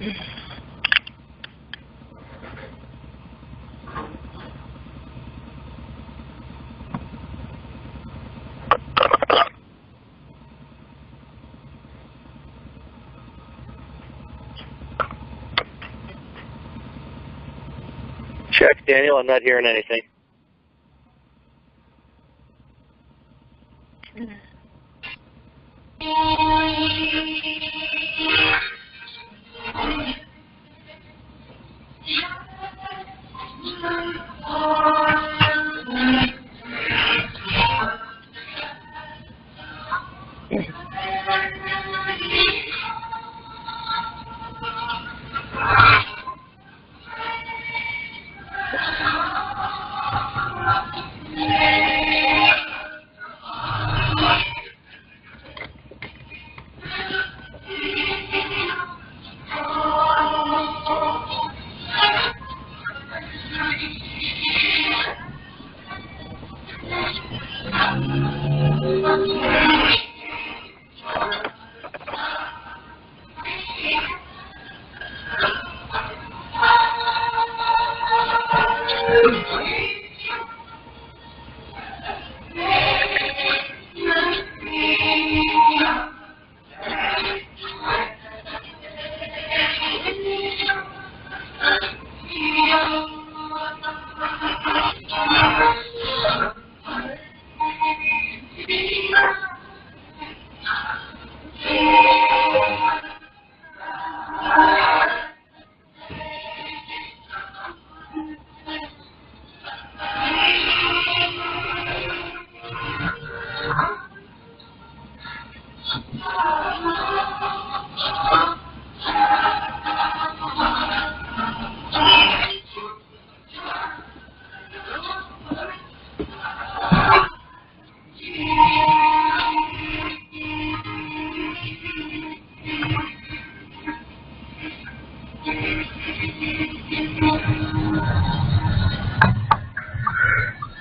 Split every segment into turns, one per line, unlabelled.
Check, Daniel. I'm not hearing anything.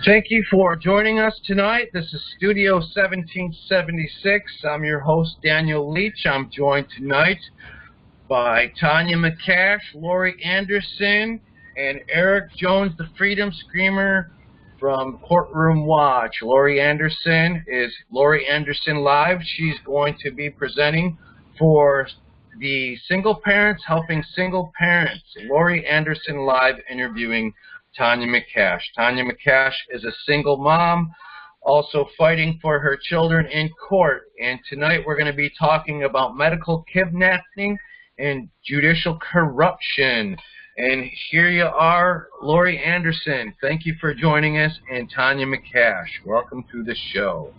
Thank you for joining us tonight. This is Studio 1776. I'm your host, Daniel Leach. I'm joined tonight by Tania McCash, Lorri Anderson, and Eric Jones, the Freedom Screamer from Courtroom Watch. Lorri Anderson is Lorri Anderson Live. She's going to be presenting for the Single Parents Helping Single Parents. Lorri Anderson Live interviewing Tania McCash. Tania McCash is a single mom, also fighting for her children in court. And tonight we're going to be talking about medical kidnapping and judicial corruption. And here you are, Lorri Anderson. Thank you for joining us, and Tania McCash. Welcome to the show.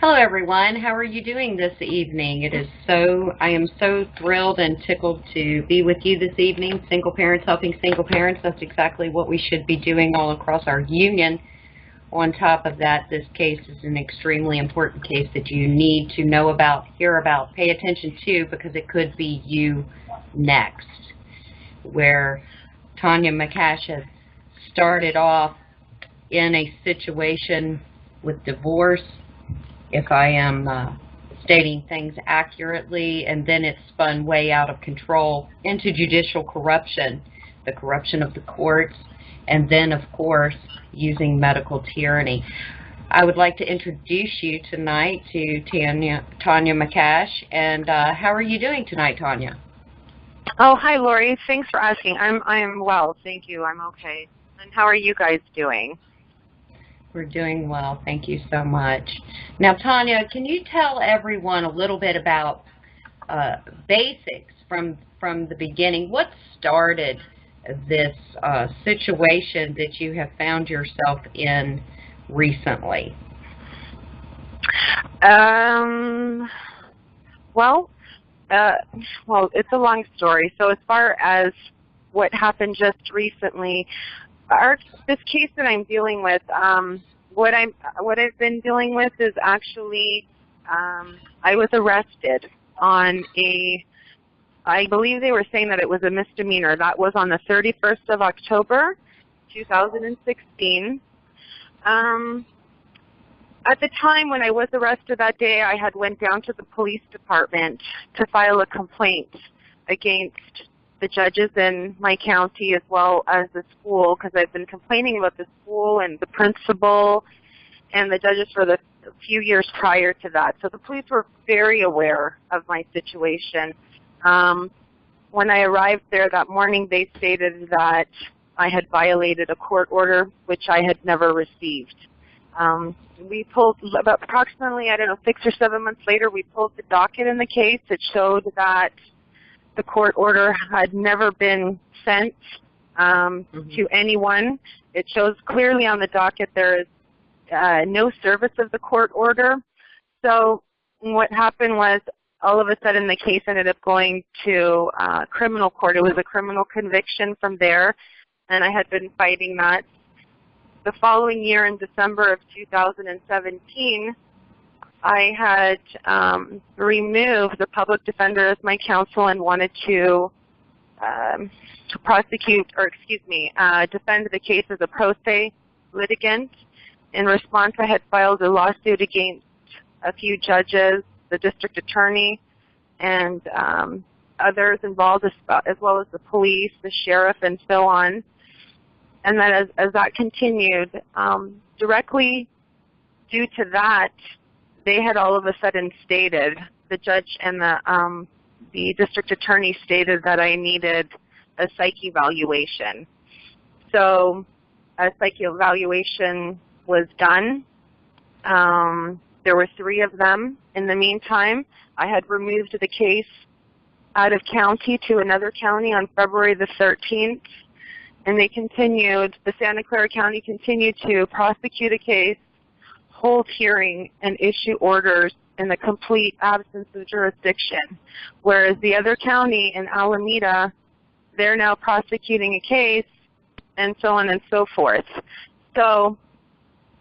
Hello, everyone. How are you doing this evening? I am so thrilled and tickled to be with you this evening. Single parents helping single parents. That's exactly what we should be doing all across our union. On top of that, this case is an extremely important case that you need to know about, hear about, pay attention to, because it could be you next. Where Tania McCash has started off in a situation with divorce, if I am stating things accurately, and then it spun way out of control into judicial corruption, the corruption of the courts, and then, of course, using medical tyranny. I would like to introduce you tonight to Tania McCash, and how are you doing tonight, Tania?
Oh, hi, Lorri. Thanks for asking. I am well, thank you. I'm okay. And how are you guys doing?
We're doing well. Thank you so much. Now, Tania, can you tell everyone a little bit about basics from the beginning? What started this situation that you have found yourself in recently?
Well, it's a long story. So as far as what happened just recently, this case that I'm dealing with, what I've been dealing with is actually I was arrested on I believe they were saying that it was a misdemeanor. That was on the 31st of October, 2016. At the time when I was arrested that day, I had went down to the police department to file a complaint against the judges in my county as well as the school, because I've been complaining about the school and the principal and the judges for the few years prior to that. So the police were very aware of my situation. When I arrived there that morning, they stated that I had violated a court order, which I had never received. We pulled, about approximately, 6 or 7 months later, we pulled the docket in the case. It showed that the court order had never been sent to anyone. It shows clearly on the docket there is no service of the court order. So what happened was, all of a sudden the case ended up going to criminal court. It was a criminal conviction from there, and I had been fighting that. The following year, in December of 2017, I had removed the public defender as my counsel and wanted to prosecute, or excuse me, defend the case as a pro se litigant. In response, I had filed a lawsuit against a few judges, the district attorney, and others involved, as well as the police, the sheriff, and so on. And then as that continued, directly due to that, they had all of a sudden stated, the judge and the district attorney stated that I needed a psych evaluation. So a psych evaluation was done. There were 3 of them. In the meantime, I had removed the case out of county to another county on February the 13th, and they continued, the Santa Clara County continued to prosecute a case, hold hearing, and issue orders in the complete absence of jurisdiction. Whereas the other county in Alameda, they're now prosecuting a case, and so on and so forth. So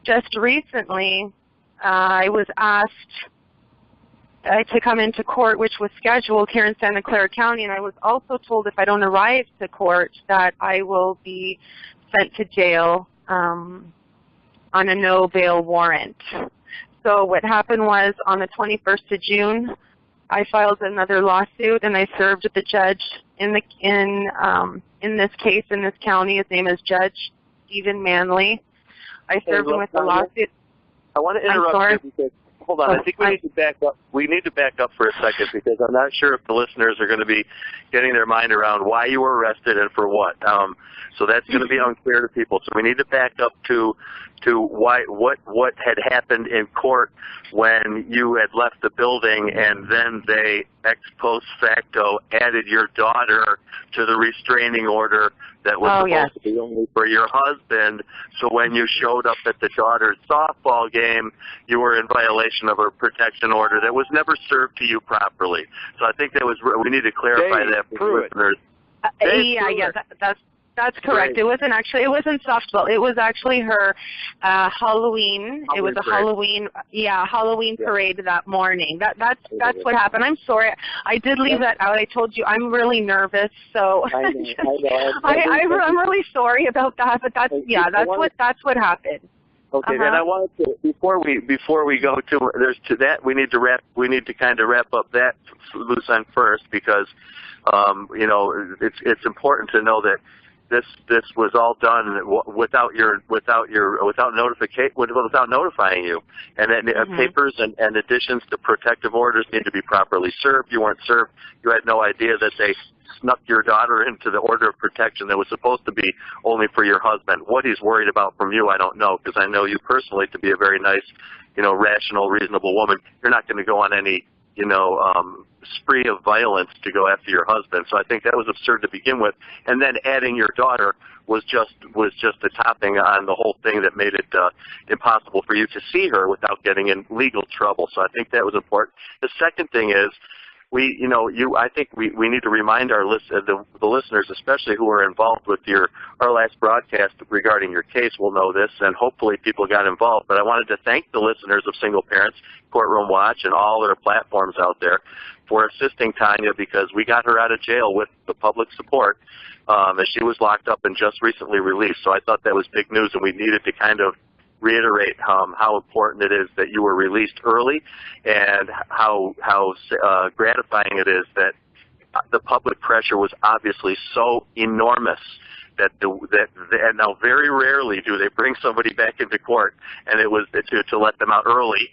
just recently, I was asked to come into court, which was scheduled here in Santa Clara County, and I was also told if I don't arrive to court that I will be sent to jail on a no bail warrant. So what happened was, on the 21st of June, I filed another lawsuit, and I served the judge in this case in this county. His name is Judge Stephen Manley. I served him with the lawsuit.
I want to interrupt you because, hold on, I think we need to back up. We need to back up for a second because I'm not sure if the listeners are going to be getting their mind around why you were arrested and for what. So that's going to be unclear to people. So we need to back up to what had happened in court when you had left the building, and then they ex post facto added your daughter to the restraining order that was supposed to be only for your husband. So when you showed up at the daughter's softball game, you were in violation of a protection order that was never served to you properly. So I think we need to clarify that for listeners.
That's correct. Great. It wasn't softball. It was actually her Halloween. It was a Halloween parade that morning. That's what happened. I'm sorry. I did leave that out. I told you I'm really nervous, so
I know.
I'm really sorry about that. But that's what happened.
Okay, and I wanted to before we go to that we need to kind of wrap up that loose end first because it's important to know that this was all done without notifying you, and that papers and additions to protective orders need to be properly served. You weren't served. You had no idea that they snuck your daughter into the order of protection that was supposed to be only for your husband. What he's worried about from you, I don't know, because I know you personally to be a very nice, rational, reasonable woman. You're not going to go on any, spree of violence to go after your husband. So I think that was absurd to begin with. And then adding your daughter was just a topping on the whole thing that made it impossible for you to see her without getting in legal trouble. So I think that was important. The second thing is, I think we need to remind the listeners, especially who are involved with our last broadcast regarding your case, will know this, and hopefully people got involved. But I wanted to thank the listeners of Single Parents, Courtroom Watch, and all their platforms out there for assisting Tania, because we got her out of jail with the public support as she was locked up and just recently released. So I thought that was big news, and we needed to kind of reiterate how important it is that you were released early, and how gratifying it is that the public pressure was obviously so enormous that and now very rarely do they bring somebody back into court, and it was to let them out early,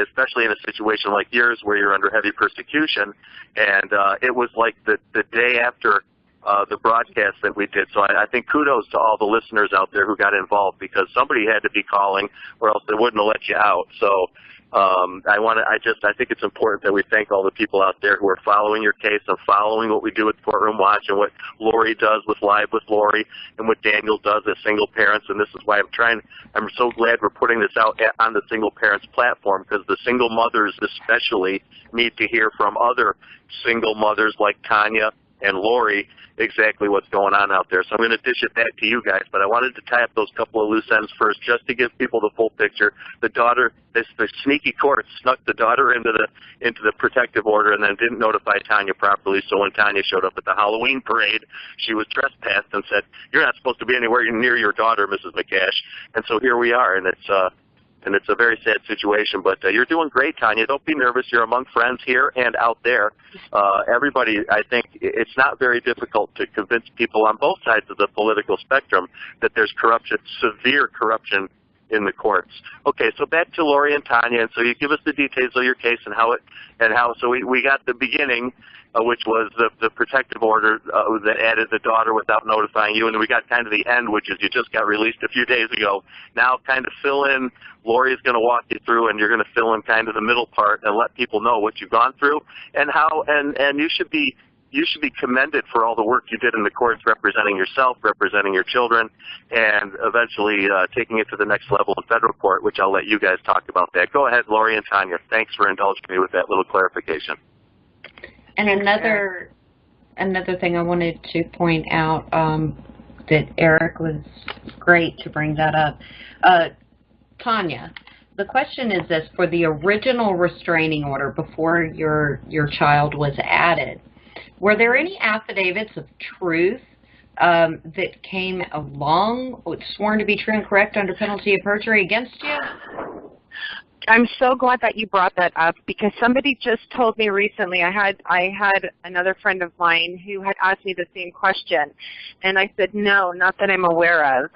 especially in a situation like yours where you're under heavy persecution. And it was like the day after the broadcast that we did. So I think kudos to all the listeners out there who got involved, because somebody had to be calling or else they wouldn't have let you out. So I think it's important that we thank all the people out there who are following your case and following what we do with Courtroom Watch and what Lorri does with Live with Lorri and what Daniel does as single parents. And this is why I'm so glad we're putting this out on the single parents platform, because the single mothers especially need to hear from other single mothers like Tania and Lorri exactly what's going on out there. So I'm going to dish it back to you guys, but I wanted to tie up those couple of loose ends first just to give people the full picture. The daughter, the sneaky court snuck the daughter into the protective order and then didn't notify Tania properly, so when Tania showed up at the Halloween parade, she was trespassed and said, "You're not supposed to be anywhere near your daughter, Mrs. McCash." And so here we are, and it's a very sad situation, but you're doing great, Tania. Don't be nervous. You're among friends here and out there. Everybody, I think it's not very difficult to convince people on both sides of the political spectrum that there's corruption, severe corruption in the courts. Okay, so back to Lorri and Tania, and so you give us the details of your case and how so we got the beginning, which was the protective order that added the daughter without notifying you, and we got kind of the end, which is you just got released a few days ago. Now kind of fill in, Lorri is going to walk you through, and you're going to fill in kind of the middle part and let people know what you've gone through and how, and you should be commended for all the work you did in the courts, representing yourself, representing your children, and eventually taking it to the next level in federal court, which I'll let you guys talk about that. Go ahead, Lorri and Tania. Thanks for indulging me with that little clarification.
And another thing I wanted to point out, that Eric was great to bring that up. Tania, the question is this: for the original restraining order before your child was added, were there any affidavits of truth that came along, sworn to be true and correct under penalty of perjury against you?
I'm so glad that you brought that up, because somebody just told me recently, I had another friend of mine who had asked me the same question, and I said, no, not that I'm aware of.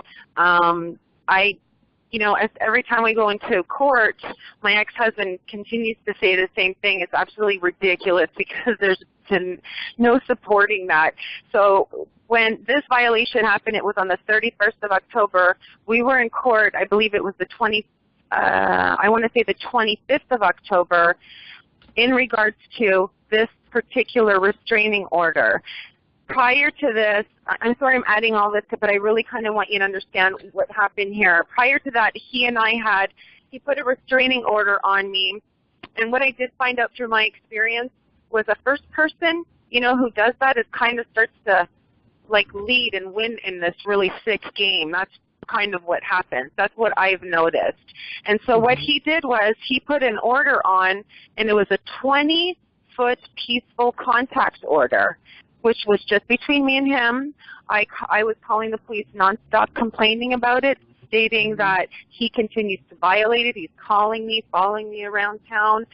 Every time we go into court, my ex-husband continues to say the same thing. It's absolutely ridiculous because there's been no supporting that. So when this violation happened, it was on the 31st of October. We were in court, I believe it was the 25th of October, in regards to this particular restraining order. Prior to this, I'm sorry I'm adding all this, but I really kind of want you to understand what happened here. Prior to that, he put a restraining order on me, and what I did find out through my experience was a first person, who does that is kind of starts to lead and win in this really sick game. That's kind of what happens. That's what I've noticed. And so what he did was he put an order on, and it was a 20-foot peaceful contact order, which was just between me and him. I was calling the police nonstop, complaining about it, stating that he continues to violate it. He's calling me, following me around town,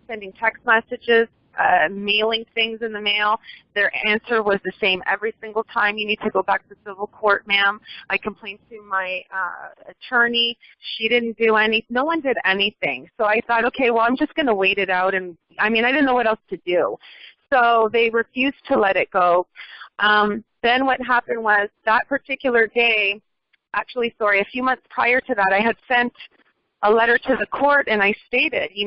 sending text messages, mailing things in the mail. Their answer was the same every single time: you need to go back to civil court, ma'am. I complained to my attorney. She didn't do anything. No one did anything. So I thought, okay, well, I'm just going to wait it out. And I didn't know what else to do. So they refused to let it go. Then what happened was that particular day, actually, a few months prior to that, I had sent a letter to the court, and I stated, you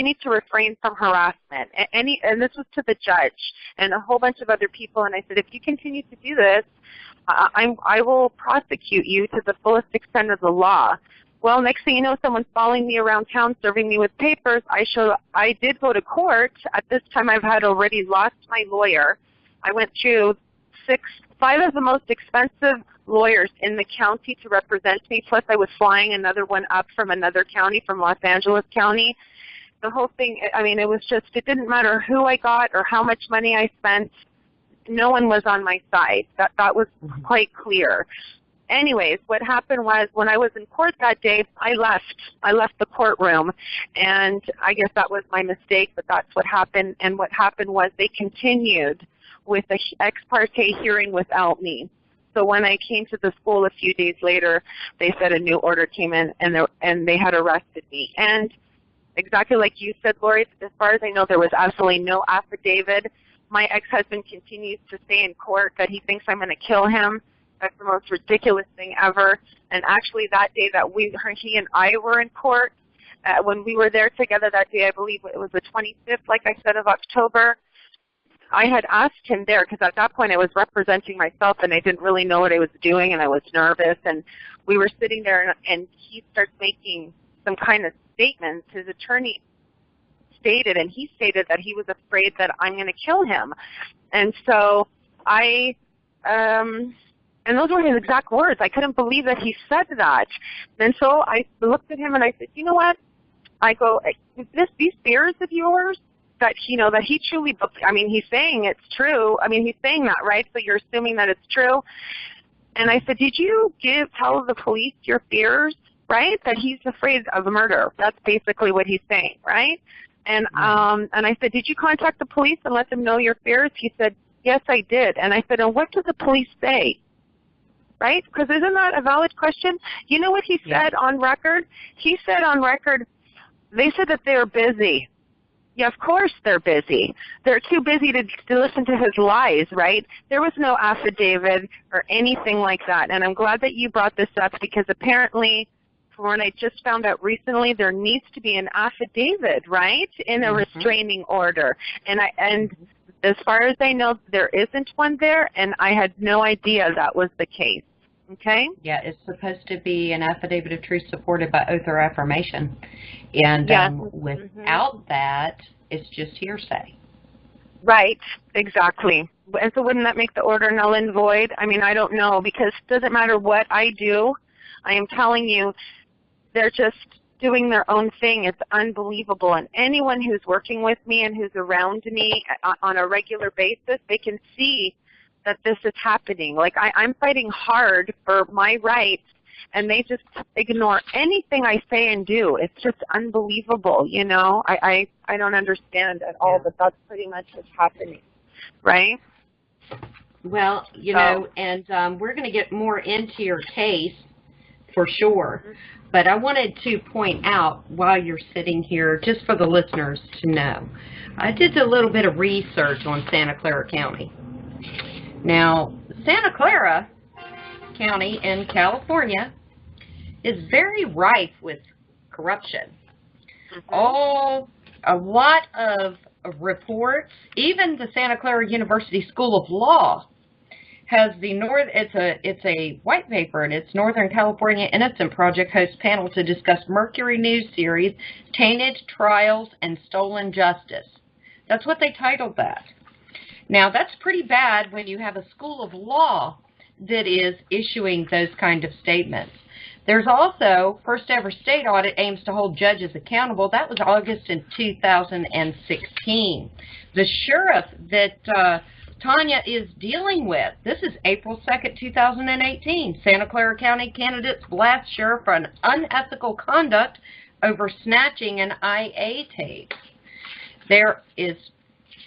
need to refrain from harassment. And this was to the judge and a whole bunch of other people. And I said, if you continue to do this, I will prosecute you to the fullest extent of the law. Well, next thing you know, someone's following me around town, serving me with papers. I did go to court. At this time, I've had already lost my lawyer. I went through 5 of the most expensive lawyers in the county to represent me, plus I was flying another one up from another county, from Los Angeles County. The whole thing, it didn't matter who I got or how much money I spent. No one was on my side. That was quite clear. anyways, what happened was when I was in court that day, I left the courtroom, and I guess that was my mistake, but that's what happened. And what happened was they continued with the ex parte hearing without me. So when I came to the school a few days later, they said a new order came in, and they had arrested me. And exactly like you said, Lorri, as far as I know, there was absolutely no affidavit. My ex-husband continues to say in court that he thinks I'm going to kill him. That's the most ridiculous thing ever. And actually that day that he and I were in court, when we were there together that day, I believe it was the 25th, like I said, of October, I had asked him there, because at that point I was representing myself and I didn't really know what I was doing and I was nervous. And we were sitting there and he starts making some kind of statements. His attorney stated, and he stated that he was afraid that I'm going to kill him. And so and those were his exact words. I couldn't believe that he said that. And so I looked at him and I said, you know what? I go, these fears of yours, that that he truly, I mean, he's saying it's true. I mean, he's saying that, right? So you're assuming that it's true. And I said, did you tell the police your fears, right? That he's afraid of a murder. That's basically what he's saying, right? And I said, did you contact the police and let them know your fears? He said, yes, I did. And I said, and what did the police say? Right? Because isn't that a valid question? You know what he said on record? He said on record, they said that they're busy. Yeah, of course they're busy. They're too busy to listen to his lies, right? There was no affidavit or anything like that. And I'm glad that you brought this up, because apparently, from what I just found out recently, there needs to be an affidavit, right, in a restraining order. And as far as I know, there isn't one there, and I had no idea that was the case. Okay?
Yeah, it's supposed to be an affidavit of truth supported by oath or affirmation. And without that, it's just hearsay.
Right, exactly. And so wouldn't that make the order null and void? I mean, I don't know, because it doesn't matter what I do. I am telling you, they're just doing their own thing. It's unbelievable. And anyone who's working with me and who's around me on a regular basis, they can see that this is happening. Like, I'm fighting hard for my rights, and they just ignore anything I say and do. It's just unbelievable, I don't understand at all, but that's pretty much what's happening, right?
Well, and we're going to get more into your case for sure. But I wanted to point out while you're sitting here, just for the listeners to know, I did a little bit of research on Santa Clara County. Now, Santa Clara County in California is very rife with corruption. A lot of reports, even the Santa Clara University School of Law has it's a white paper, and it's Northern California Innocent Project hosts panel to discuss Mercury News series, Tainted Trials and Stolen Justice. That's what they titled that. Now, that's pretty bad when you have a school of law that is issuing those kind of statements. There's also, first ever state audit aims to hold judges accountable. That was August in 2016. The sheriff that Tania is dealing with, this is April 2nd, 2018. Santa Clara County candidates blast sheriff for an unethical conduct over snatching an IA tape. There is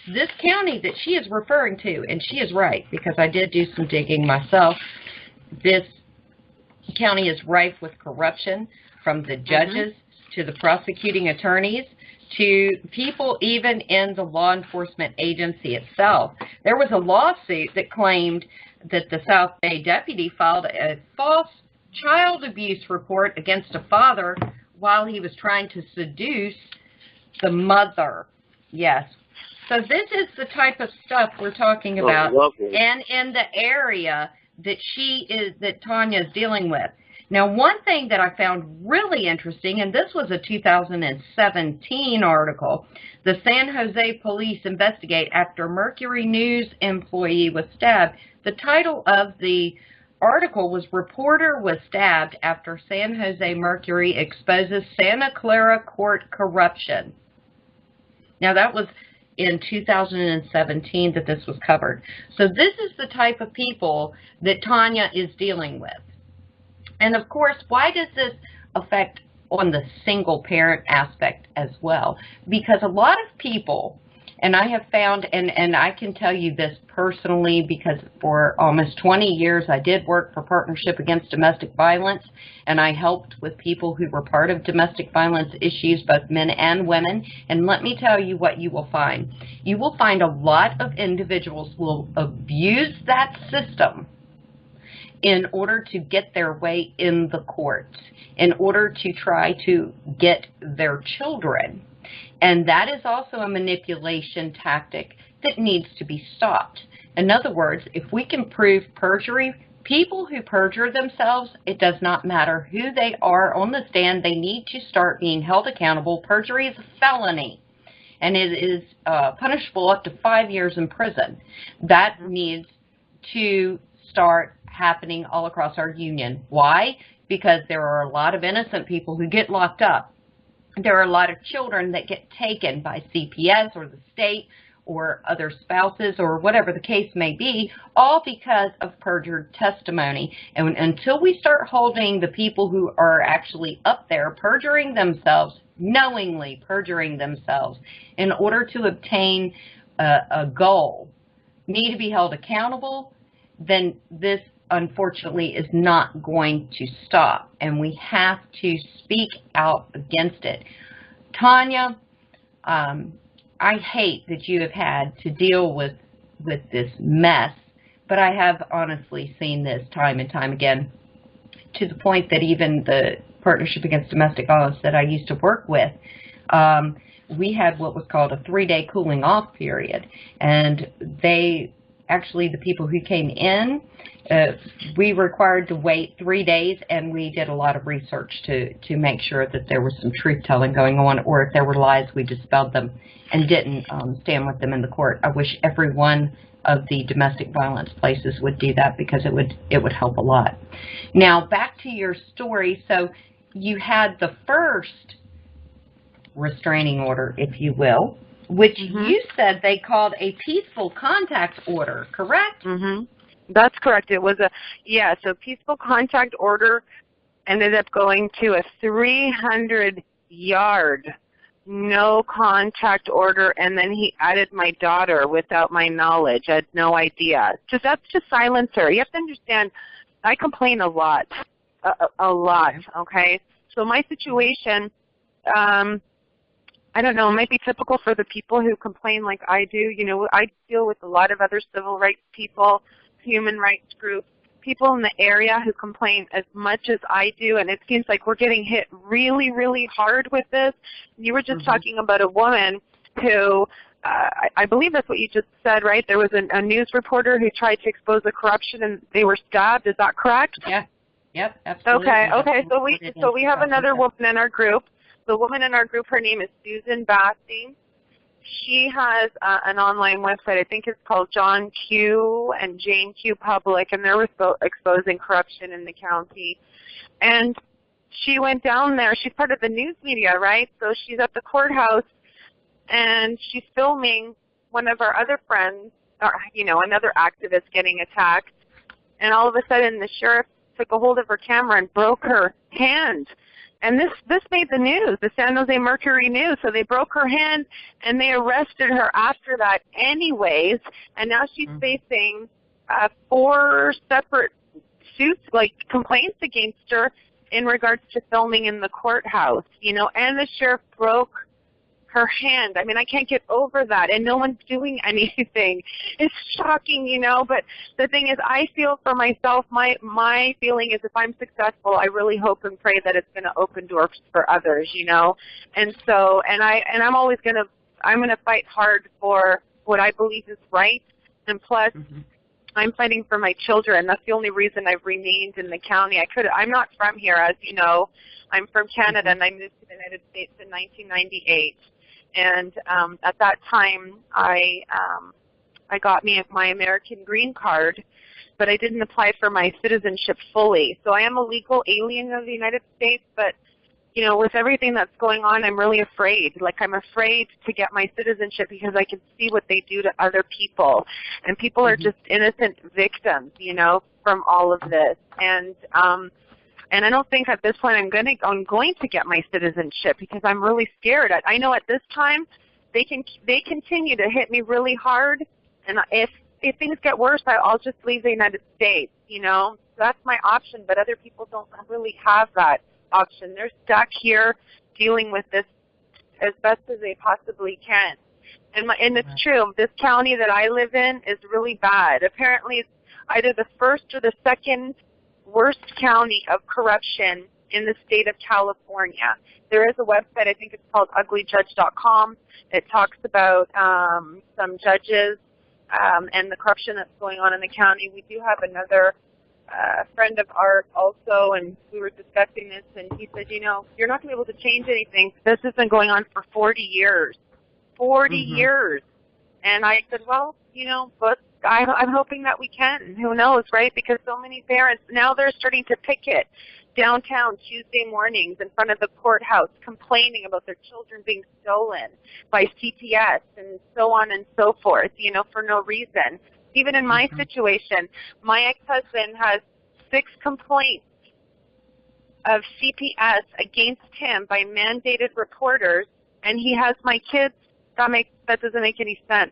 this county that she is referring to, and she is right, because I did do some digging myself. This county is rife with corruption, from the judges to the prosecuting attorneys to people even in the law enforcement agency itself. There was a lawsuit that claimed that the South Bay deputy filed a false child abuse report against a father while he was trying to seduce the mother. Yes. So this is the type of stuff we're talking about, and in the area that Tania is dealing with. Now, one thing that I found really interesting, and this was a 2017 article, the San Jose police investigate after Mercury News employee was stabbed. The title of the article was Reporter Was Stabbed After San Jose Mercury Exposes Santa Clara Court Corruption. Now, that was in 2017 that this was covered. So this is the type of people that Tania is dealing with. And of course, why does this affect on the single parent aspect as well? Because a lot of people, and I have found, and I can tell you this personally because for almost 20 years I did work for Partnership Against Domestic Violence, and I helped with people who were part of domestic violence issues, both men and women. And let me tell you what you will find. You will find a lot of individuals will abuse that system in order to get their way in the courts, in order to try to get their children. And that is also a manipulation tactic that needs to be stopped. In other words, if we can prove perjury, people who perjure themselves, it does not matter who they are on the stand, they need to start being held accountable. Perjury is a felony, and it is punishable up to 5 years in prison. That needs to start happening all across our union. Why? Because there are a lot of innocent people who get locked up. There are a lot of children that get taken by CPS or the state or other spouses or whatever the case may be, all because of perjured testimony. And until we start holding the people who are actually up there perjuring themselves, knowingly perjuring themselves, in order to obtain a goal, need to be held accountable, then this unfortunately is not going to stop, and we have to speak out against it. Tania, I hate that you have had to deal with this mess, but I have honestly seen this time and time again, to the point that even the Partnership Against Domestic Violence that I used to work with, we had what was called a 3-day cooling off period, and they actually, the people who came in, we were required to wait 3 days, and we did a lot of research to make sure that there was some truth-telling going on, or if there were lies, we dispelled them and didn't stand with them in the court. I wish every one of the domestic violence places would do that, because it would help a lot. Now, back to your story. So you had the first restraining order, if you will, which you said they called a peaceful contact order, correct?
That's correct. It was so peaceful contact order ended up going to a 300-yard no contact order, and then he added my daughter without my knowledge. I had no idea. That's just silencer. You have to understand, I complain a lot, okay? So my situation, I don't know, it might be typical for the people who complain like I do. You know, I deal with a lot of other civil rights people, human rights groups, people in the area who complain as much as I do, and it seems like we're getting hit really, really hard with this. You were just talking about a woman who, I believe that's what you just said, right? There was a news reporter who tried to expose the corruption, and they were stabbed. Is that correct?
Yeah. Yep, absolutely.
Okay. So we have another woman in our group. The woman in our group, her name is Susan Bassey. She has an online website. I think it's called John Q and Jane Q Public, and they're exposing corruption in the county. And she went down there. She's part of the news media, right? So she's at the courthouse, and she's filming one of our other friends, or, you know, another activist getting attacked. And all of a sudden, the sheriff took a hold of her camera and broke her hand. And this made the news, the San Jose Mercury News. So they broke her hand, and they arrested her after that anyways. And now she's facing 4 separate suits, like complaints against her in regards to filming in the courthouse, you know. And the sheriff broke her hand. I mean, I can't get over that, and no one's doing anything. It's shocking, you know, but the thing is, I feel for myself, my feeling is if I'm successful, I really hope and pray that it's going to open doors for others, you know. And so, I'm always going to, I'm going to fight hard for what I believe is right, and plus, I'm fighting for my children. That's the only reason I've remained in the county. I'm not from here, as you know. I'm from Canada, and I moved to the United States in 1998. And at that time, I got my American green card, but I didn't apply for my citizenship fully. So I am a legal alien of the United States, but, you know, with everything that's going on, I'm really afraid. Like, I'm afraid to get my citizenship because I can see what they do to other people. And people are just innocent victims, you know, from all of this. And And I don't think at this point I'm going to get my citizenship because I'm really scared. I know at this time they continue to hit me really hard, and if things get worse, I'll just leave the United States. You know, so that's my option. But other people don't really have that option. They're stuck here dealing with this as best as they possibly can. And it's true. This county that I live in is really bad. Apparently, it's either the first or the second worst county of corruption in the state of California. There is a website, I think it's called uglyjudge.com. It talks about some judges and the corruption that's going on in the county. We do have another friend of ours also, and we were discussing this, and he said, you know, you're not going to be able to change anything. This has been going on for 40 years. 40 years. And I said, well, you know, but I'm hoping that we can. Who knows, right? Because so many parents, now they're starting to picket downtown Tuesday mornings in front of the courthouse complaining about their children being stolen by CPS and so on and so forth, you know, for no reason. Even in my situation, my ex-husband has 6 complaints of CPS against him by mandated reporters, and he has my kids. That doesn't make any sense.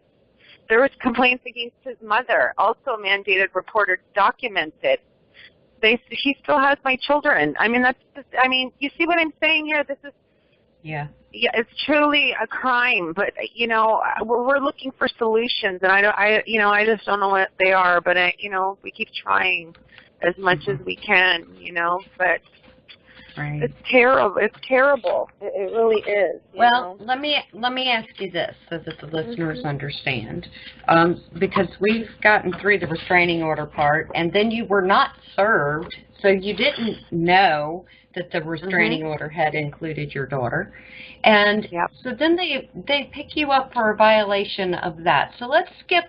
There was complaints against his mother, also mandated reporter documented. He still has my children. I mean, that's just, I mean, you see what I'm saying here? This is, yeah, it's truly a crime. But you know, we're looking for solutions, and I just don't know what they are. But you know, we keep trying as much as we can. You know, but. Right. It's terrible. It's terrible. It really is.
Well, let me ask you this so that the listeners understand, because we've gotten through the restraining order part, and then you were not served, so you didn't know that the restraining order had included your daughter, and so then they pick you up for a violation of that. So let's skip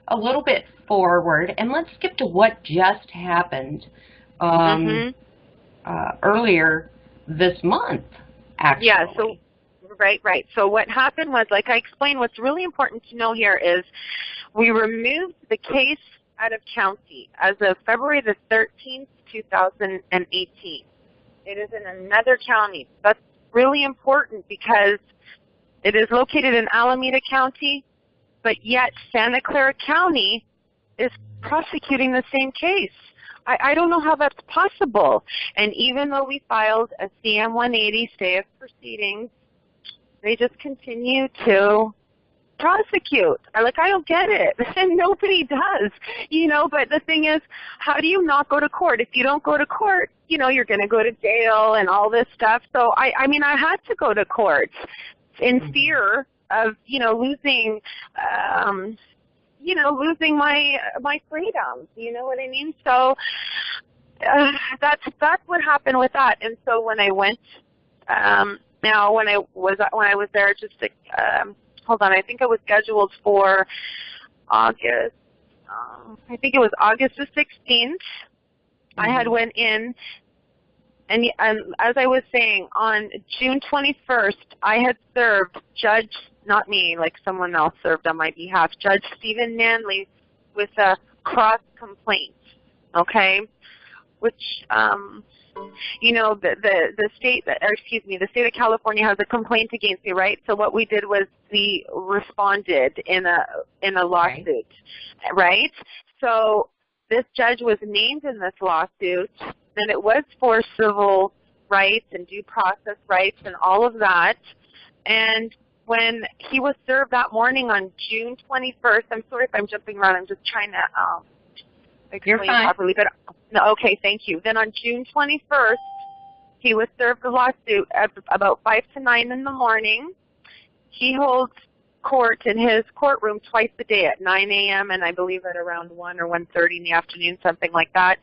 a little bit forward, and let's skip to what just happened. Earlier this month, actually. Yeah,
so, right. So what happened was, like I explained, what's really important to know here is we removed the case out of county as of February the 13th, 2018. It is in another county. That's really important because it is located in Alameda County, but yet Santa Clara County is prosecuting the same case. I don't know how that's possible. And even though we filed a CM-180 stay of proceedings, they just continue to prosecute. I don't get it. And nobody does, you know. But the thing is, how do you not go to court? If you don't go to court, you know, you're going to go to jail and all this stuff. So, I mean, I had to go to court in fear of, you know, losing losing my freedom. You know what I mean? So that's what happened with that. And so when I went, now when I was there, just hold on, I think I was scheduled for August. I think it was August the 16th. I had went in. And as I was saying, on June 21st, I had served Judge, not me, like someone else served on my behalf, Judge Stephen Manley with a cross complaint, okay? Which, you know, the state of California has a complaint against me, right? So what we did was we responded in a lawsuit, right? So this judge was named in this lawsuit, and it was for civil rights and due process rights and all of that. And when he was served that morning on June 21st, I'm sorry if I'm jumping around, I'm just trying to explain properly. But no, okay, thank you. Then on June 21st, he was served the lawsuit at about 5 to 9 in the morning. He holds court in his courtroom twice a day at 9 a.m. and I believe at around 1 or 1:30 in the afternoon, something like that.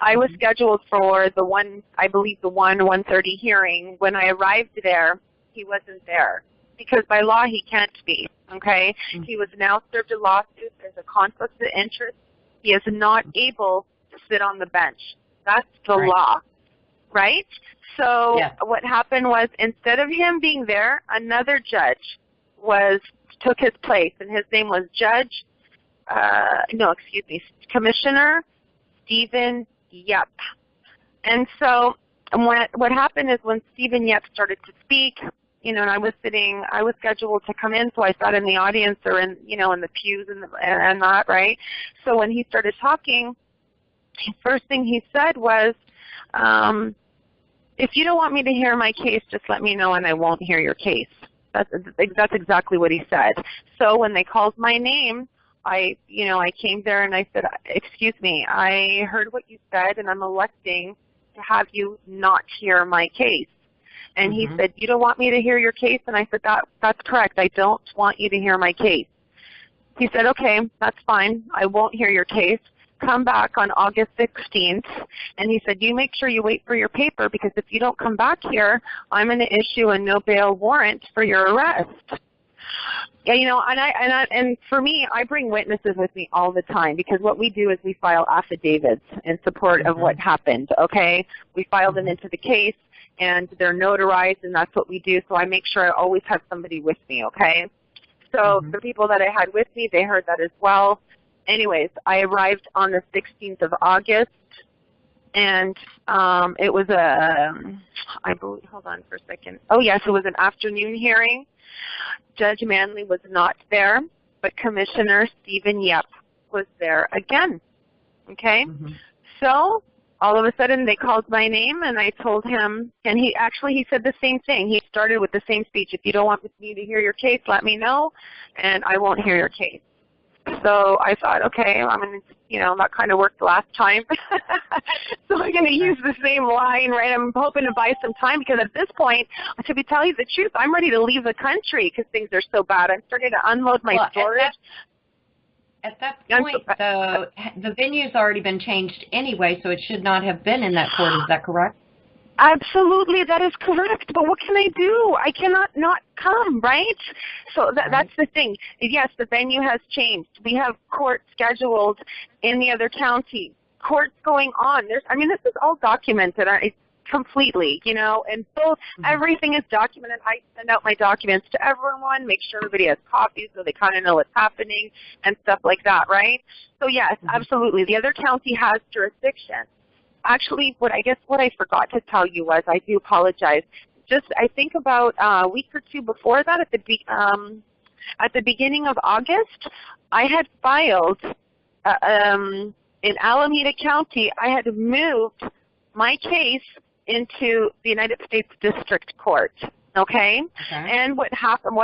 I was scheduled for the 1:30 hearing. When I arrived there, he wasn't there because by law he can't be, okay? He was now served a lawsuit. There's a conflict of interest. He is not able to sit on the bench. That's the law, right? So what happened was instead of him being there, another judge took his place, and his name was Commissioner Stephen Yep. And so what happened is when Stephen Yep started to speak, you know, and I was scheduled to come in, so I sat in the audience or in, you know, in the pews and that, right? So when he started talking, the first thing he said was, if you don't want me to hear my case, just let me know and I won't hear your case. That's exactly what he said. So when they called my name, I came there and I said, excuse me, I heard what you said and I'm electing to have you not hear my case. And he said, you don't want me to hear your case? And I said, that's correct. I don't want you to hear my case. He said, okay, that's fine. I won't hear your case. Come back on August 16th. And he said, you make sure you wait for your paper, because if you don't come back here, I'm going to issue a no bail warrant for your arrest. Yeah, you know, and for me, I bring witnesses with me all the time, because what we do is we file affidavits in support of what happened, okay? We file them into the case, and they're notarized, and that's what we do. So I make sure I always have somebody with me, okay? So the people that I had with me, they heard that as well. Anyways, I arrived on the 16th of August, and it was I believe, hold on for a second. Oh, yes, it was an afternoon hearing. Judge Manley was not there, but Commissioner Stephen Yep was there again, okay? So all of a sudden they called my name, and I told him, and he said the same thing. He started with the same speech. If you don't want me to hear your case, let me know, and I won't hear your case. So I thought, okay, I'm going to, you know, that kind of worked last time. So I'm going to use the same line, right? I'm hoping to buy some time, because at this point, to tell you the truth, I'm ready to leave the country because things are so bad. I'm starting to unload my storage.
At that point, the venue's already been changed anyway, so it should not have been in that court. Is that correct?
Absolutely, that is correct. But what can I do? I cannot not come, right? So that's the thing. Yes, the venue has changed. We have court scheduled in the other county. Court's going on. This is all documented completely, you know, and so everything is documented. I send out my documents to everyone, make sure everybody has copies so they kind of know what's happening and stuff like that, right? So yes, absolutely. The other county has jurisdiction. Actually, what I forgot to tell you was, I do apologize. Just I think about a week or two before that, at the beginning of August, I had filed in Alameda County. I had moved my case into the United States District Court. Okay? And what happened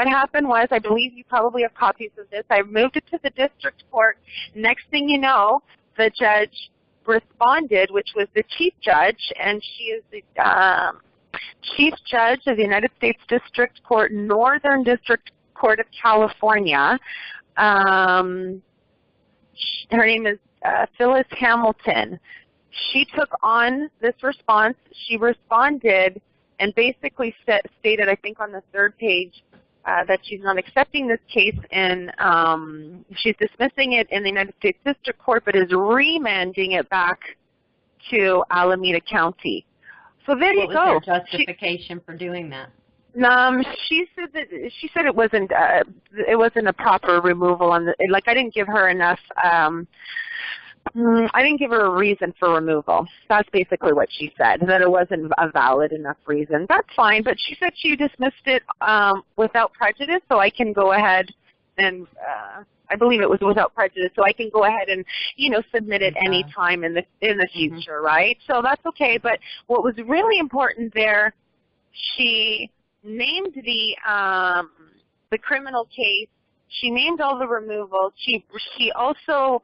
was, I believe you probably have copies of this. I moved it to the district court. Next thing you know, the judge responded, which was the chief judge, and she is the chief judge of the United States District Court, Northern District Court of California. Her name is Phyllis Hamilton. She took on this response. She responded and basically stated, I think on the third page, that she's not accepting this case, and she's dismissing it in the United States District Court, but is remanding it back to Alameda County. So there you go.
What was her justification for doing that?
She said it wasn't a proper removal on the, like, I didn't give her enough. I didn't give her a reason for removal. That's basically what she said, that it wasn't a valid enough reason. That's fine, but she said she dismissed it without prejudice, so I can go ahead and, I believe it was without prejudice, so I can go ahead and, you know, submit it any time in the future, right? So that's okay, but what was really important there, she named the criminal case, she named all the removals, she also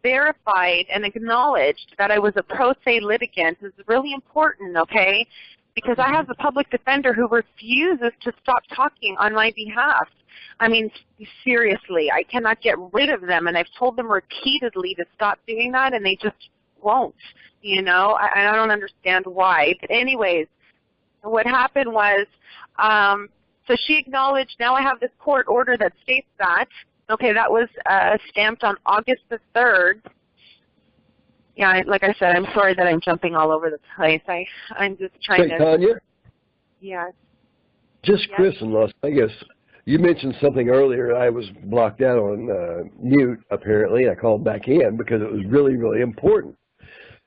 verified and acknowledged that I was a pro se litigant. Is really important, okay? Because I have a public defender who refuses to stop talking on my behalf. I mean, seriously, I cannot get rid of them, and I've told them repeatedly to stop doing that, and they just won't, you know? I don't understand why. But anyways, what happened was, so she acknowledged, now I have this court order that states that. Okay, that was stamped on August the 3rd. Yeah, like I said, I'm sorry that I'm jumping all over the place. I'm just trying to...
Tanya?
Yes.
Just
yes.
Chris in Las Vegas. You mentioned something earlier. I was blocked out on mute, apparently. I called back in because it was really, really important.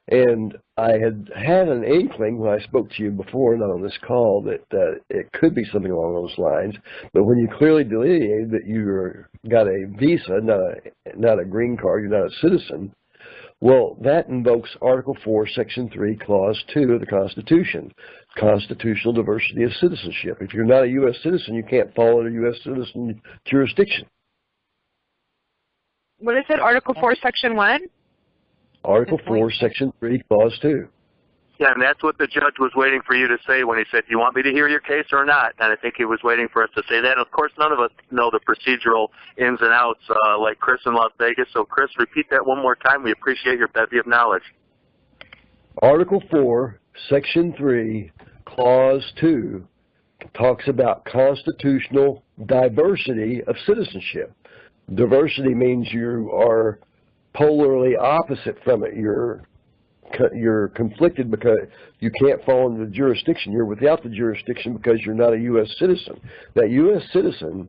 And I had an inkling when I spoke to you before, not on this call, that it could be something along those lines. But when you clearly delineated that you got a visa, not a green card, you're not a citizen, well, that invokes Article 4, Section 3, Clause 2 of the Constitution, constitutional diversity of citizenship. If you're not a U.S. citizen, you can't fall under U.S. citizen jurisdiction.
What is it, Article 4, Section 1?
Article 4, Section 3, Clause 2.
Yeah, and that's what the judge was waiting for you to say when he said, do you want me to hear your case or not? And I think he was waiting for us to say that. And of course, none of us know the procedural ins and outs like Chris in Las Vegas. So, Chris, repeat that one more time. We appreciate your bevy of knowledge.
Article 4, Section 3, Clause 2 talks about constitutional diversity of citizenship. Diversity means you are polarly opposite from it. You're conflicted because you can't fall into the jurisdiction. You're without the jurisdiction because you're not a U.S. citizen. That U.S. citizen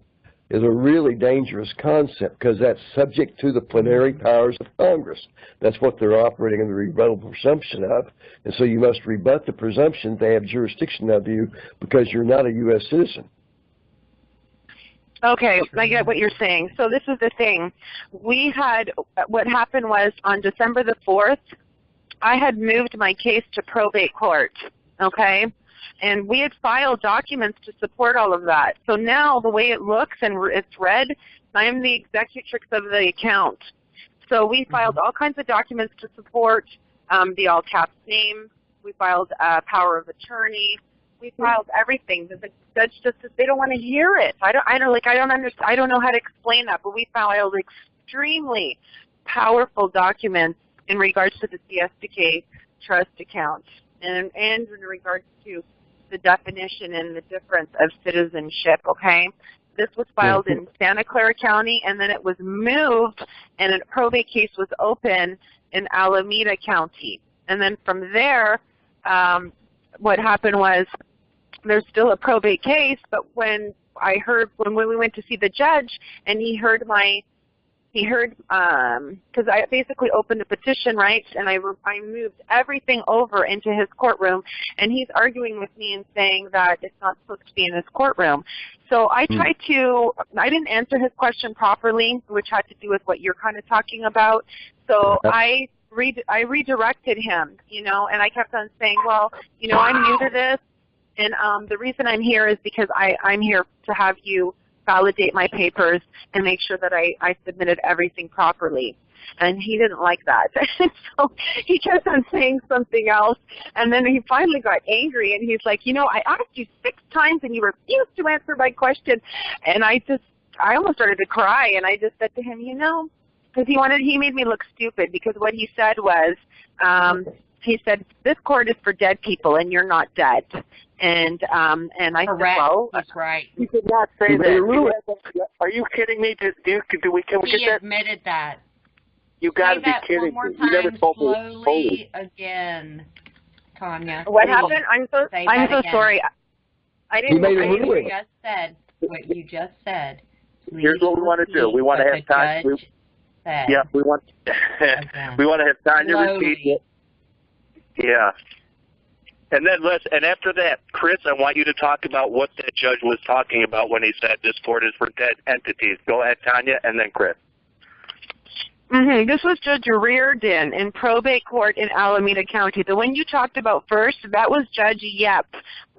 is a really dangerous concept because that's subject to the plenary powers of Congress. That's what they're operating in the rebuttable presumption of. And so you must rebut the presumption they have jurisdiction of you because you're not a U.S. citizen.
Okay, I get what you're saying. So this is the thing. What happened was on December the 4th, I had moved my case to probate court, okay? And we had filed documents to support all of that. So now the way it looks and it's read, I am the executrix of the account. So we filed all kinds of documents to support the all caps name. We filed power of attorney. We filed everything. The judge just says they don't want to hear it. I don't know how to explain that, but we filed extremely powerful documents in regards to the CSDK trust account and in regards to the definition and the difference of citizenship, okay? This was filed in Santa Clara County, and then it was moved, and a probate case was open in Alameda County. And then from there, what happened was there's still a probate case, but when we went to see the judge and he heard because I basically opened a petition, right, and I moved everything over into his courtroom, and he's arguing with me and saying that it's not supposed to be in his courtroom. So I I didn't answer his question properly, which had to do with what you're kind of talking about. So I redirected him, and I kept on saying, well, I'm new to this, and the reason I'm here is because I'm here to have you validate my papers and make sure that I submitted everything properly. And he didn't like that. So he kept on saying something else, and then he finally got angry, and he's like, I asked you 6 times and you refused to answer my question. And I almost started to cry, and I just said to him, because he made me look stupid, because what he said was, he said, this court is for dead people and you're not dead. And I said, well,
that's right.
You did not say that. Are you kidding me? Can we get that?
He admitted that.
You got to be kidding me. You never told me.
Slowly again, Tanya.
What happened? I'm so sorry. I didn't
know what you just said.
Here's what we want to do. We want to have time. Yeah, we want to have Tanya repeat it. Yeah. And then after that, Chris, I want you to talk about what that judge was talking about when he said this court is for dead entities. Go ahead, Tanya, and then Chris.
This was Judge Reardon in probate court in Alameda County. The one you talked about first, that was Judge Yep,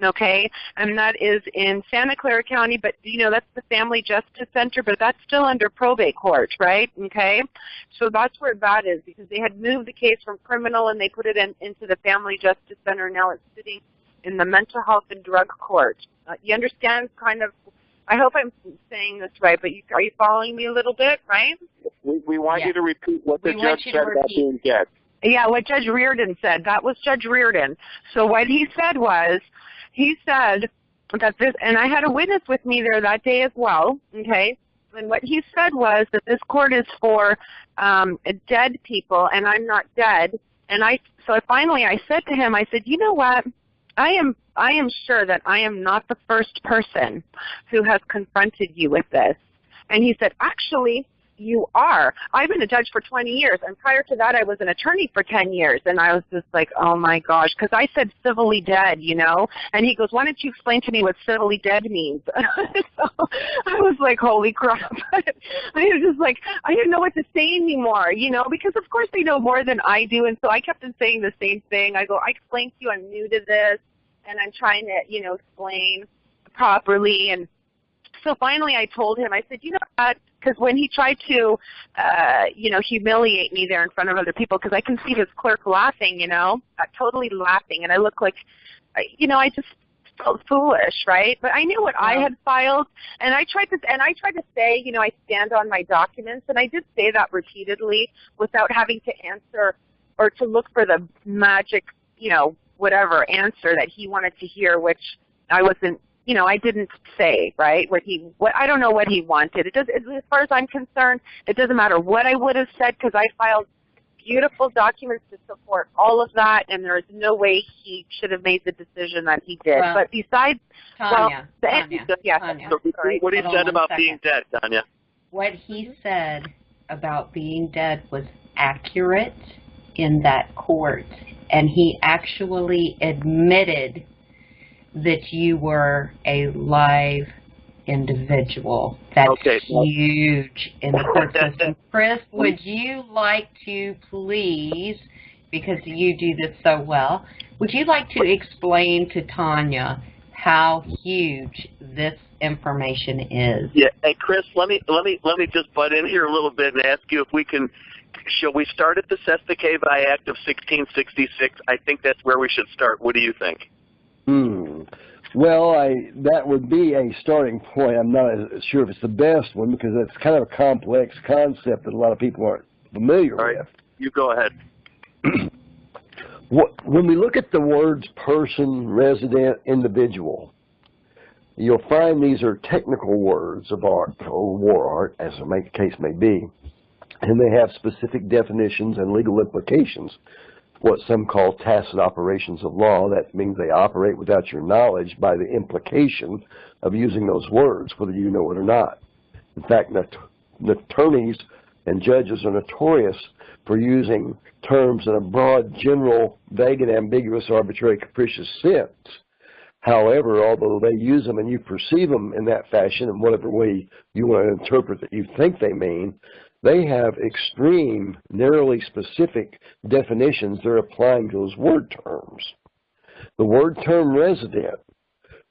okay? And that is in Santa Clara County, but, that's the Family Justice Center, but that's still under probate court, right? Okay? So that's where that is, because they had moved the case from criminal and they put it into the Family Justice Center. Now it's sitting in the mental health and drug court. You understand kind of, I hope I'm saying this right, but are you following me a little bit, right?
We want you to repeat what the judge said about being dead.
Yeah, what Judge Reardon said. That was Judge Reardon. So what he said was, he said that this, and I had a witness with me there that day as well, okay? And what he said was that this court is for dead people, and I'm not dead. And so finally I said to him, I said, you know what? I am sure that I am not the first person who has confronted you with this. And he said, actually, you are. I've been a judge for 20 years, and prior to that I was an attorney for 10 years, and I was just like, oh my gosh, because I said civilly dead, you know, and he goes, why don't you explain to me what civilly dead means? So I was like, holy crap. I was just like, I didn't know what to say anymore, you know, because of course they know more than I do, and so I kept on saying the same thing. I go, I explained to you I'm new to this, and I'm trying to, you know, explain properly. And so finally I told him, I said, you know what, because when he tried to, you know, humiliate me there in front of other people, because I can see his clerk laughing, you know, totally laughing, and I look like, you know, I just felt foolish, right? But I knew what I had filed, and I tried to say, you know, I stand on my documents, and I did say that repeatedly without having to answer or to look for the magic, you know, whatever answer that he wanted to hear, which I wasn't. You know, I didn't say, right, I don't know what he wanted. As far as I'm concerned, it doesn't matter what I would have said, because I filed beautiful documents to support all of that, and there is no way he should have made the decision that he did.
Well,
but besides,
Tanya,
Tanya.
So what he said about being dead, Tanya?
What he said about being dead was accurate in that court, and he actually admitted that you were a live individual. That's huge in the court system. Chris, would you like to please, because you do this so well, would you like to explain to Tanya how huge this information is?
Yeah, and Chris, let me just butt in here a little bit and ask you if we can. Shall we start at the Sestakeva Act of 1666? I think that's where we should start. What do you think?
Well, that would be a starting point. I'm not sure if it's the best one, because it's kind of a complex concept that a lot of people aren't familiar with. All right,
you go ahead.
When we look at the words person, resident, individual, you'll find these are technical words of art or war art, as the case may be, and they have specific definitions and legal implications. What some call tacit operations of law. That means they operate without your knowledge by the implication of using those words, whether you know it or not. In fact, attorneys and judges are notorious for using terms in a broad, general, vague, and ambiguous, arbitrary, capricious sense. However, although they use them and you perceive them in that fashion, in whatever way you want to interpret that you think they mean, they have extreme, narrowly specific definitions they're applying to those word terms. The word term resident,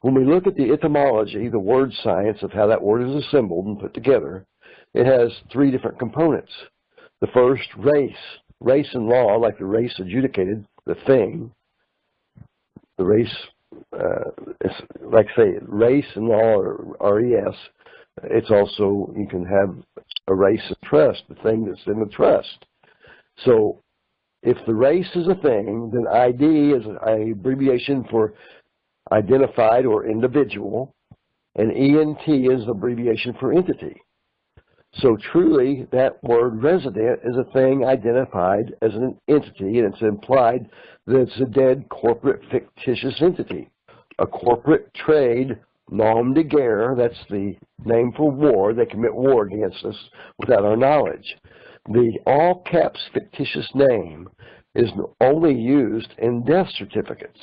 when we look at the etymology, the word science of how that word is assembled and put together, it has three different components. The first, race. Race in law, like the race adjudicated, the thing. The race, like say, race in law, or R-E-S. It's also, you can have a race of trust, the thing that's in the trust. So if the race is a thing, then ID is an abbreviation for identified or individual, and ENT is an abbreviation for entity. So truly, that word resident is a thing identified as an entity, and it's implied that it's a dead corporate fictitious entity. A corporate trade nom de guerre, that's the name for war. They commit war against us without our knowledge. The all caps fictitious name is only used in death certificates.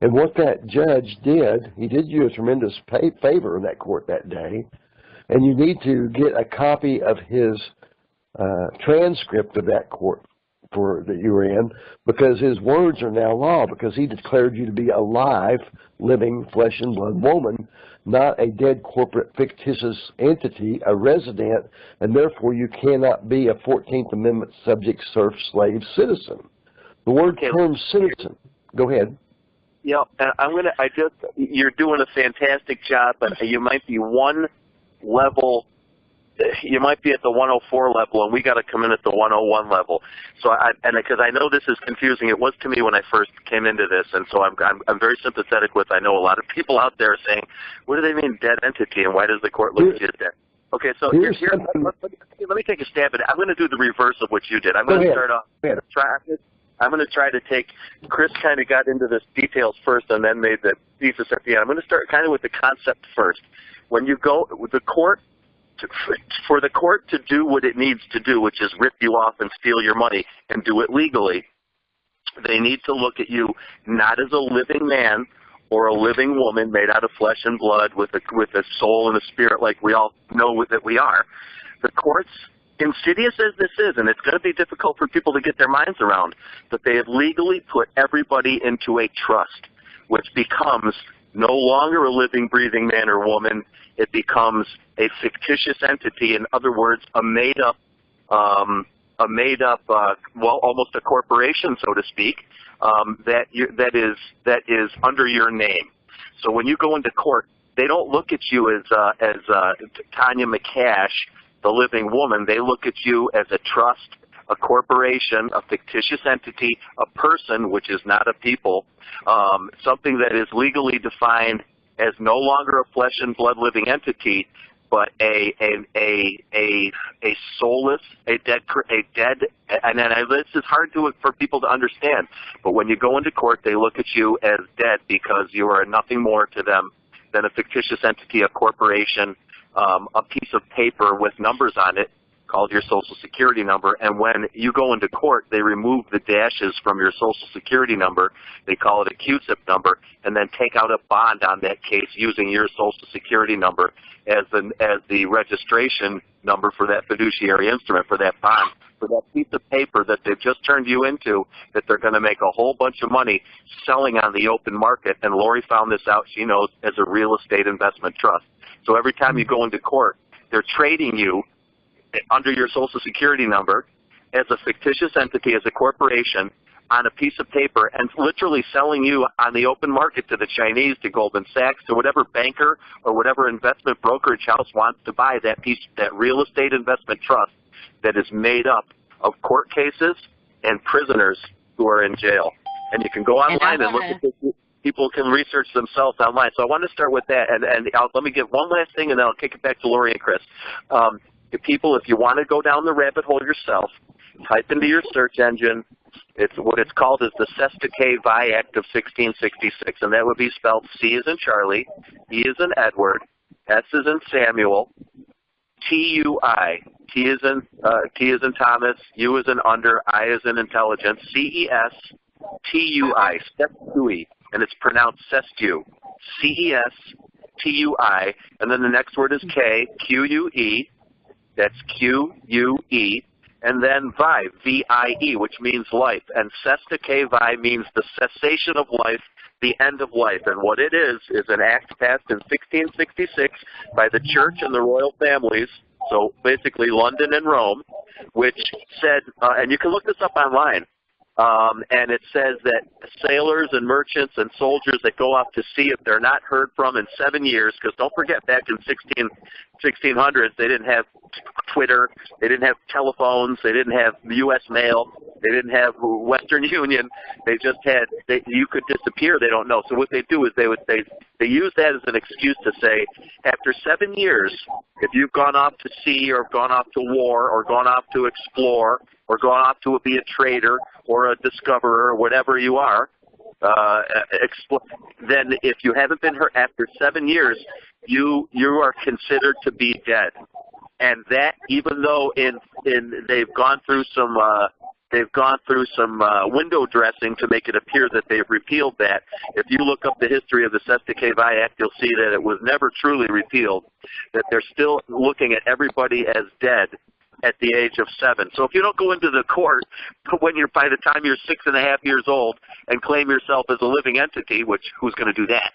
And what that judge did, he did you a tremendous favor in that court that day, and you need to get a copy of his transcript of that court that you were in, because his words are now law, because he declared you to be a live, living, flesh and blood woman, not a dead corporate fictitious entity, a resident, and therefore you cannot be a 14th Amendment subject, serf, slave, citizen. The word term citizen, go ahead.
Yeah, you're doing a fantastic job, but you might be one level. You might be at the 104 level, and we got to come in at the 101 level. So, because I know this is confusing, it was to me when I first came into this, and so I'm very sympathetic with. I know a lot of people out there saying, "What do they mean dead entity, and why does the court look at it dead?" Okay, so here let me take a stab at it. I'm going to do the reverse of what you did. I'm going to start off. I'm going to try to take. Chris kind of got into the details first, and then made the thesis at the end. I'm going to start kind of with the concept first. When you go with the court for the court to do what it needs to do, which is rip you off and steal your money and do it legally, they need to look at you not as a living man or a living woman made out of flesh and blood with a soul and a spirit like we all know that we are. The courts, insidious as this is, and it's going to be difficult for people to get their minds around, but they have legally put everybody into a trust, which becomes no longer a living, breathing man or woman. It becomes a fictitious entity. In other words, a made-up, well, almost a corporation, so to speak, that is under your name. So when you go into court, they don't look at you as Tania McCash, the living woman. They look at you as a trust, a corporation, a fictitious entity, a person, which is not a people, something that is legally defined as no longer a flesh and blood living entity, but a soulless, a dead, and this is hard for people to understand. But when you go into court, they look at you as dead because you are nothing more to them than a fictitious entity, a corporation, a piece of paper with numbers on it called your Social Security number. And when you go into court, they remove the dashes from your Social Security number. They call it a QSIP number, and then take out a bond on that case using your Social Security number as the registration number for that fiduciary instrument, for that bond, for that piece of paper that they've just turned you into, that they're going to make a whole bunch of money selling on the open market. And Lorri found this out, she knows, as a real estate investment trust. So every time you go into court, they're trading you under your Social Security number as a fictitious entity, as a corporation, on a piece of paper, and literally selling you on the open market to the Chinese, to Goldman Sachs, to whatever banker or whatever investment brokerage house wants to buy that piece, that real estate investment trust that is made up of court cases and prisoners who are in jail. And you can go online and look at this. People can research themselves online. So I want to start with that, and let me give one last thing, and then I'll kick it back to Lorri and Chris. People, if you want to go down the rabbit hole yourself, type into your search engine. What it's called is the Sesta-K-Vi Act of 1666, and that would be spelled C as in Charlie, E as in Edward, S as in Samuel, T-U-I, T as in Thomas, U as in under, I as in intelligence, C-E-S-T-U-I, Sestui, and it's pronounced Sestu, C-E-S-T-U-I, and then the next word is K, Q-U-E, that's Q-U-E, and then Vi, V-I-E, which means life. And Sesta-K-Vi means the cessation of life, the end of life. And what it is an act passed in 1666 by the church and the royal families, so basically London and Rome, which said, and you can look this up online, and it says that sailors and merchants and soldiers that go off to sea, if they're not heard from in 7 years, because don't forget, back in 1600s, they didn't have Twitter, they didn't have telephones, they didn't have U.S. mail, they didn't have Western Union, they just had, you could disappear, they don't know. So what they do is they use that as an excuse to say, after 7 years, if you've gone off to sea or gone off to war or gone off to explore or gone off to be a trader or a discoverer or whatever you are, then if you haven't been hurt after 7 years, you are considered to be dead. And that, even though they've gone through some window dressing to make it appear that they've repealed that, if you look up the history of the Sesta-K-Vi Act, you'll see that it was never truly repealed, that they're still looking at everybody as dead at the age of 7. So if you don't go into the court by the time you're 6.5 years old and claim yourself as a living entity, which who's going to do that?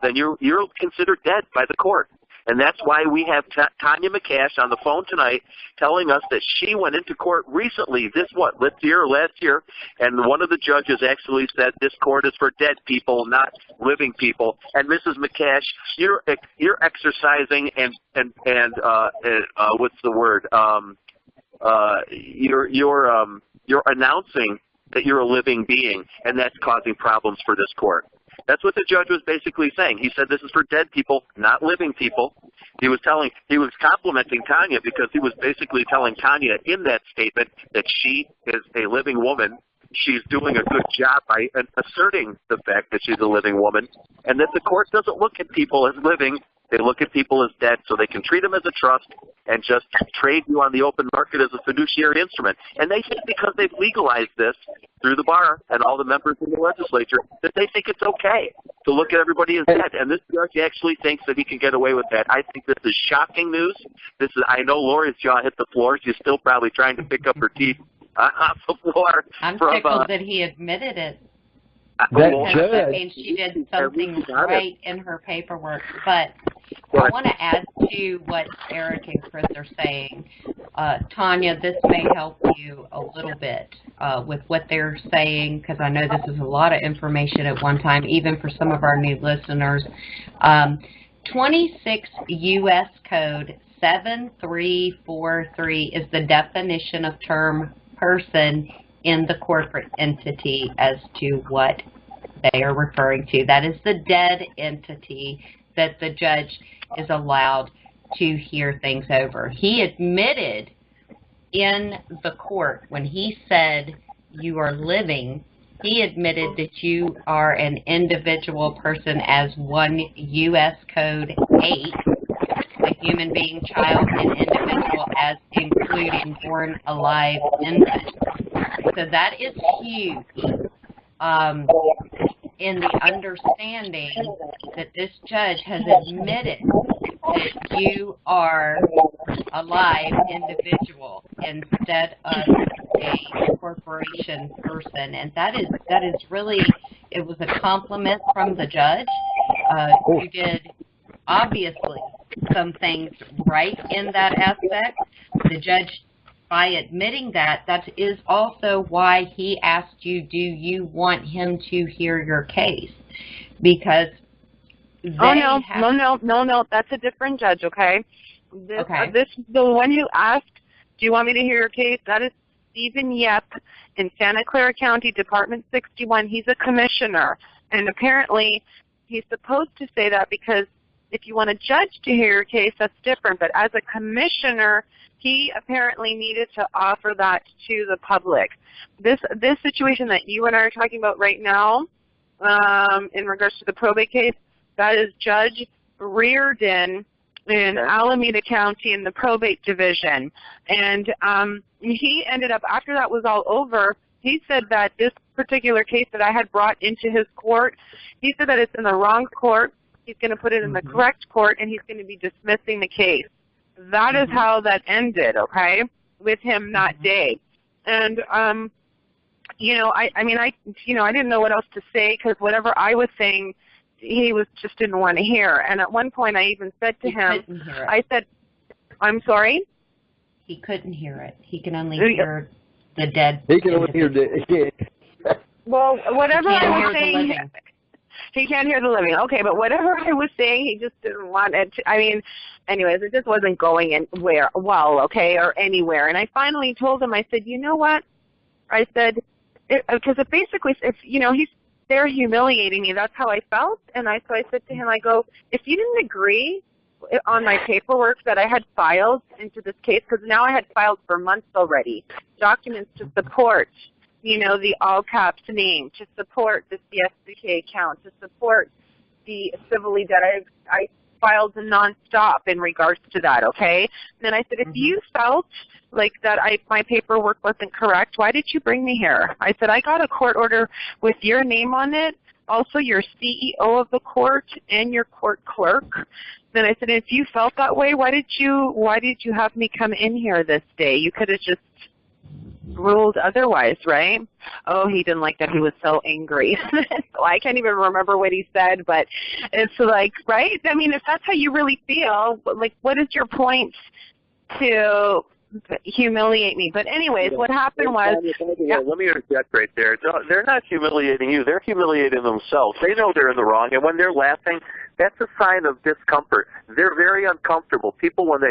Then you're considered dead by the court. And that's why we have Tania McCash on the phone tonight telling us that she went into court recently, last year, and one of the judges actually said this court is for dead people, not living people. And Mrs. McCash, you're exercising and what's the word? You're announcing that you're a living being, and that's causing problems for this court. That's what the judge was basically saying. He said this is for dead people, not living people. He was complimenting Tania because he was basically telling Tania in that statement that she is a living woman she's doing a good job by asserting the fact that she's a living woman, and that the court doesn't look at people as living. They look at people as dead, so they can treat them as a trust and just trade you on the open market as a fiduciary instrument. And they think because they've legalized this through the bar and all the members in the legislature, that they think it's okay to look at everybody as dead. And this judge actually thinks that he can get away with that. I think this is shocking news. I know Lori's jaw hit the floor. She's still probably trying to pick up her teeth off the floor.
I'm tickled that he admitted it.
That
means she did something right in her paperwork. But I want to add to what Eric and Chris are saying. Tanya, this may help you a little bit with what they're saying, because I know this is a lot of information at one time, even for some of our new listeners. 26 U.S. Code 7343 is the definition of term person in the corporate entity as to what they are referring to. That is the dead entity that the judge is allowed to hear things over. He admitted in the court when he said you are living, he admitted that you are an individual person as 1 U.S. Code 8, a human being, child, and individual as including born alive infant. So that is huge in the understanding that this judge has admitted that you are a live individual instead of a corporation person. And that is really, it was a compliment from the judge. You did obviously some things right in that aspect. The judge, by admitting that, that is also why he asked you, do you want him to hear your case? Because no, that's a different judge, okay? The one who asked, do you want me to hear your case? That is Stephen Yep in Santa Clara County, Department 61. He's a commissioner, and apparently he's supposed to say that because if you want a judge to hear your case, that's different. But as a commissioner, he apparently needed to offer that to the public. This situation that you and I are talking about right now, in regards to the probate case, that is Judge Reardon in Alameda County in the probate division. And he ended up, after that was all over, he said that this particular case that I had brought into his court, he said that it's in the wrong court. He's going to put it in the correct court, and he's going to be dismissing the case. That is how that ended, okay, with him that day. And, I didn't know what else to say, because whatever I was saying, he just didn't want to hear. And at one point I even said to him, I said, I'm sorry? He couldn't hear it. He can only hear the dead.
He can only hear the...
Well, whatever I was saying... He can't hear the living. Okay, but whatever I was saying, he just didn't want it. Anyways, it just wasn't going anywhere, or anywhere. And I finally told him, I said, you know what? I said, because they're humiliating me. That's how I felt. And so I said to him, I go, if you didn't agree on my paperwork that I had filed into this case, because now I had filed for months already, documents to support the all caps name, to support the CSBK account, to support the civilly debt. I filed nonstop in regards to that, okay? And then I said, if you felt like that my paperwork wasn't correct, why did you bring me here? I said, I got a court order with your name on it, also your CEO of the court and your court clerk. Then I said, if you felt that way, why did you have me come in here this day? You could have just ruled otherwise, right? Oh, he didn't like that. He was so angry. So I can't even remember what he said, but it's like, right? I mean, if that's how you really feel, like, what is your point to humiliate me? But anyways, what happened was...
Let me interject right there. They're not humiliating you. They're humiliating themselves. They know they're in the wrong, and when they're laughing, that's a sign of discomfort. They're very uncomfortable. People, when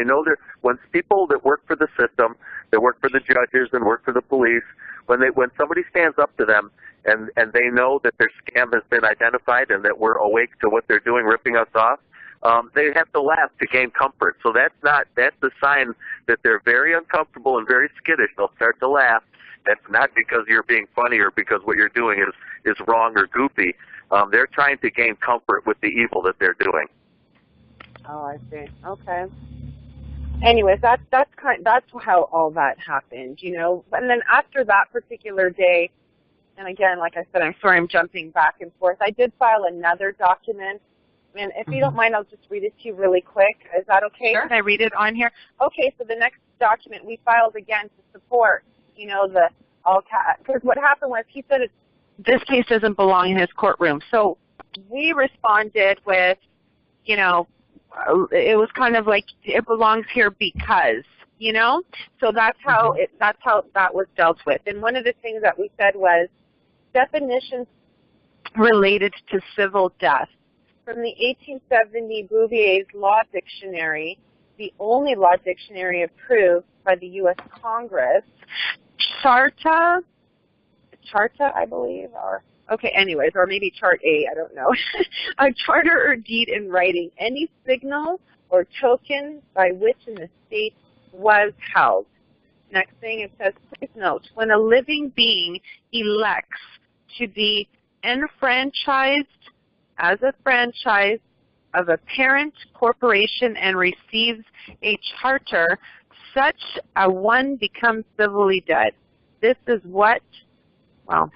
people that work for the system, that work for the judges and work for the police, when somebody stands up to them and they know that their scam has been identified and that we're awake to what they're doing, ripping us off, they have to laugh to gain comfort. So that's a sign that they're very uncomfortable and very skittish. They'll start to laugh, It's not because you're being funny or because what you're doing is wrong or goofy. They're trying to gain comfort with the evil that they're doing.
Oh, I see. Okay. Anyways, that's how all that happened, you know. And then after that particular day, and again, like I said, I'm sorry I'm jumping back and forth. I did file another document, and if you don't mind, I'll just read it to you really quick. Is that okay?
Sure.
Can I read it on here? Okay. So the next document we filed again to support, you know, the because what happened was he said this case doesn't belong in his courtroom. So we responded with, you know, it was kind of like it belongs here because, you know. So that's how that was dealt with. And one of the things that we said was definitions related to civil death. From the 1870 Bouvier's Law Dictionary, the only law dictionary approved by the U.S. Congress, Charta, I believe, or okay, anyways, or maybe Chart A, I don't know. A charter or deed in writing, any signal or token by which an estate was held. Next thing it says, please note, when a living being elects to be enfranchised as a franchise of a parent corporation and receives a charter, such a one becomes civilly dead. This is what, well,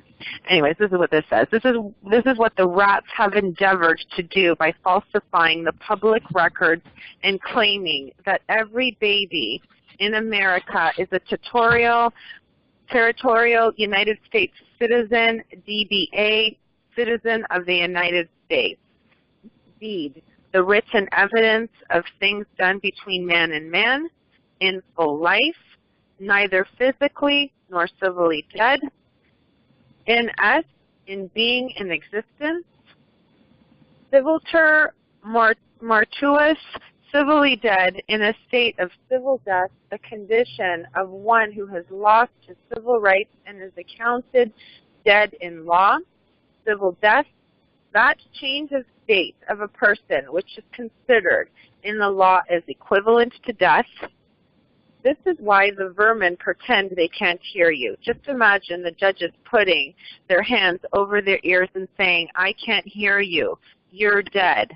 anyways, this is what this says. This is what the rats have endeavored to do by falsifying the public records and claiming that every baby in America is a territorial United States citizen, DBA, citizen of the United States. Deed, the written evidence of things done between man and man in full life, neither physically nor civilly dead, in us, in being in existence, civilter mortuus, civilly dead, in a state of civil death, the condition of one who has lost his civil rights and is accounted dead in law. Civil death, that change of state of a person which is considered in the law as equivalent to death. This is why the vermin pretend they can't hear you. Just imagine the judges putting their hands over their ears and saying, I can't hear you. You're dead.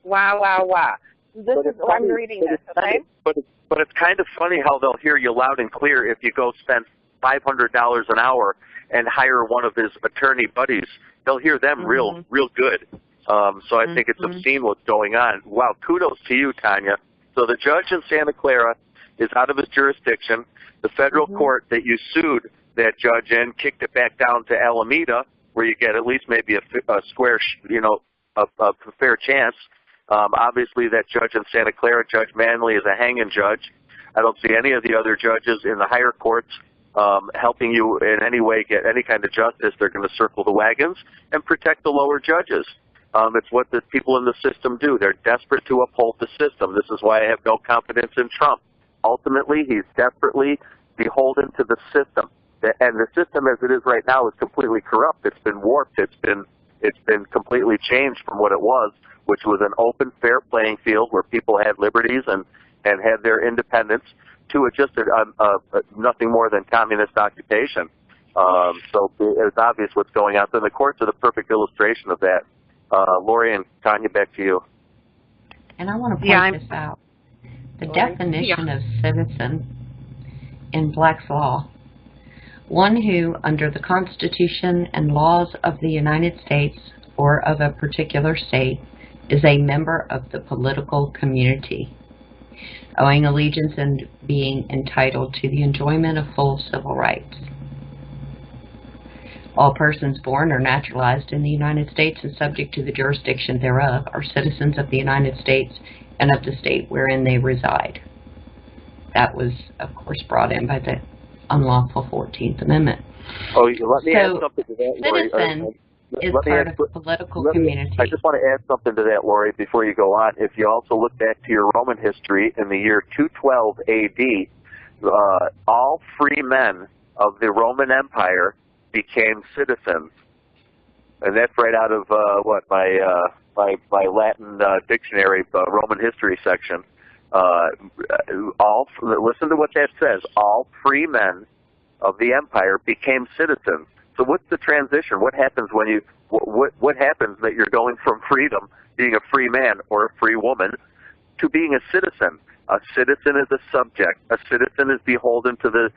Wow, wow, wow. This is why I'm reading this, okay?
But it's kind of funny how they'll hear you loud and clear if you go spend $500 an hour and hire one of his attorney buddies. They'll hear them real good. So I think it's obscene what's going on. Wow, kudos to you, Tanya. So the judge in Santa Clara is out of his jurisdiction. The federal court that you sued that judge in kicked it back down to Alameda, where you get at least maybe a square, a fair chance. Obviously, that judge in Santa Clara, Judge Manley, is a hanging judge. I don't see any of the other judges in the higher courts helping you in any way get any kind of justice. They're going to circle the wagons and protect the lower judges. It's what the people in the system do. They're desperate to uphold the system. This is why I have no confidence in Trump. Ultimately, he's desperately beholden to the system. And the system as it is right now is completely corrupt. It's been warped. It's been completely changed from what it was, which was an open, fair playing field where people had liberties and had their independence, to just nothing more than communist occupation. So it's obvious what's going on. So the courts are the perfect illustration of that. Lorri and Tanya, back to you.
And I want to point this out. The definition of citizen in Black's Law, one who, under the Constitution and laws of the United States or of a particular state, is a member of the political community, owing allegiance and being entitled to the enjoyment of full civil rights. All persons born or naturalized in the United States and subject to the jurisdiction thereof are citizens of the United States and of the state wherein they reside. That was, of course, brought in by the unlawful 14th Amendment.
Oh, let me add something to that, Lorri.
Citizen is part of the political community.
I just want to add something to that, Lorri, before you go on. If you also look back to your Roman history, in the year 212 AD, all free men of the Roman Empire became citizens. And that's right out of my Latin dictionary, Roman history section. Listen to what that says. All free men of the empire became citizens. So what's the transition? What happens when you, what happens that you're going from freedom, being a free man or a free woman, to being a citizen? A citizen is a subject. A citizen is beholden to the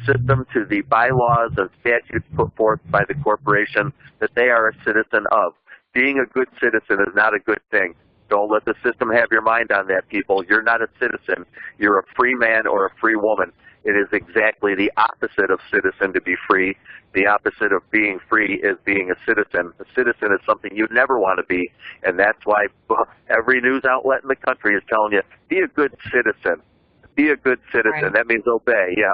system, to the bylaws and statutes put forth by the corporation that they are a citizen of. Being a good citizen is not a good thing. Don't let the system have your mind on that, people. You're not a citizen. You're a free man or a free woman. It is exactly the opposite of citizen to be free. The opposite of being free is being a citizen. A citizen is something you never want to be, and that's why every news outlet in the country is telling you, be a good citizen. Be a good citizen. Right. That means obey. Yeah,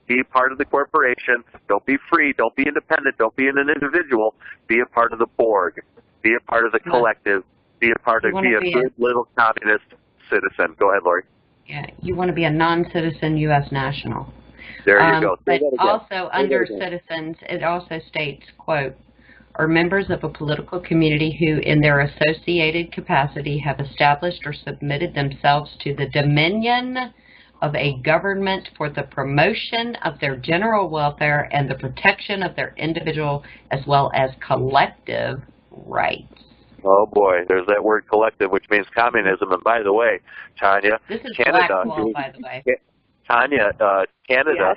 be part of the corporation. Don't be free. Don't be independent. Don't be an individual. Be a part of the Borg. Be a part of the collective. Be a part of, be a good little communist citizen. Go ahead, Lori.
Yeah, you want to be a non-citizen U.S. national.
There you go.
But also under citizens, it also states, quote, are members of a political community who in their associated capacity have established or submitted themselves to the dominion of a government for the promotion of their general welfare and the protection of their individual as well as collective rights.
Oh boy, there's that word collective, which means communism. And by the way, Tanya,
this is
Canada,
Blackwell, by the way.
Tanya, Canada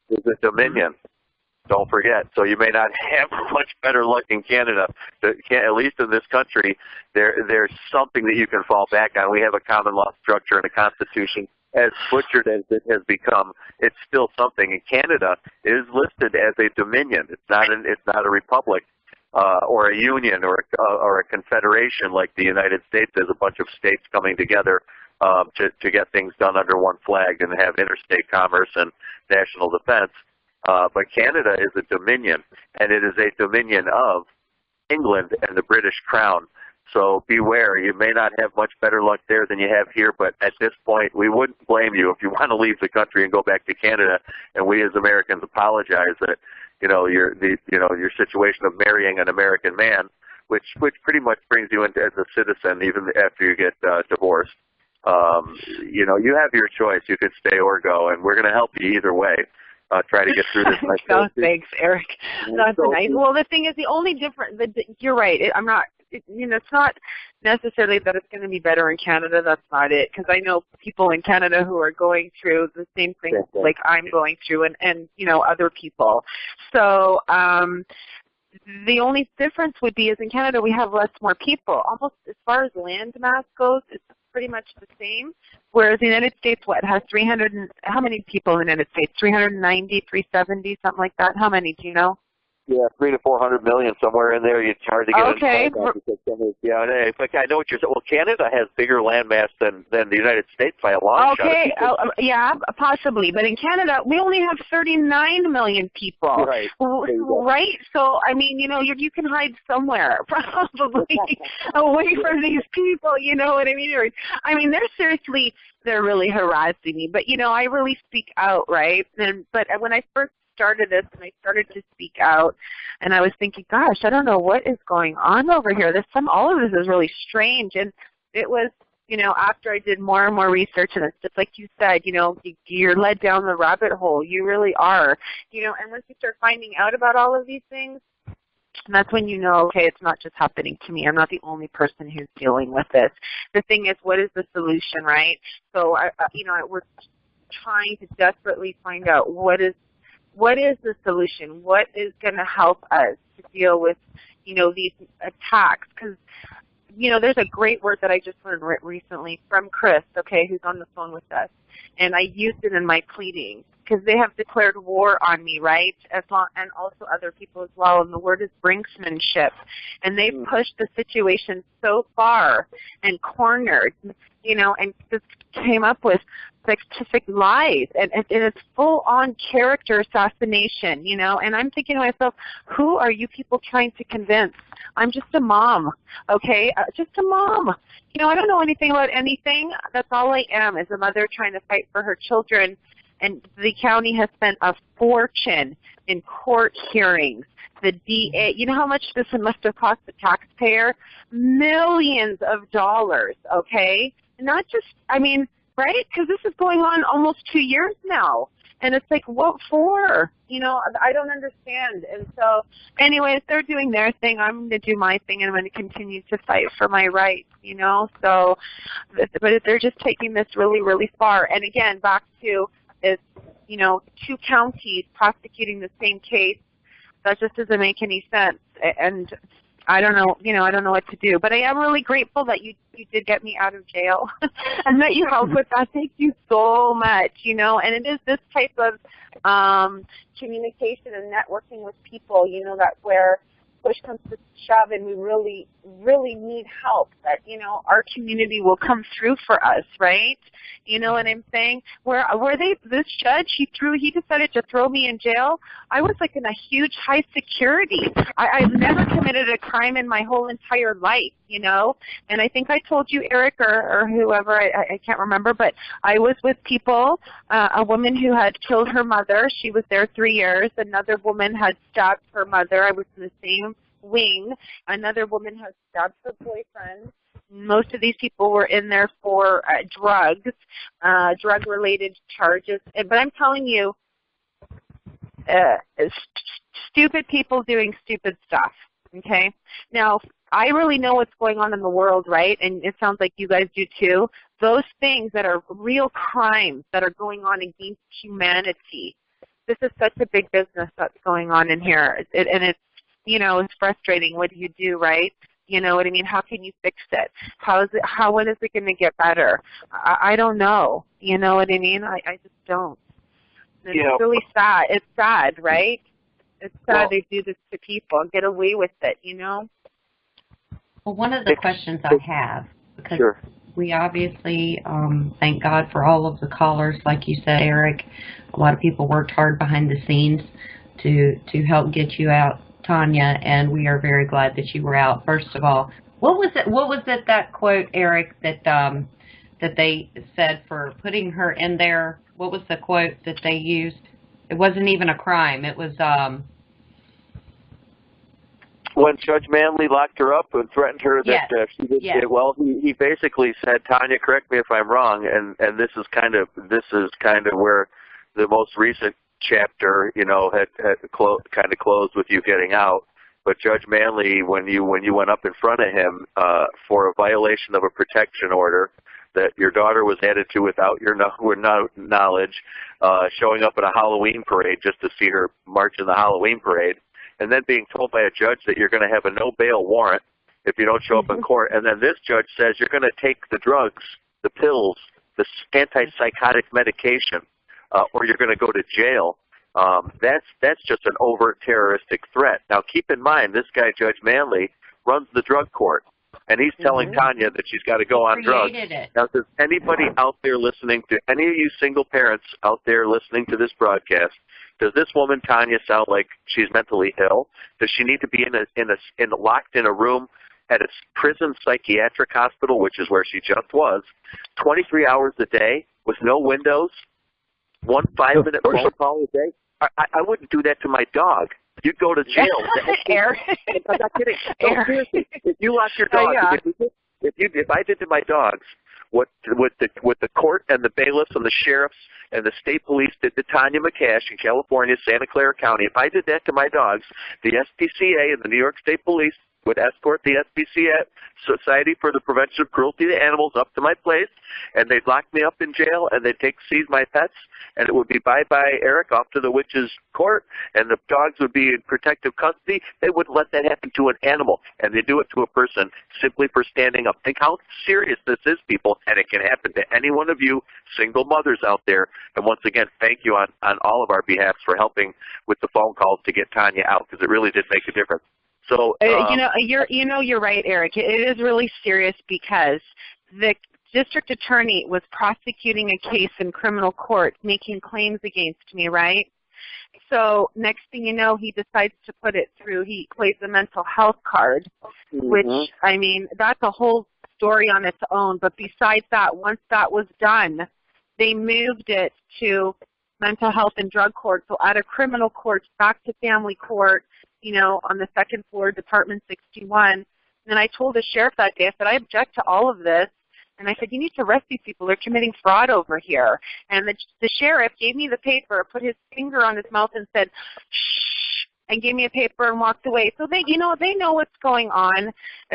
is a dominion. Don't forget. So you may not have much better luck in Canada. At least in this country, there's something that you can fall back on. We have a common law structure and a constitution. As butchered as it has become, it's still something. And Canada is listed as a dominion. It's not a republic. Or a union or a confederation like the United States. There's a bunch of states coming together to get things done under one flag and have interstate commerce and national defense. But Canada is a dominion, and it is a dominion of England and the British Crown. So beware, you may not have much better luck there than you have here, but at this point, we wouldn't blame you if you want to leave the country and go back to Canada, and we as Americans apologize that your situation of marrying an American man, which pretty much brings you into as a citizen even after you get divorced. You have your choice. You could stay or go, and we're going to help you either way. Try to get through this.
No, thanks, Eric. That's nice. Well, the thing is, the only difference. You're right. I'm not. It's not necessarily that it's going to be better in Canada. That's not it. Because I know people in Canada who are going through the same thing like I'm going through, and other people. So the only difference would be is in Canada we have more people. Almost as far as land mass goes, it's pretty much the same. Whereas the United States, has 300? How many people in the United States? 390, 370, something like that. How many? Do you know?
Yeah, 300 to 400 million, somewhere in there. It's hard to get
okay.
But I know what you're saying. Well, Canada has bigger landmass than the United States by a long shot.
Okay, yeah, possibly. But in Canada, we only have 39 million people.
Right.
Right? So, I mean, you can hide somewhere, probably, away from these people, you know what I mean? I mean, they're really harassing me. But, I really speak out, right? But when I first started this and I started to speak out, and I was thinking, gosh, I don't know what is going on over here. All of this is really strange. And it was, after I did more and more research, and it's just like you said, you're led down the rabbit hole. You really are. And once you start finding out about all of these things, that's when okay, it's not just happening to me. I'm not the only person who's dealing with this. The thing is, what is the solution, right? So, we're trying to desperately find out what is the solution? What is going to help us to deal with, these attacks? Because, there's a great word that I just learned recently from Chris, okay, who's on the phone with us. And I used it in my pleading because they have declared war on me, right, and also other people as well. And the word is brinksmanship. And they've pushed the situation so far and cornered, and just came up with scientific lies, and it's full-on character assassination, and I'm thinking to myself, who are you people trying to convince? I'm just a mom, okay, just a mom. I don't know anything about anything. That's all I am, is a mother trying to fight for her children, and the county has spent a fortune in court hearings. The DA, you know how much this must have cost the taxpayer? Millions of dollars, okay? Not just, right? Because this is going on almost 2 years now. And it's like, what for? You know, I don't understand. And so, anyways, they're doing their thing. I'm going to do my thing, and I'm going to continue to fight for my rights, you know. So, but they're just taking this really, really far. And again, back to it's, you know, 2 counties prosecuting the same case. That just doesn't make any sense. And I don't know, you know, I don't know what to do. But I am really grateful that you did get me out of jail and that you helped with that. Thank you so much, you know. And it is this type of communication and networking with people, you know, that where push comes to shove and we really, really need help, that, you know, our community will come through for us, right? You know what I'm saying? Where this judge, he decided to throw me in jail. I was like in a huge high security. I've never committed a crime in my whole entire life, you know? And I think I told you, Eric, or whoever, I can't remember, but I was with people, a woman who had killed her mother. She was there 3 years. Another woman had stabbed her mother. I was in the same wing. Another woman had stabbed her boyfriend. Most of these people were in there for drugs, drug-related charges. But I'm telling you, stupid people doing stupid stuff, okay? Now, I really know what's going on in the world, right? And it sounds like you guys do too. Those things that are real crimes that are going on against humanity. This is such a big business that's going on in here. And it's, you know, it's frustrating. What do you do, right? You know what I mean? How can you fix it? When is it going to get better? I don't know. You know what I mean? I just don't. It's really sad. It's sad, right? It's sad they do this to people and get away with it, you know?
Well, one of the questions I have, because we obviously thank God for all of the callers, like you said, Eric. A lot of people worked hard behind the scenes to help get you out, Tanya, and we are very glad that you were out. First of all, what was it that quote, Eric, that they said for putting her in there? What was the quote that they used? It wasn't even a crime. It was
when Judge Manley locked her up and threatened her that she did well, he basically said, Tanya, correct me if I'm wrong, and this is kind of where the most recent chapter, you know, had kind of closed with you getting out. But Judge Manley, when you went up in front of him for a violation of a protection order that your daughter was added to without your knowledge, showing up at a Halloween parade just to see her march in the Halloween parade, and then being told by a judge that you're going to have a no bail warrant if you don't show up in court, and then this judge says you're going to take the drugs, the pills, the antipsychotic medication, or you're going to go to jail. That's just an overt terroristic threat. Now, keep in mind, this guy, Judge Manley, runs the drug court, and he's telling Tanya that she's got to go on drugs. Now, does anybody out there listening to, any of you single parents out there listening to this broadcast, does this woman, Tanya, sound like she's mentally ill? Does she need to be locked in a room at a prison psychiatric hospital, which is where she just was, 23 hours a day with no windows, one 5-minute phone call a day? I wouldn't do that to my dog. You'd go to jail.
Eric.
I'm not kidding. No, seriously. If you lock your dog, if I did to my dogs what the court and the bailiffs and the sheriffs and the state police did to Tania McCash in California, Santa Clara County, if I did that to my dogs, the SPCA and the New York State Police would escort the SPCA, Society for the Prevention of Cruelty to Animals, up to my place, and they'd lock me up in jail, and they'd seize my pets, and it would be bye-bye, Eric, off to the witch's court, and the dogs would be in protective custody. They wouldn't let that happen to an animal, and they do it to a person simply for standing up. Think how serious this is, people, and it can happen to any one of you single mothers out there. And once again, thank you on all of our behalfs for helping with the phone calls to get Tanya out, because it really did make a difference. So you're right, Eric. It is really serious because the district attorney was prosecuting a case in criminal court, making claims against me, right? So next thing you know, he decides to put it through. He plays the mental health card, which, I mean, that's a whole story on its own. But besides that, once that was done, they moved it to mental health and drug court. So out of criminal court, back to family court, you know, on the second floor, Department 61. And I told the sheriff that day, I said, I object to all of this.
And I said, you need to arrest these people. They're committing fraud over here. And the sheriff gave me the paper, put his finger on his mouth and said, shh, and gave me a paper and walked away. So they, they know what's going on.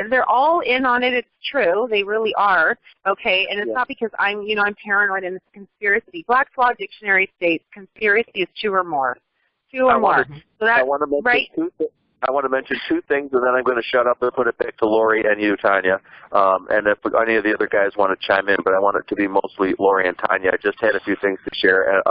They're all in on it. It's true. They really are. Okay. And it's not because I'm paranoid and it's a conspiracy. Black's Law Dictionary states conspiracy is two or more. Two or more. So that's right.
I want to mention two things, and then I'm going to shut up and put it back to Lorri and you, Tanya. And if any of the other guys want to chime in, but I want it to be mostly Lorri and Tanya. I just had a few things to share.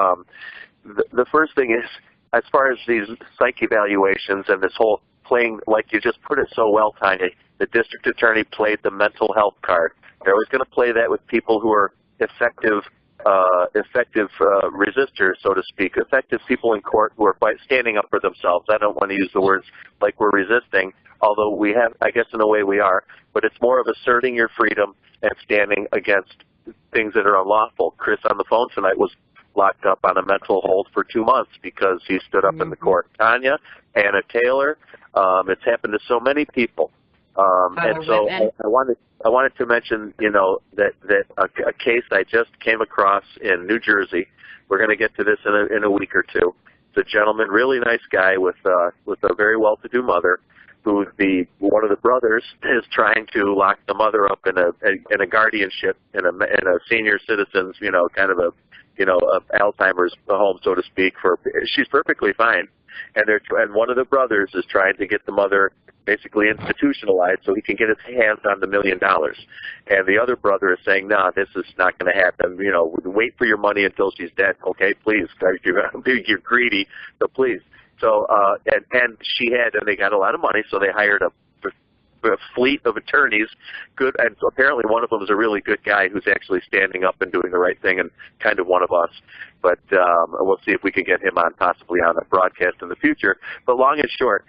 The first thing is, as far as these psych evaluations and this whole playing, like you just put it so well, Tanya, the district attorney played the mental health card. They're always going to play that with people who are effective resistors, so to speak, effective people in court who are standing up for themselves. I don't want to use the words like we're resisting, although we have, I guess in a way we are, but it's more of asserting your freedom and standing against things that are unlawful. Chris on the phone tonight was locked up on a mental hold for 2 months because he stood up in the court. Tanya, Anna Taylor, it's happened to so many people. And so I wanted to mention, that a case I just came across in New Jersey. We're going to get to this in a week or two. It's a gentleman, really nice guy with a very well-to-do mother, who one of the brothers is trying to lock the mother up in a guardianship in a senior citizens, kind of a Alzheimer's home, so to speak. She's perfectly fine, and one of the brothers is trying to get the mother basically institutionalized so he can get his hands on the $1 million. And the other brother is saying, no, this is not going to happen. Wait for your money until she's dead. Okay, please. You're greedy, so please. So, and they got a lot of money, so they hired a fleet of attorneys, good, and apparently one of them is a really good guy who's actually standing up and doing the right thing and kind of one of us. But we'll see if we can get him on, possibly on a broadcast in the future. But long and short,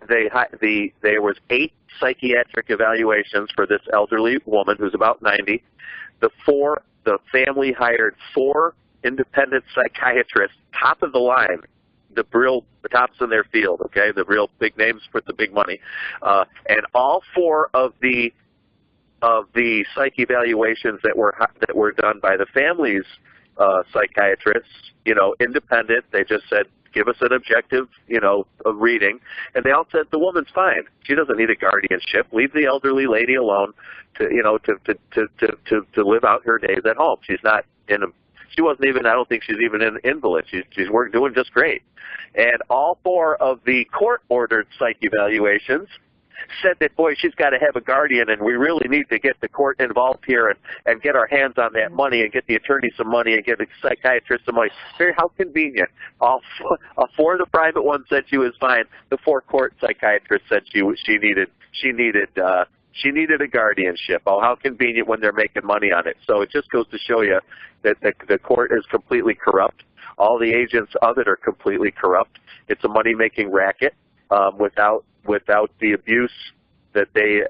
there was 8 psychiatric evaluations for this elderly woman who's about 90. The family hired 4 independent psychiatrists, top of the line, the tops in their field, okay, the real big names with the big money, and all 4 of the psych evaluations that were done by the family's psychiatrists, independent. They just said, give us an objective, of reading, and they all said the woman's fine. She doesn't need a guardianship. Leave the elderly lady alone to live out her days at home. She's not in a She wasn't even, I don't think she's even an invalid. She's doing just great. And all 4 of the court-ordered psych evaluations said that, boy, she's got to have a guardian, and we really need to get the court involved here and get our hands on that money and get the attorney some money and get the psychiatrist some money. How convenient. All 4 of the private ones said she was fine. The 4 court psychiatrists said she needed a guardianship. Oh, how convenient when they're making money on it. So it just goes to show you that the court is completely corrupt. All the agents of it are completely corrupt. It's a money-making racket. Without the abuse that they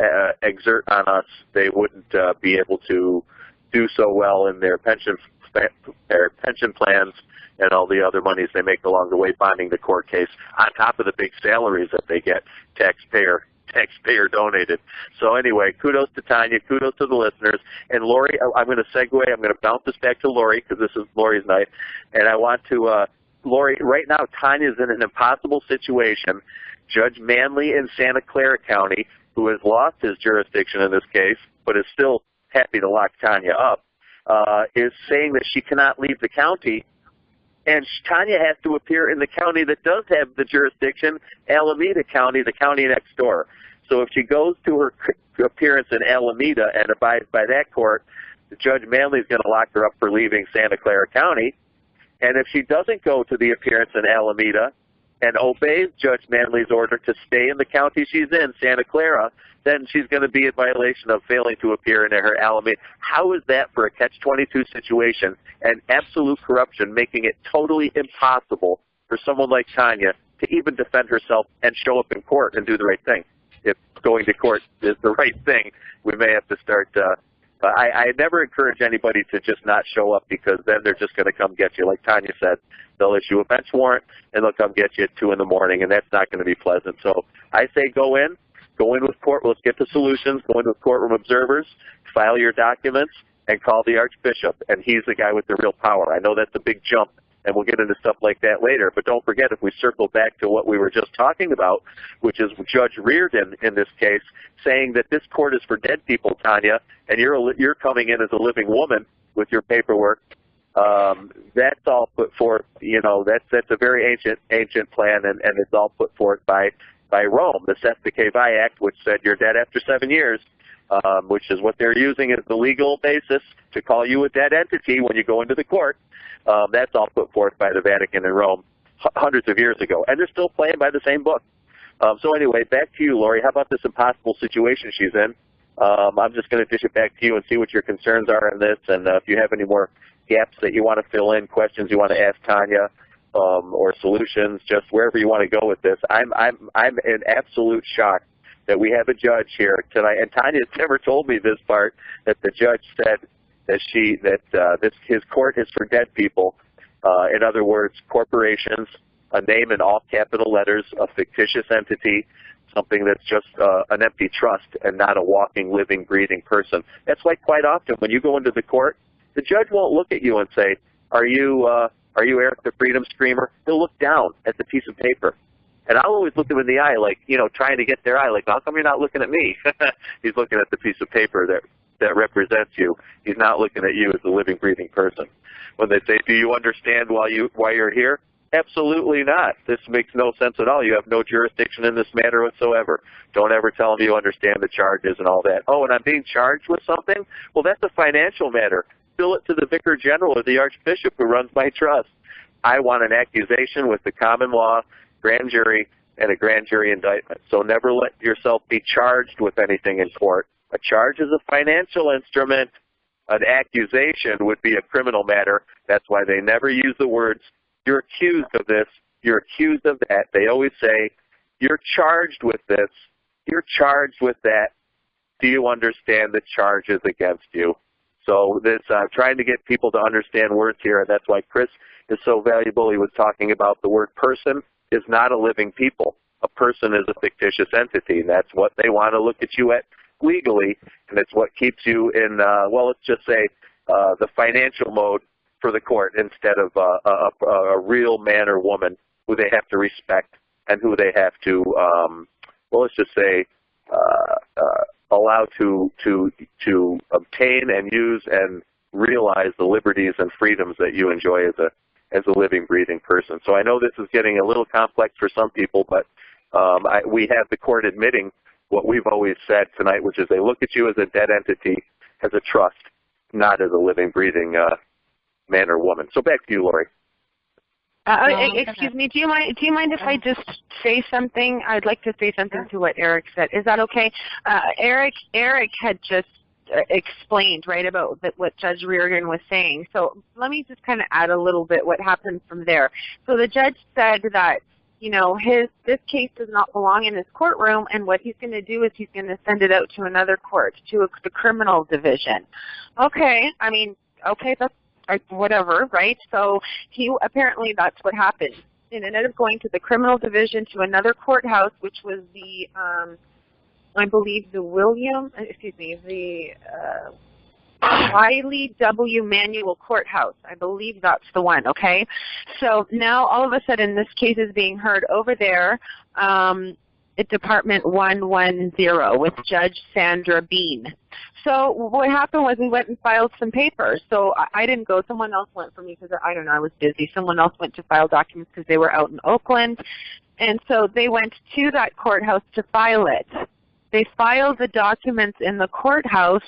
exert on us, they wouldn't be able to do so well in their pension plans and all the other monies they make along the way bonding the court case, on top of the big salaries that they get, taxpayer donated. So anyway, kudos to Tanya, kudos to the listeners. And Lorri, I'm going to segue, I'm going to bounce this back to Lorri because this is Lori's night. And I want to, Lorri, right now Tanya's in an impossible situation. Judge Manley in Santa Clara County, who has lost his jurisdiction in this case, but is still happy to lock Tanya up, is saying that she cannot leave the county. And Tanya has to appear in the county that does have the jurisdiction, Alameda County, the county next door. So if she goes to her appearance in Alameda and abides by that court, Judge Manley is going to lock her up for leaving Santa Clara County. And if she doesn't go to the appearance in Alameda and obeys Judge Manley's order to stay in the county she's in, Santa Clara, then she's going to be in violation of failing to appear in her Alameda. How is that for a catch-22 situation and absolute corruption, making it totally impossible for someone like Tanya to even defend herself and show up in court and do the right thing? If going to court is the right thing, we may have to start I never encourage anybody to just not show up, because then they're just going to come get you. Like Tanya said, they'll issue a bench warrant and they'll come get you at 2 in the morning, and that's not going to be pleasant. So I say go in, Go in with let's get to solutions, go in with courtroom observers, file your documents, and call the Archbishop, and he's the guy with the real power. I know that's a big jump, and we'll get into stuff like that later, but don't forget, if we circle back to what we were just talking about, which is Judge Reardon in this case, saying that this court is for dead people, Tanya, and you're coming in as a living woman with your paperwork. That's all put forth, that's a very ancient plan, and it's all put forth by Rome, the Sesta Act, which said you're dead after 7 years, which is what they're using as the legal basis to call you a dead entity when you go into the court. That's all put forth by the Vatican and Rome hundreds of years ago, and they're still playing by the same book. So anyway, back to you, Lorri. How about this impossible situation she's in? I'm just going to dish it back to you and see what your concerns are in this, and if you have any more gaps that you want to fill in, questions you want to ask Tanya, or solutions, just wherever you want to go with this. I'm in absolute shock that we have a judge here tonight, and Tanya's never told me this part, that the judge said that his court is for dead people. In other words, corporations, a name in all capital letters, a fictitious entity, something that's just an empty trust and not a walking, living, breathing person. That's why quite often when you go into the court, the judge won't look at you and say, are you Eric the Freedom Screamer? He'll look down at the piece of paper. And I'll always look them in the eye, like, trying to get their eye, like, how come you're not looking at me? He's looking at the piece of paper that represents you. He's not looking at you as a living, breathing person. When they say, do you understand why you're here? Absolutely not. This makes no sense at all. You have no jurisdiction in this matter whatsoever. Don't ever tell them you understand the charges and all that. Oh, and I'm being charged with something? Well, that's a financial matter. Bill it to the Vicar General or the Archbishop who runs my trust. I want an accusation with the common law, grand jury, and a grand jury indictment. So never let yourself be charged with anything in court. A charge is a financial instrument. An accusation would be a criminal matter. That's why they never use the words, you're accused of this, you're accused of that. They always say, you're charged with this, you're charged with that. Do you understand the charges against you? So this trying to get people to understand words here, and that's why Chris is so valuable. He was talking about the word person is not a living people. A person is a fictitious entity, and that's what they want to look at you at legally, and it's what keeps you in, let's just say, the financial mode for the court instead of a real man or woman who they have to respect and who they have to, let's just say, allow to obtain and use and realize the liberties and freedoms that you enjoy as a living, breathing person. So I know this is getting a little complex for some people, but we have the court admitting what we've always said tonight, which is they look at you as a dead entity, as a trust, not as a living, breathing man or woman. So back to you, Lorri.
Excuse me, do you mind if I just say something? I'd like to say something to what Eric said. Is that okay? Eric had just explained, right, about what Judge Reardon was saying. So let me just kind of add a little bit what happened from there. So the judge said that, this case does not belong in his courtroom, and what he's going to do is he's going to send it out to another court, to the criminal division. Okay, that's whatever, right? So apparently that's what happened. And it ended up going to the criminal division, to another courthouse, which was the, I believe the Wiley W. Manuel Courthouse. I believe that's the one, okay? So now all of a sudden this case is being heard over there at Department 110 with Judge Sandra Bean. So what happened was we went and filed some papers. So I didn't go. Someone else went for me because, I don't know, I was busy. Someone else went to file documents because they were out in Oakland. And so they went to that courthouse to file it. They filed the documents in the courthouse.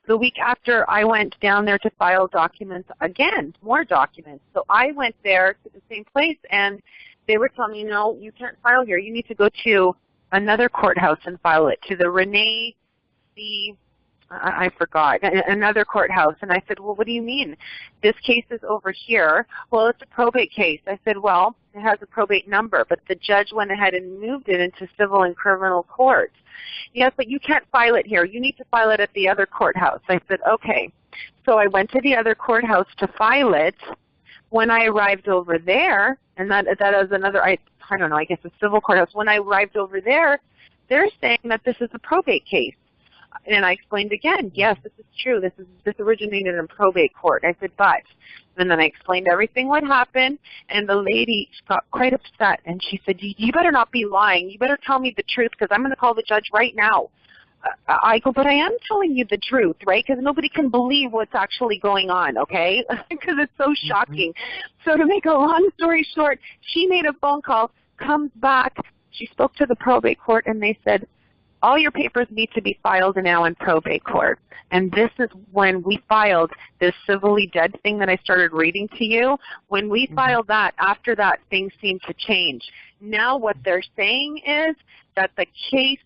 The week after, I went down there to file documents again, more documents. So I went there to the same place, and they were telling me, no, you can't file here. You need to go to another courthouse and file it, to the I forgot, another courthouse. And I said, well, what do you mean? This case is over here. Well, it's a probate case. I said, well, it has a probate number, but the judge went ahead and moved it into civil and criminal court. Yes, but you can't file it here. You need to file it at the other courthouse. I said, okay. So I went to the other courthouse to file it. When I arrived over there, and that is another, I don't know, I guess a civil courthouse. When I arrived over there, they're saying that this is a probate case. And I explained again, yes, this is true. This originated in probate court. I said, but. And then I explained everything what happened, and the lady got quite upset, and she said, you better not be lying. You better tell me the truth, because I'm going to call the judge right now. I go, but I am telling you the truth, right? Because nobody can believe what's actually going on, okay? Because it's so shocking. So to make a long story short, she made a phone call, comes back. She spoke to the probate court, and they said, all your papers need to be filed now in probate court. And this is when we filed this civilly dead thing that I started reading to you. When we filed that, after that, things seemed to change. Now what they're saying is that the case,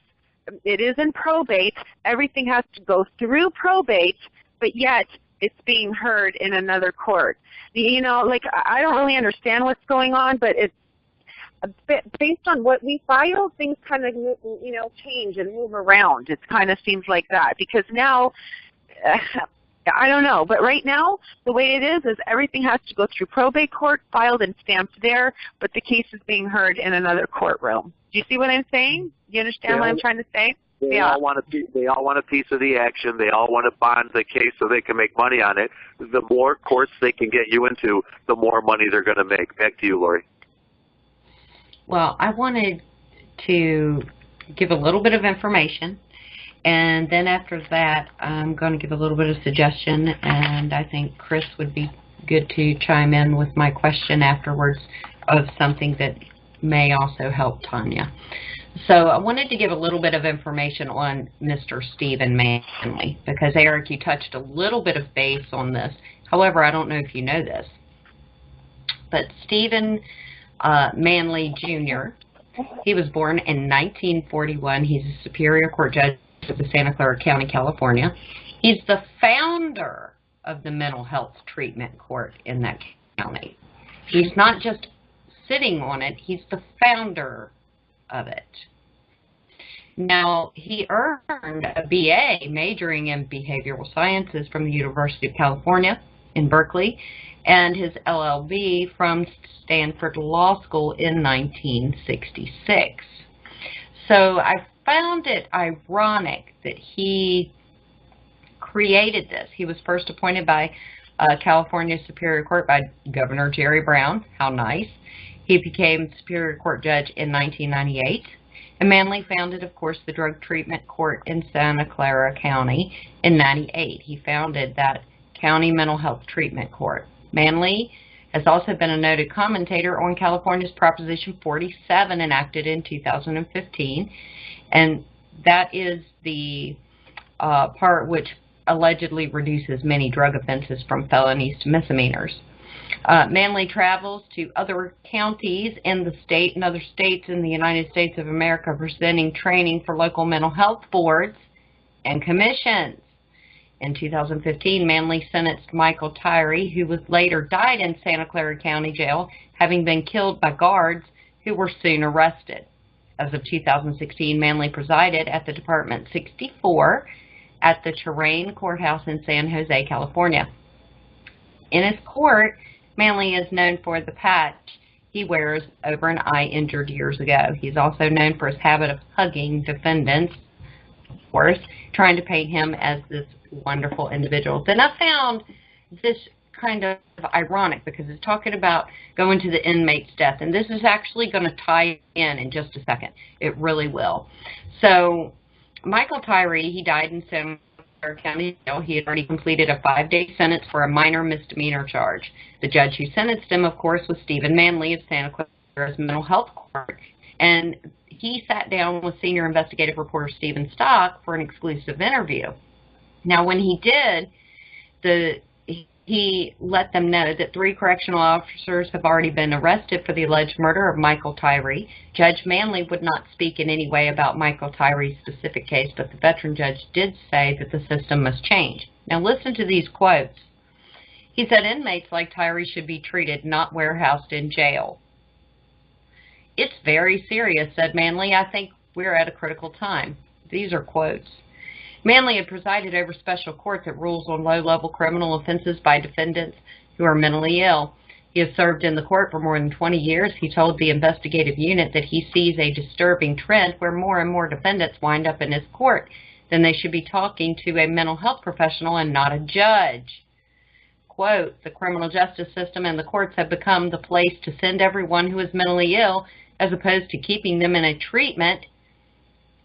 it is in probate, everything has to go through probate, but yet it's being heard in another court. You know, like, I don't really understand what's going on, but it's based on what we file, things kind of, you know, change and move around. It kind of seems like that, because now, I don't know, but right now, the way it is everything has to go through probate court, filed and stamped there, but the case is being heard in another courtroom. Do you see what I'm saying? Do you understand what I'm trying to say?
They all want a piece of the action. They all want to bond the case so they can make money on it. The more courts they can get you into, the more money they're going to make. Back to you, Lorri.
Well, I wanted to give a little bit of information, and then after that, I'm going to give a little bit of suggestion, and I think Chris would be good to chime in with my question afterwards of something that may also help Tanya. So I wanted to give a little bit of information on Mr. Stephen Manley, because Eric, you touched a little bit of base on this. However, I don't know if you know this, but Stephen Manley Jr., he was born in 1941. He's a Superior Court judge of the Santa Clara County, California. He's the founder of the mental health treatment court in that county. He's not just sitting on it, he's the founder of it. Now, he earned a BA majoring in behavioral sciences from the University of California in Berkeley, and his LLB from Stanford Law School in 1966. So I found it ironic that he created this. He was first appointed by California Superior Court by Governor Jerry Brown. How nice. He became Superior Court judge in 1998. And Manley founded, of course, the Drug Treatment Court in Santa Clara County in 98. He founded that County Mental Health Treatment Court. Manley has also been a noted commentator on California's Proposition 47, enacted in 2015, and that is the part which allegedly reduces many drug offenses from felonies to misdemeanors. Manley travels to other counties in the state and other states in the United States of America, presenting training for local mental health boards and commissions. In 2015, Manley sentenced Michael Tyree, who was later died in Santa Clara County Jail, having been killed by guards who were soon arrested. As of 2016, Manley presided at the Department 64 at the Terrain Courthouse in San Jose, California. In his court, Manley is known for the patch he wears over an eye injured years ago. He's also known for his habit of hugging defendants, of course, trying to paint him as this wonderful individual. Then I found this kind of ironic, because it's talking about going to the inmate's death, and this is actually going to tie in just a second. It really will. So Michael Tyree, he died in Santa Clara County Jail. He had already completed a 5-day sentence for a minor misdemeanor charge. The judge who sentenced him, of course, was Stephen Manley of Santa Clara's Mental Health Court, and he sat down with senior investigative reporter Stephen Stock for an exclusive interview. Now, when he did, he let them know that 3 correctional officers have already been arrested for the alleged murder of Michael Tyree. Judge Manley would not speak in any way about Michael Tyree's specific case, but the veteran judge did say that the system must change. Now, listen to these quotes. He said, "Inmates like Tyree should be treated, not warehoused in jail." "It's very serious," said Manley. "I think we're at a critical time." These are quotes. Manley had presided over special court that rules on low-level criminal offenses by defendants who are mentally ill. He has served in the court for more than 20 years. He told the investigative unit that he sees a disturbing trend where more and more defendants wind up in his court. Then they should be talking to a mental health professional and not a judge. Quote, the criminal justice system and the courts have become the place to send everyone who is mentally ill as opposed to keeping them in a treatment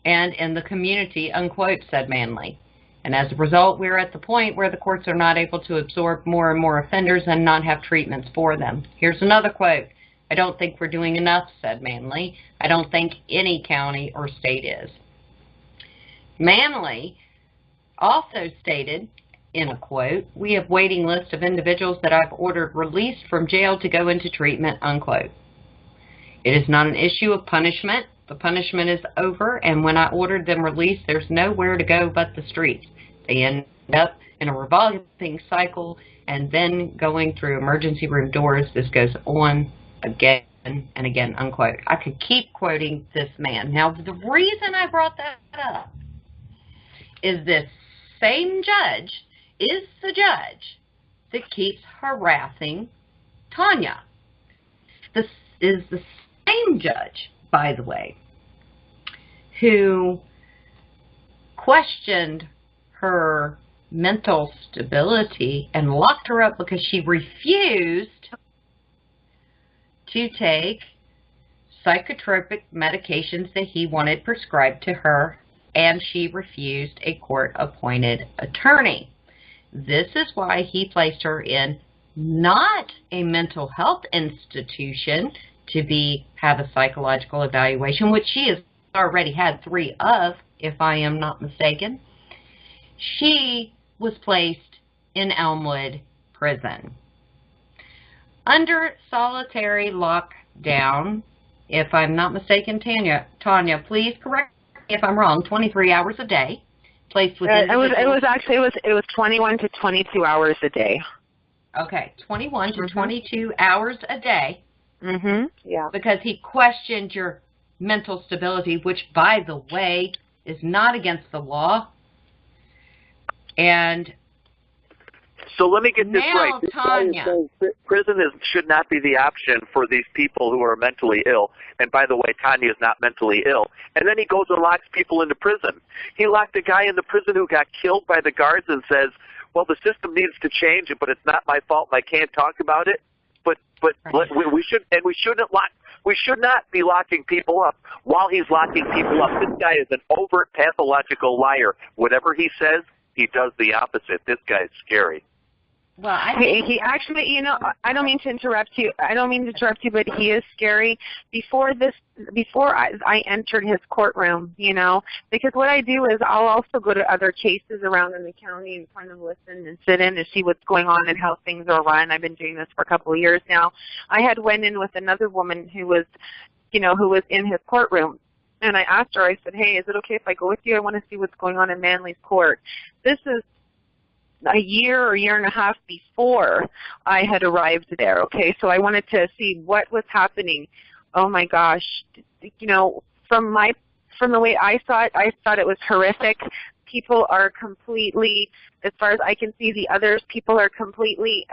and in the community, unquote, said Manley. And as a result, we're at the point where the courts are not able to absorb more and more offenders and not have treatments for them. Here's another quote. I don't think we're doing enough, said Manley. I don't think any county or state is. Manley also stated, in a quote, we have waiting list of individuals that I've ordered released from jail to go into treatment, unquote. It is not an issue of punishment. The punishment is over, and when I ordered them released, there's nowhere to go but the streets. They end up in a revolving cycle and then going through emergency room doors. This goes on again and again, unquote. I could keep quoting this man. Now, the reason I brought that up is this same judge is the judge that keeps harassing Tania. This is the same judge, by the way, who questioned her mental stability and locked her up because she refused to take psychotropic medications that he wanted prescribed to her, and she refused a court-appointed attorney. This is why he placed her in not a mental health institution to have a psychological evaluation, which she has already had 3 of, if I am not mistaken. She was placed in Elmwood Prison. Under solitary lockdown, if I'm not mistaken, Tania, please correct me if I'm wrong, 23 hours a day. Placed with
it was 21 to 22 hours a day.
Okay, 21 to 22 hours a day.
Yeah.
Because he questioned your mental stability, which, by the way, is not against the law. And
so let me get this right.
now, Tania,
prison should not be the option for these people who are mentally ill. And by the way, Tania is not mentally ill. And then he goes and locks people into prison. He locked a guy in the prison who got killed by the guards and says, well, the system needs to change, but it's not my fault and I can't talk about it. But
right.
we should not be locking people up while he's locking people up. This guy is an overt pathological liar. Whatever he says, he does the opposite. This guy is scary.
Well,
he actually, you know, I don't mean to interrupt you. But he is scary. Before I entered his courtroom, you know, because what I do is I'll also go to other cases around in the county and kind of listen and sit in and see what's going on and how things are run. I've been doing this for a couple of years now. I had went in with another woman who was in his courtroom. And I asked her, I said, hey, is it okay if I go with you? I want to see what's going on in Manley's court. This is a year or year and a half before I had arrived there, okay? So I wanted to see what was happening. Oh, my gosh. You know, from the way I saw it, it was horrific. People are completely, as far as I can see, the others, people are completely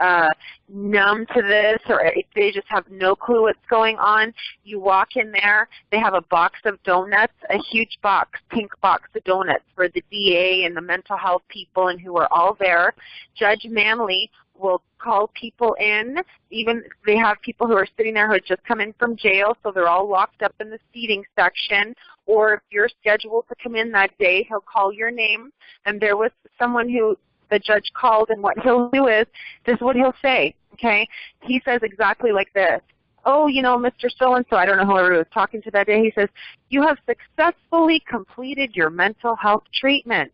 numb to this, or they just have no clue what's going on. You walk in there, they have a box of donuts, a huge box, pink box of donuts for the DA and the mental health people and who are all there. Judge Manley will call people in. Even they have people who are sitting there who had just come in from jail, so they're all locked up in the seating section. Or if you're scheduled to come in that day, he'll call your name. And there was someone who the judge called, and what he'll do is, this is what he'll say, okay? He says exactly like this. Oh, you know, Mr. So-and-so, I don't know whoever he was talking to that day, he says, you have successfully completed your mental health treatment.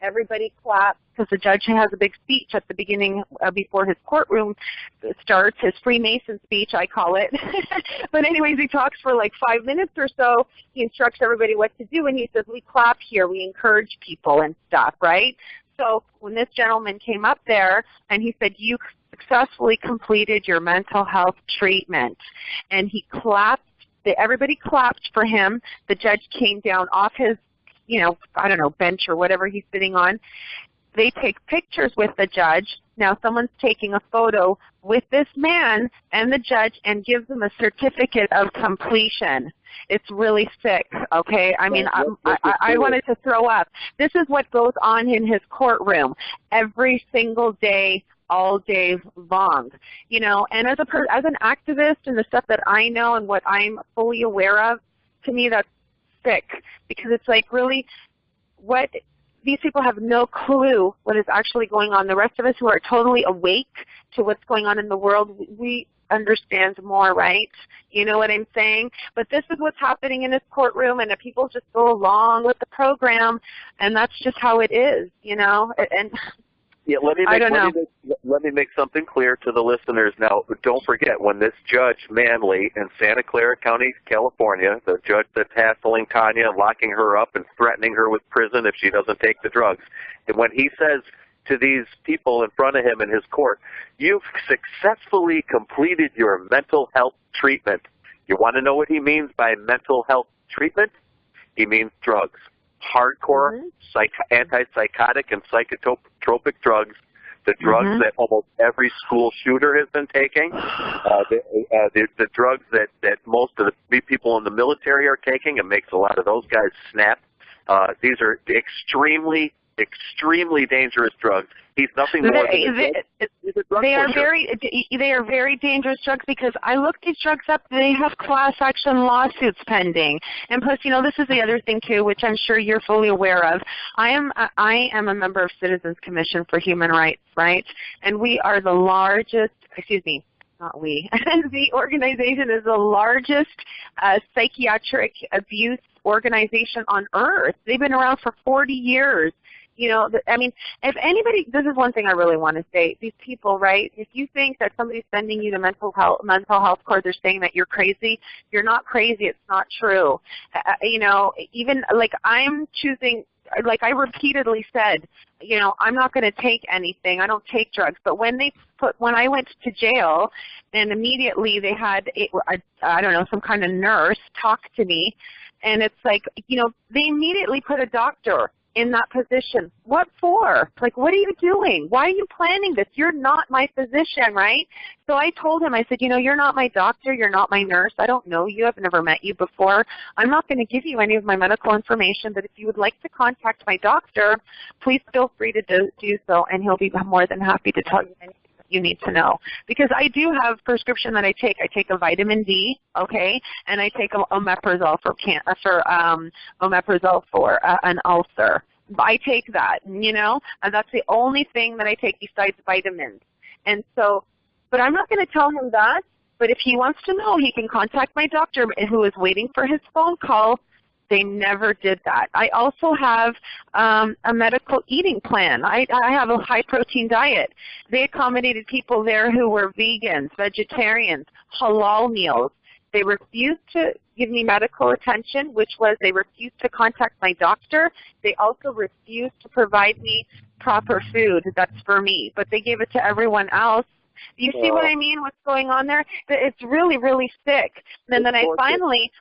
Everybody claps because the judge has a big speech at the beginning before his courtroom starts, his Freemason speech, I call it. But anyways, he talks for like 5 minutes or so. He instructs everybody what to do, and he says, we clap here, we encourage people and stuff, right? So when this gentleman came up there and he said, you successfully completed your mental health treatment, and he clapped, everybody clapped for him. The judge came down off his, you know, I don't know, bench or whatever he's sitting on. They take pictures with the judge. Now someone's taking a photo with this man and the judge and gives them a certificate of completion. It's really sick, okay? I mean, I wanted to throw up. This is what goes on in his courtroom every single day, all day long, you know. And as an activist and the stuff that I know and what I'm fully aware of, to me that's sick, because it's like, really, what these people have no clue what is actually going on. The rest of us who are totally awake to what's going on in the world, we understand more, right? You know what I'm saying? But this is what's happening in this courtroom, and the people just go along with the program, and that's just how it is, you know? And
yeah, let me make something clear to the listeners now. Don't forget, when this Judge Manley in Santa Clara County, California, the judge that's hassling Tania, locking her up and threatening her with prison if she doesn't take the drugs, and when he says to these people in front of him in his court, you've successfully completed your mental health treatment. You want to know what he means by mental health treatment? He means drugs. Hardcore antipsychotic and psychotropic drugs, the drugs that almost every school shooter has been taking, the drugs that most of the people in the military are taking. It makes a lot of those guys snap. These are extremely dangerous drugs. He's nothing more than he's a drug pusher.
They are very dangerous drugs, because I looked these drugs up. They have class action lawsuits pending. And plus, you know, this is the other thing too, which I'm sure you're fully aware of. I am a member of Citizens Commission for Human Rights, right? And we are the largest, not we, the organization is the largest psychiatric abuse organization on earth. They've been around for 40 years. You know, I mean, if anybody, this is one thing I really want to say. These people, right, if you think that somebody's sending you to mental health court, they're saying that you're crazy, you're not crazy. It's not true. You know, even like I'm choosing, like I repeatedly said, you know, I'm not going to take anything. I don't take drugs. But when I went to jail, and immediately they had, I don't know, some kind of nurse talk to me, and it's like, you know, they immediately put a doctor in that position. What for? Like, what are you doing? Why are you planning this? You're not my physician, right? So I told him, I said, you know, you're not my doctor, you're not my nurse, I don't know you, I've never met you before. I'm not going to give you any of my medical information, but if you would like to contact my doctor, please feel free to do so, and he'll be more than happy to tell you anything you need to know. Because I do have prescription that I take. I take a vitamin D, okay, and I take omeprazole for an ulcer. I take that, you know, and that's the only thing that I take besides vitamins. And so, but I'm not going to tell him that. But if he wants to know, he can contact my doctor, who is waiting for his phone call. They never did that. I also have a medical eating plan. I have a high-protein diet. They accommodated people there who were vegans, vegetarians, halal meals. They refused to give me medical attention, which was they refused to contact my doctor. They also refused to provide me proper food that's for me, but they gave it to everyone else. You see what I mean, what's going on there? It's really, really sick. And then I finally...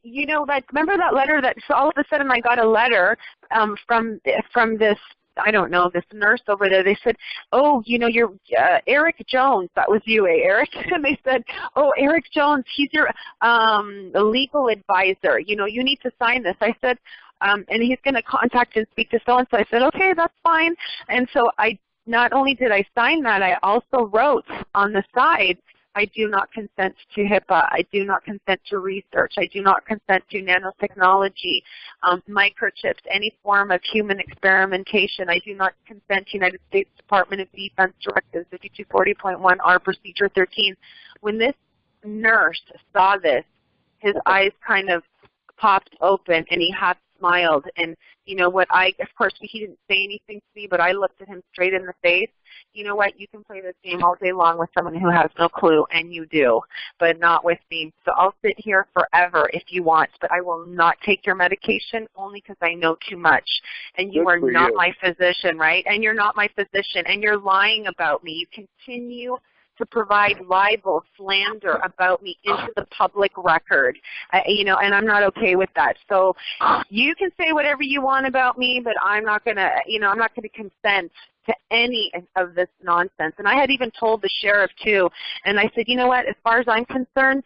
You know, that, remember that letter that, so all of a sudden I got a letter from this, I don't know, this nurse over there. They said, oh, you know, you're Eric Jones. That was you, Eric? And they said, oh, Eric Jones, he's your legal advisor. You know, you need to sign this. I said, and he's going to contact and speak to so-and-so. I said, okay, that's fine. And so not only did I sign that, I also wrote on the side, I do not consent to HIPAA. I do not consent to research. I do not consent to nanotechnology, microchips, any form of human experimentation. I do not consent to United States Department of Defense Directive 5240.1R Procedure 13. When this nurse saw this, his eyes kind of popped open, and he half smiled. And you know what, of course, he didn't say anything to me, but I looked at him straight in the face. You know what, you can play this game all day long with someone who has no clue, and you do, but not with me. So I'll sit here forever if you want, but I will not take your medication only because I know too much. And you are not my physician, right? And you're not my physician, and you're lying about me. You continue to provide libel, slander about me into the public record, you know, and I'm not okay with that. So you can say whatever you want about me, but I'm not going to, you know, I'm not going to consent to any of this nonsense. And I had even told the sheriff too, and I said, you know what, as far as I'm concerned,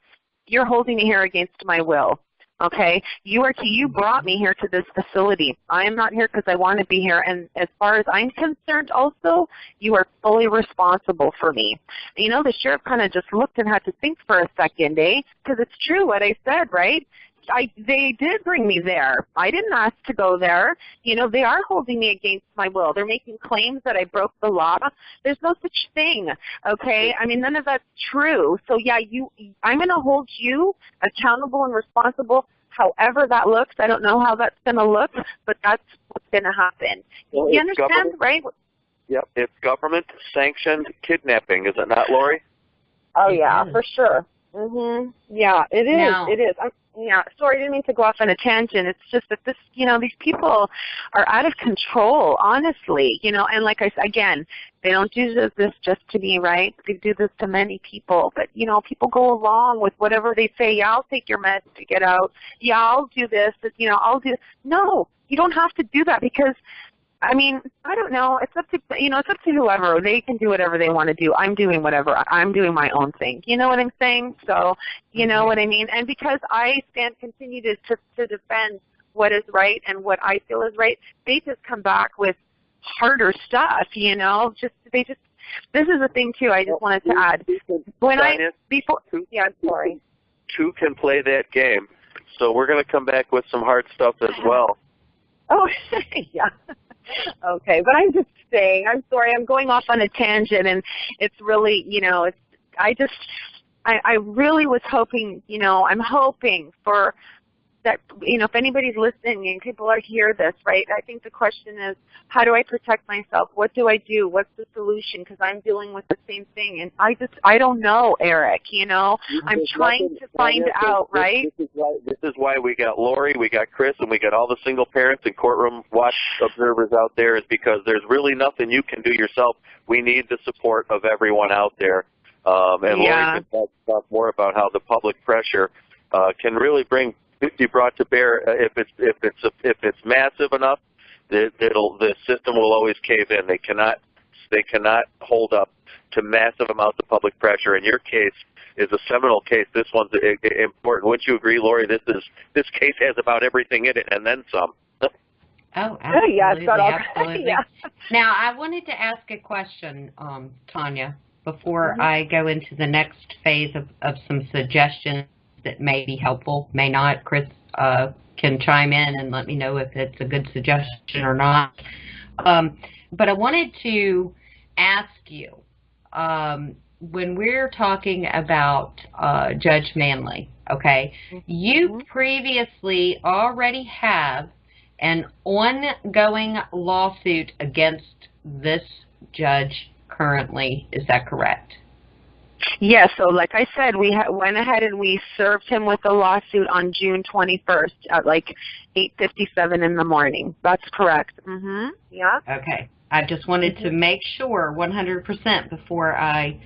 you're holding me here against my will. Okay, you brought me here to this facility. I am not here because I want to be here, and as far as I'm concerned also, you are fully responsible for me. You know, the sheriff kind of just looked and had to think for a second, eh? Because it's true what I said, right? They did bring me there. I didn't ask to go there. You know, they are holding me against my will. They're making claims that I broke the law. There's no such thing, okay? I mean, none of that's true. So, yeah, I'm going to hold you accountable and responsible however that looks. I don't know how that's going to look, but that's what's going to happen.
Well,
you understand, right?
Yep, it's government-sanctioned kidnapping, is it not, Lorri?
Oh, yeah, for sure. Yeah, it is.
Now,
it is. Yeah, sorry, I didn't mean to go off on a tangent. It's just that these people are out of control, honestly, and like I said, again, they don't do this just to me, right? They do this to many people, but, people go along with whatever they say. Yeah, I'll take your meds to get out. Yeah, I'll do this, I'll do. No, you don't have to do that because, I mean, I don't know. It's up to it's up to whoever. They can do whatever they want to do. I'm doing whatever. I'm doing my own thing. You know what I'm saying? So, you know what I mean? And because I continue to defend what is right and what I feel is right, they just come back with harder stuff, This is the thing too. I just wanted to add. Sorry.
Two can play that game. So we're going to come back with some hard stuff as well.
Oh, yeah. Okay, but I'm just saying, I'm sorry, I'm going off on a tangent, and it's really, I really was hoping, I'm hoping for that, if anybody's listening and people are hear this, right, I think the question is, how do I protect myself? What do I do? What's the solution? Because I'm dealing with the same thing, and I don't know, Eric, I'm trying to find out, right?
This is why we got Lorri, we got Chris, and we got all the single parents and courtroom watch observers out there, is because there's really nothing you can do yourself. We need the support of everyone out there. And Lorri can talk more about how the public pressure can really be brought to bear if it's massive enough. The system will always cave in. They cannot hold up to massive amounts of public pressure. In your case is a seminal case. This one's important. Wouldn't you agree, Lorri? This case has about everything in it and then some.
Oh, absolutely,
yeah, it's got all,
absolutely.
Yeah.
Now, I wanted to ask a question, Tania, before I go into the next phase of some suggestions that may be helpful, may not. Chris can chime in and let me know if it's a good suggestion or not. But I wanted to ask you, when we're talking about Judge Manley, okay, you previously already have an ongoing lawsuit against this judge currently. Is that correct?
Yes, so like I said, we went ahead and we served him with a lawsuit on June 21st at like 8:57 in the morning. That's correct. Yeah.
Okay. I just wanted to make sure 100% before I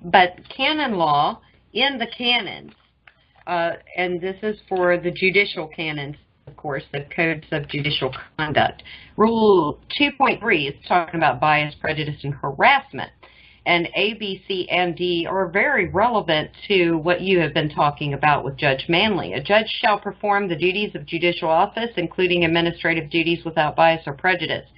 but canon law, in the canons, and this is for the judicial canons, of course, the codes of judicial conduct. Rule 2.3 is talking about bias, prejudice, and harassment. And A, B, C, and D are very relevant to what you have been talking about with Judge Manley. A judge shall perform the duties of judicial office, including administrative duties, without bias or prejudice.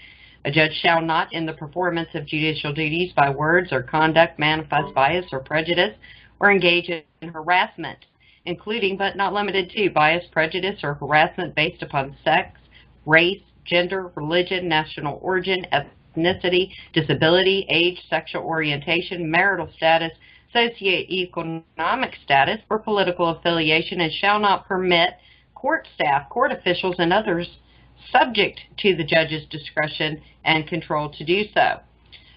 A judge shall not, in the performance of judicial duties by words or conduct, manifest bias or prejudice, or engage in harassment, including but not limited to bias, prejudice, or harassment based upon sex, race, gender, religion, national origin, ethnicity, disability, age, sexual orientation, marital status, socioeconomic status, or political affiliation, and shall not permit court staff, court officials, and others subject to the judge's discretion and control to do so.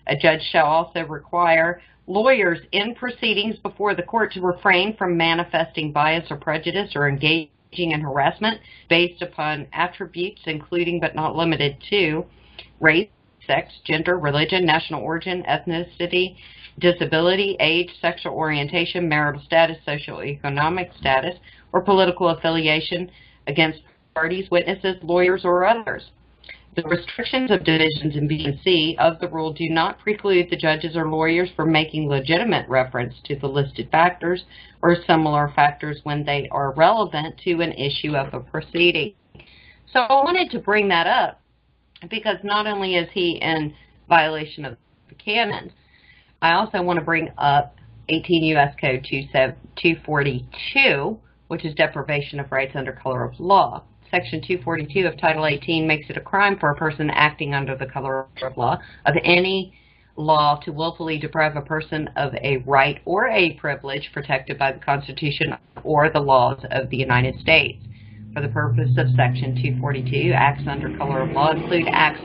A judge shall also require lawyers in proceedings before the court to refrain from manifesting bias or prejudice or engaging in harassment based upon attributes including but not limited to race, sex, gender, religion, national origin, ethnicity, disability, age, sexual orientation, marital status, socioeconomic status, or political affiliation against parties, witnesses, lawyers, or others. The restrictions of divisions in B and C of the rule do not preclude the judges or lawyers from making legitimate reference to the listed factors or similar factors when they are relevant to an issue of a proceeding. So I wanted to bring that up because not only is he in violation of the canons, I also want to bring up 18 U.S. Code 242, which is deprivation of rights under color of law. Section 242 of Title 18 makes it a crime for a person acting under the color of law of any law to willfully deprive a person of a right or a privilege protected by the Constitution or the laws of the United States. For the purpose of Section 242, acts under color of law include acts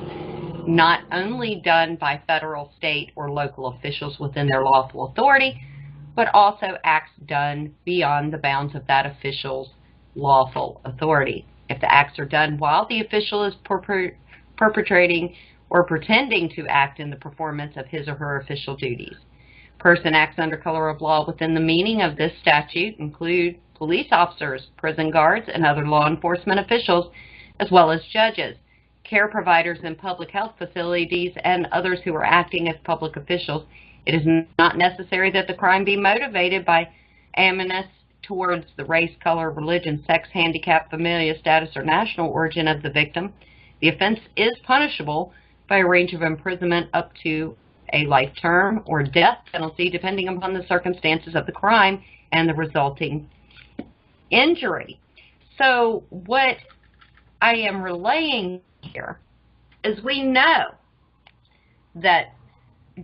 not only done by federal, state, or local officials within their lawful authority, but also acts done beyond the bounds of that official's lawful authority. If the acts are done while the official is perpetrating or pretending to act in the performance of his or her official duties. Person acts under color of law within the meaning of this statute include police officers, prison guards, and other law enforcement officials, as well as judges, care providers in public health facilities, and others who are acting as public officials. It is not necessary that the crime be motivated by animus towards the race, color, religion, sex, handicap, familial status, or national origin of the victim. The offense is punishable by a range of imprisonment up to a life term or death penalty, depending upon the circumstances of the crime and the resulting injury. So what I am relaying here is we know that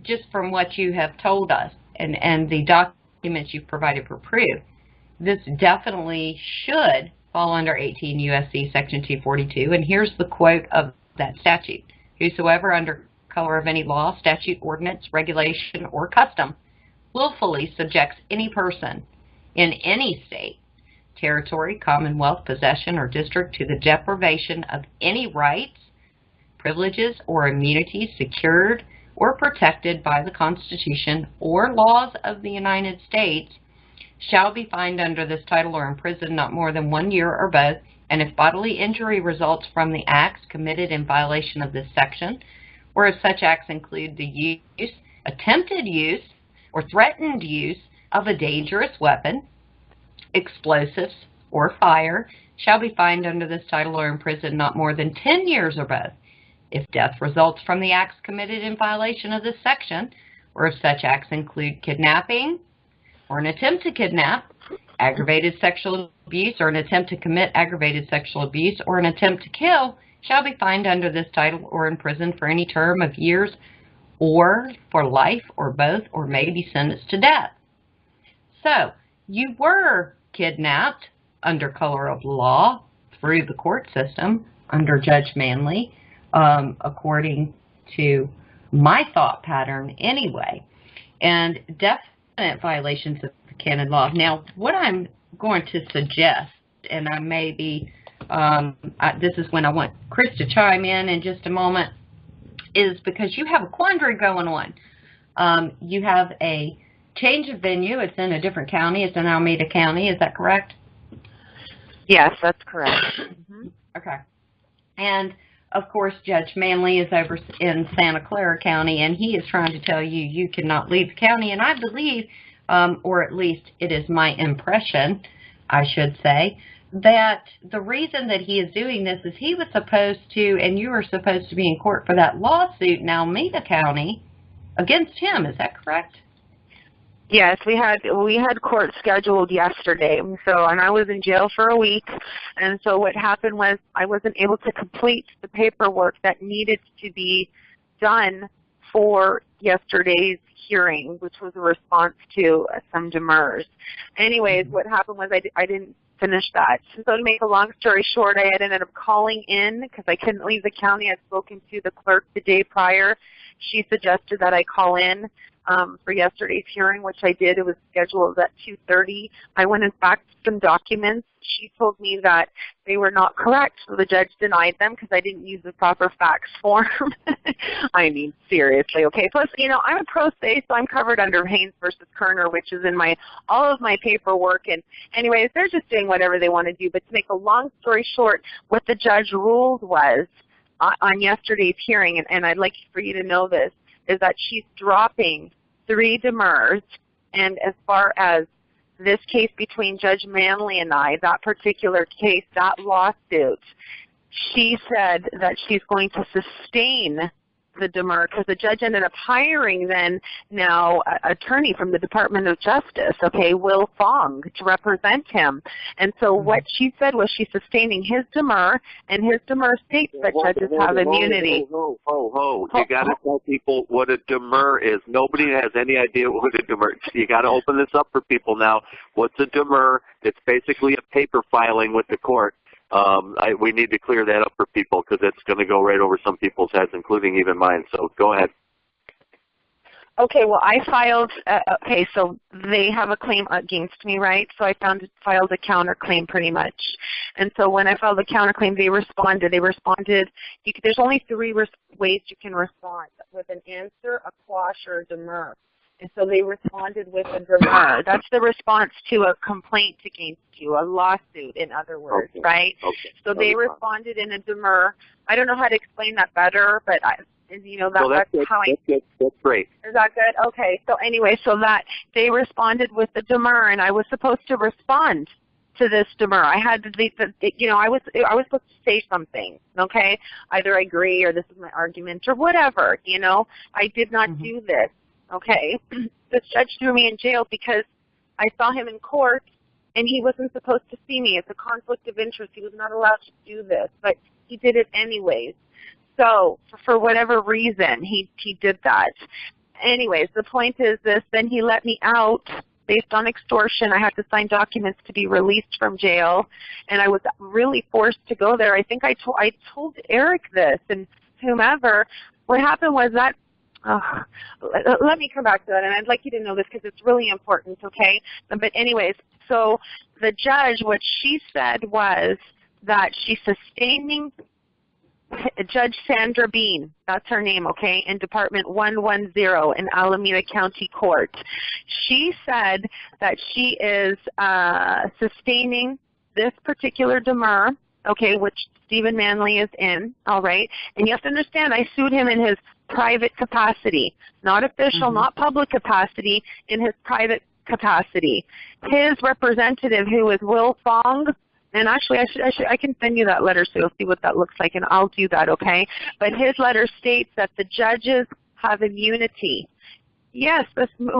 just from what you have told us and the documents you've provided for proof, this definitely should fall under 18 U.S.C. Section 242, and here's the quote of that statute. Whosoever under color of any law, statute, ordinance, regulation, or custom willfully subjects any person in any state, territory, commonwealth, possession, or district to the deprivation of any rights, privileges, or immunities secured or protected by the Constitution or laws of the United States shall be fined under this title or imprisoned not more than 1 year or both, and if bodily injury results from the acts committed in violation of this section, or if such acts include the use, attempted use, or threatened use of a dangerous weapon, explosives, or fire, shall be fined under this title or imprisoned not more than 10 years or both. If death results from the acts committed in violation of this section, or if such acts include kidnapping, or an attempt to kidnap, aggravated sexual abuse, or an attempt to commit aggravated sexual abuse, or an attempt to kill, shall be fined under this title or imprisoned for any term of years or for life or both, or may be sentenced to death. So, you were kidnapped under color of law through the court system under Judge Manley, according to my thought pattern anyway, and definite violations of the canon law. Now, what I'm going to suggest, and I may be, this is when I want Chris to chime in just a moment, is because you have a quandary going on. You have a change of venue. It's in a different county. It's in Alameda County. Is that correct?
Yes, that's correct.
Mm-hmm. Okay. And, of course, Judge Manley is over in Santa Clara County, and he is trying to tell you you cannot leave the county. And I believe, or at least it is my impression, I should say, that the reason that he is doing this is he was supposed to, and you were supposed to be in court for that lawsuit in Alameda County against him. Is that correct?
Yes, we had court scheduled yesterday, and I was in jail for a week, and so what happened was I wasn't able to complete the paperwork that needed to be done for yesterday's hearing, which was a response to some demurs. Anyways, what happened was I didn't finish that. So to make a long story short, I had ended up calling in because I couldn't leave the county. I'd spoken to the clerk the day prior. She suggested that I call in. for yesterday's hearing, which I did. It was scheduled at 2:30. I went and faxed some documents. She told me that they were not correct, so the judge denied them because I didn't use the proper fax form. I mean, seriously, okay? Plus, you know, I'm a pro se, so I'm covered under Haynes versus Kerner, which is in all of my paperwork. And anyways, they're just doing whatever they want to do. But to make a long story short, what the judge ruled was on yesterday's hearing, and I'd like for you to know this, is that she's dropping 3 demurs. And as far as this case between Judge Manley and I, that particular case, that lawsuit, she said that she's going to sustain the demur because the judge ended up hiring then now an attorney from the Department of Justice, okay, Will Fong, to represent him. And so what she said was she's sustaining his demur, and his demur states that judges have immunity.
You got to tell people what a demur is. Nobody has any idea what a demur is. You got to open this up for people now. What's a demur? It's basically a paper filing with the court. We need to clear that up for people because it's going to go right over some people's heads, including even mine. So go ahead.
Okay, well, I filed, okay, so they have a claim against me, right? So I filed a counterclaim pretty much. And so when I filed the counterclaim, they responded. There's only 3 ways you can respond, with an answer, a quash, or a demur. And so they responded with a demur. That's the response to a complaint against you, a lawsuit, in other words, okay, right? Okay. So they responded in a demur. I don't know how to explain that better, but you know, that's how
That's great.
Is that good? Okay. So anyway, so that they responded with the demur, and I was supposed to respond to this demur. I had to, you know, I was supposed to say something. Okay, either I agree or this is my argument or whatever. You know, I did not do this. Okay, this judge threw me in jail because I saw him in court, and he wasn't supposed to see me. It's a conflict of interest. He was not allowed to do this, but he did it anyways. So for whatever reason, he did that. Anyways, the point is this, then he let me out based on extortion. I had to sign documents to be released from jail, and I was really forced to go there. I think I told Eric this and whomever. What happened was that, let me come back to that, and I'd like you to know this because it's really important, okay? But anyways, so the judge, what she said was that she's sustaining Judge Sandra Bean, that's her name, okay, in Department 110 in Alameda County Court. She said that she is sustaining this particular demur, okay, which Stephen Manley is in, all right? And you have to understand, I sued him in his private capacity, not official, not public capacity, in his private capacity. His representative, who is Will Fong, and actually I can send you that letter so you'll see what that looks like, and I'll do that, okay? But his letter states that the judges have immunity. Yes,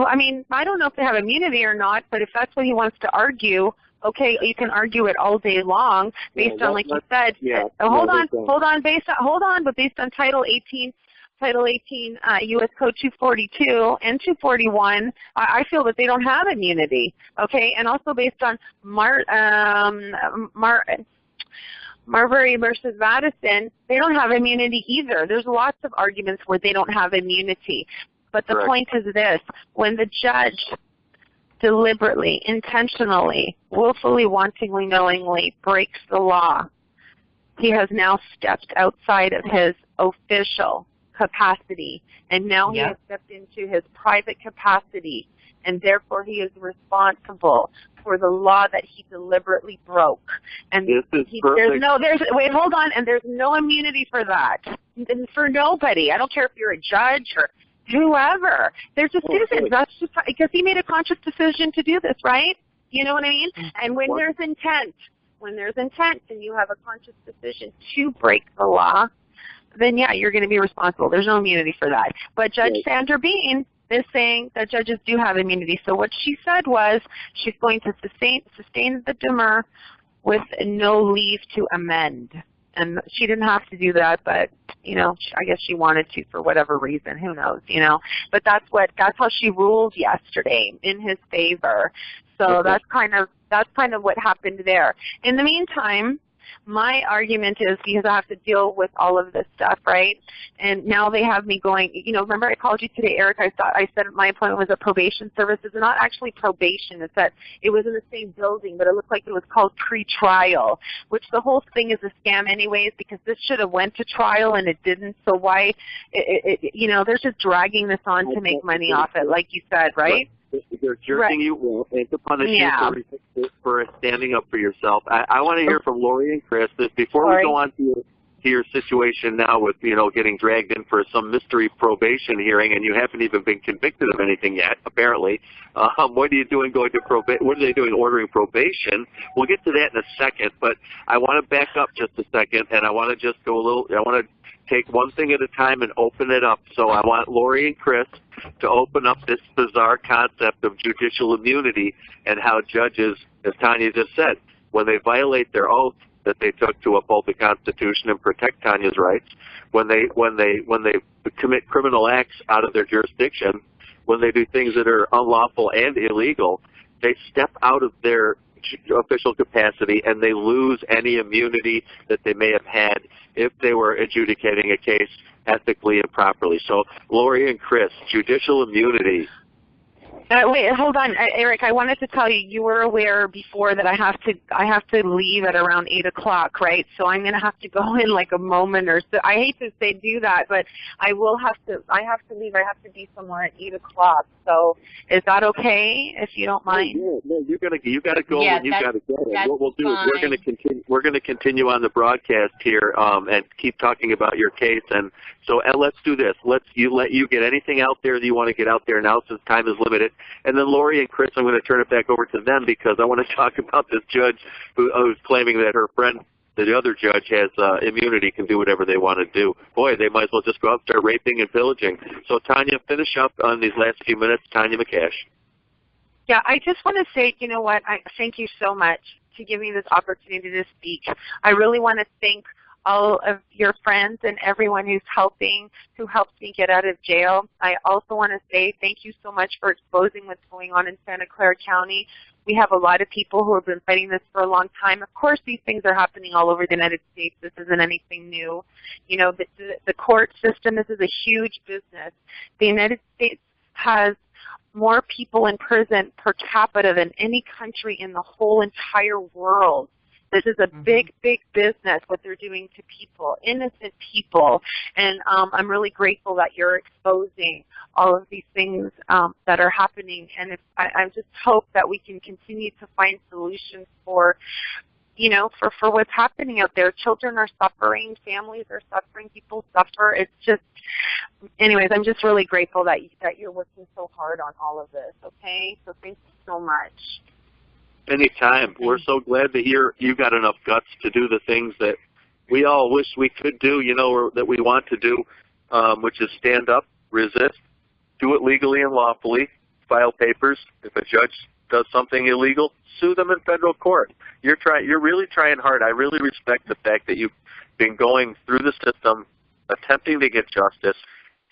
I mean, I don't know if they have immunity or not, but if that's what he wants to argue, okay, you can argue it all day long based on, like you said.
Yeah.
Hold on, but based on Title 18 U.S. Code 242 and 241, I feel that they don't have immunity, okay? And also based on Marbury versus Madison, they don't have immunity either. There's lots of arguments where they don't have immunity. But the point is this, when the judge deliberately, intentionally, willfully, wantonly, knowingly breaks the law, he has now stepped outside of his official capacity, and now he has stepped into his private capacity, and therefore he is responsible for the law that he deliberately broke. And there's no immunity for that. And for nobody. I don't care if you're a judge or whoever. There's a citizen. That's just because he made a conscious decision to do this, right? You know what I mean? And when there's intent and you have a conscious decision to break the law, then yeah, you're going to be responsible. There's no immunity for that. But Judge Sandra Bean is saying that judges do have immunity. So what she said was she's going to sustain the demur with no leave to amend. And she didn't have to do that, but, you know, I guess she wanted to for whatever reason. Who knows, you know. But that's how she ruled yesterday in his favor. So that's kind of what happened there. In the meantime, my argument is because I have to deal with all of this stuff, right? And now they have me going, you know, remember I called you today, Eric, I said my appointment was at probation services. It's not actually probation. It's that it was in the same building, but it looked like it was called pre-trial, which the whole thing is a scam anyways, because this should have went to trial and it didn't. So why, you know, they're just dragging this on to make money off it, like you said, right?
They're jerking you and to punish you for standing up for yourself. I want to hear from Lorri and Chris. Before we go on to your situation now with, you know, getting dragged in for some mystery probation hearing, and you haven't even been convicted of anything yet, apparently. What are you doing going to probation? What are they doing ordering probation? We'll get to that in a second, but I want to back up just a second, and I want to just go a little, I want to take one thing at a time and open it up. So I want Lorri and Chris to open up this bizarre concept of judicial immunity and how judges, as Tania just said, when they violate their oath that they took to uphold the Constitution and protect Tania's rights, when they commit criminal acts out of their jurisdiction, when they do things that are unlawful and illegal, they step out of their official capacity and they lose any immunity that they may have had if they were adjudicating a case ethically and properly. So, Lorri and Chris, judicial immunity.
Wait, hold on, Eric. I wanted to tell you, you were aware before that I have to leave at around 8 o'clock, right? So I'm going to have to go in like a moment or so. I hate to say do that, but I have to leave. I have to be somewhere at 8 o'clock. So is that okay, if you don't mind?
No, you got to go.
Yeah,
and you got to go. And what we'll do is we're going to continue on the broadcast here and keep talking about your case. And so let's do this. Let you get anything out there that you want to get out there now, since time is limited. And then Lorri and Chris, I'm going to turn it back over to them because I want to talk about this judge who's claiming that her friend, the other judge, has immunity, can do whatever they want to do. Boy, they might as well just go out and start raping and pillaging. So, Tania, finish up on these last few minutes. Tania McCash.
Yeah, I just want to say, you know what, I thank you so much to give me this opportunity to speak. I really want to thank all of your friends and everyone who helped me get out of jail. I also want to say thank you so much for exposing what's going on in Santa Clara County. We have a lot of people who have been fighting this for a long time. Of course, these things are happening all over the United States. This isn't anything new. You know, the court system, this is a huge business. The United States has more people in prison per capita than any country in the whole entire world. This is a big, big business, what they're doing to people, innocent people. And I'm really grateful that you're exposing all of these things that are happening. And I just hope that we can continue to find solutions for, you know, for what's happening out there. Children are suffering, families are suffering, people suffer. It's just, anyways, I'm just really grateful that you're working so hard on all of this, okay? So thank you so much.
Anytime. We're so glad that you got enough guts to do the things that we all wish we could do, you know, or that we want to do, which is stand up, resist, do it legally and lawfully, file papers. If a judge does something illegal, sue them in federal court. You're really trying hard. I really respect the fact that you've been going through the system, attempting to get justice,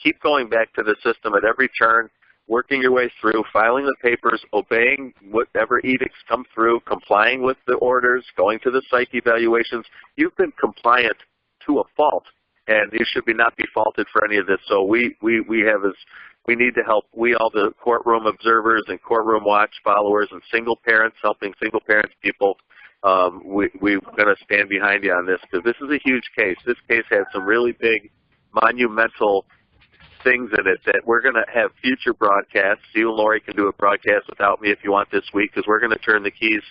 keep going back to the system at every turn, working your way through, filing the papers, obeying whatever edicts come through, complying with the orders, going to the psych evaluations. You've been compliant to a fault, and you should not be faulted for any of this. So we need to help. We all, the courtroom observers and courtroom watch followers and single parents, helping single parents people, we're going to stand behind you on this because this is a huge case. This case has some really big, monumental things in it that we're going to have future broadcasts. You and Lorri can do a broadcast without me if you want this week, because we're going to turn the keys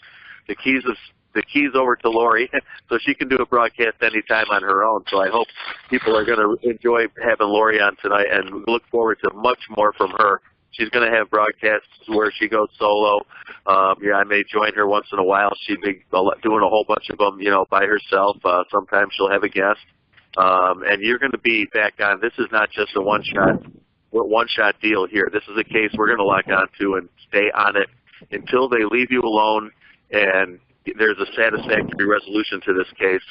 over to Lorri so she can do a broadcast anytime on her own. So I hope people are going to enjoy having Lorri on tonight and look forward to much more from her. She's going to have broadcasts where she goes solo. I may join her once in a while. She'd be doing a whole bunch of them, you know, by herself. Sometimes she'll have a guest. And you're going to be back on. This is not just a one-shot deal here. This is a case we're going to lock onto and stay on it until they leave you alone and there's a satisfactory resolution to this case.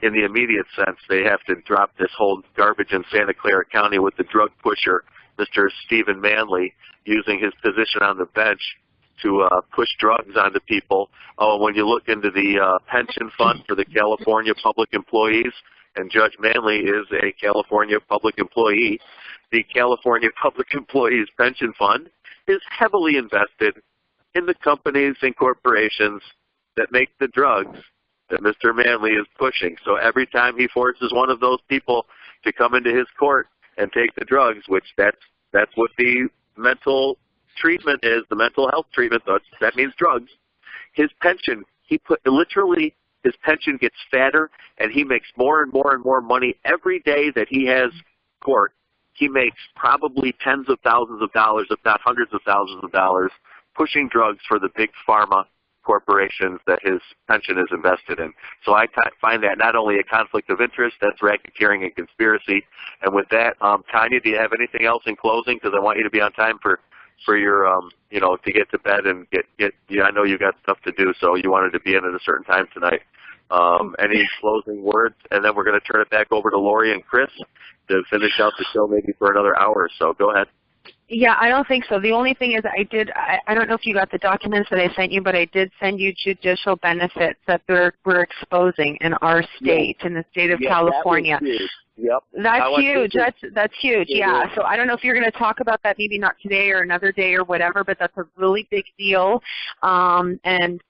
In the immediate sense, they have to drop this whole garbage in Santa Clara County with the drug pusher, Mr. Stephen Manley, using his position on the bench to push drugs onto people. Oh, when you look into the pension fund for the California public employees, and Judge Manley is a California public employee, the California Public Employees Pension Fund is heavily invested in the companies and corporations that make the drugs that Mr. Manley is pushing. So every time he forces one of those people to come into his court and take the drugs, which that's what the mental treatment is, the mental health treatment, that means drugs, his pension, his pension gets fatter, and he makes more and more and more money every day that he has court. He makes probably tens of thousands of dollars, if not hundreds of thousands of dollars, pushing drugs for the big pharma corporations that his pension is invested in. So I find that not only a conflict of interest, that's racketeering and conspiracy. And with that, Tanya, do you have anything else in closing? Because I want you to be on time for your, to get to bed and I know you got stuff to do, so you wanted to be in at a certain time tonight. Any closing words? And then we're going to turn it back over to Lorri and Chris to finish out the show maybe for another hour or so. Go ahead.
Yeah, I don't think so. The only thing is I don't know if you got the documents that I sent you, but I did send you judicial benefits that we're exposing in our state, in the state of California.
That was huge. Yep.
That's huge. That's huge. Yeah. So I don't know if you're going to talk about that, maybe not today or another day or whatever, but that's a really big deal. And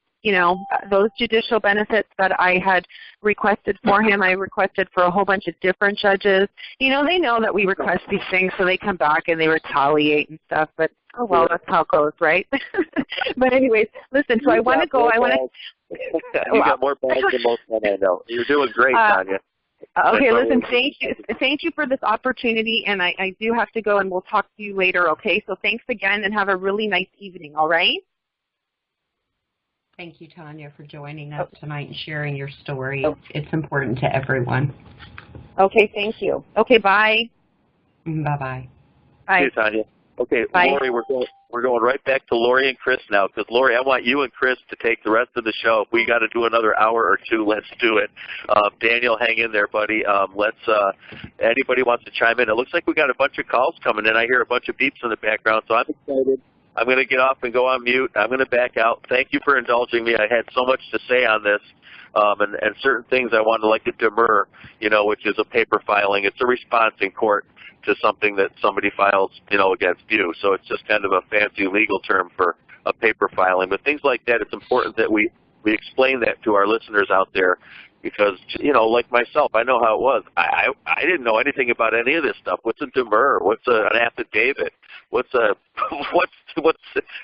those judicial benefits that I had requested for him, I requested for a whole bunch of different judges. They know that we request these things, so they come back and they retaliate and stuff, but oh well, that's how it goes, right? But anyways, listen, so I want to go.
You got more bags than most men I know. You're doing great, Tanya.
Okay, listen, thank you for this opportunity, and I do have to go, and we'll talk to you later, okay? So thanks again, and have a really nice evening, all right?
Thank you, Tanya, for joining us tonight and sharing your story. It's important to everyone.
Okay, thank you. Okay, bye.
Bye-bye.
Bye.
See you, Tanya. Okay,
bye.
Lorri, we're going right back to Lorri and Chris now, because Lorri, I want you and Chris to take the rest of the show. If we got to do another hour or two, let's do it. Daniel, hang in there, buddy. Anybody wants to chime in? It looks like we got a bunch of calls coming in. I hear a bunch of beeps in the background, so I'm excited. I'm going to get off and go on mute. I'm going to back out. Thank you for indulging me. I had so much to say on this, and certain things I wanted, like a demur, which is a paper filing. It's a response in court to something that somebody files, against you. So it's just kind of a fancy legal term for a paper filing. But things like that, it's important that we explain that to our listeners out there. Because, like myself, I know how it was. I didn't know anything about any of this stuff. What's a demur? What's an affidavit? What's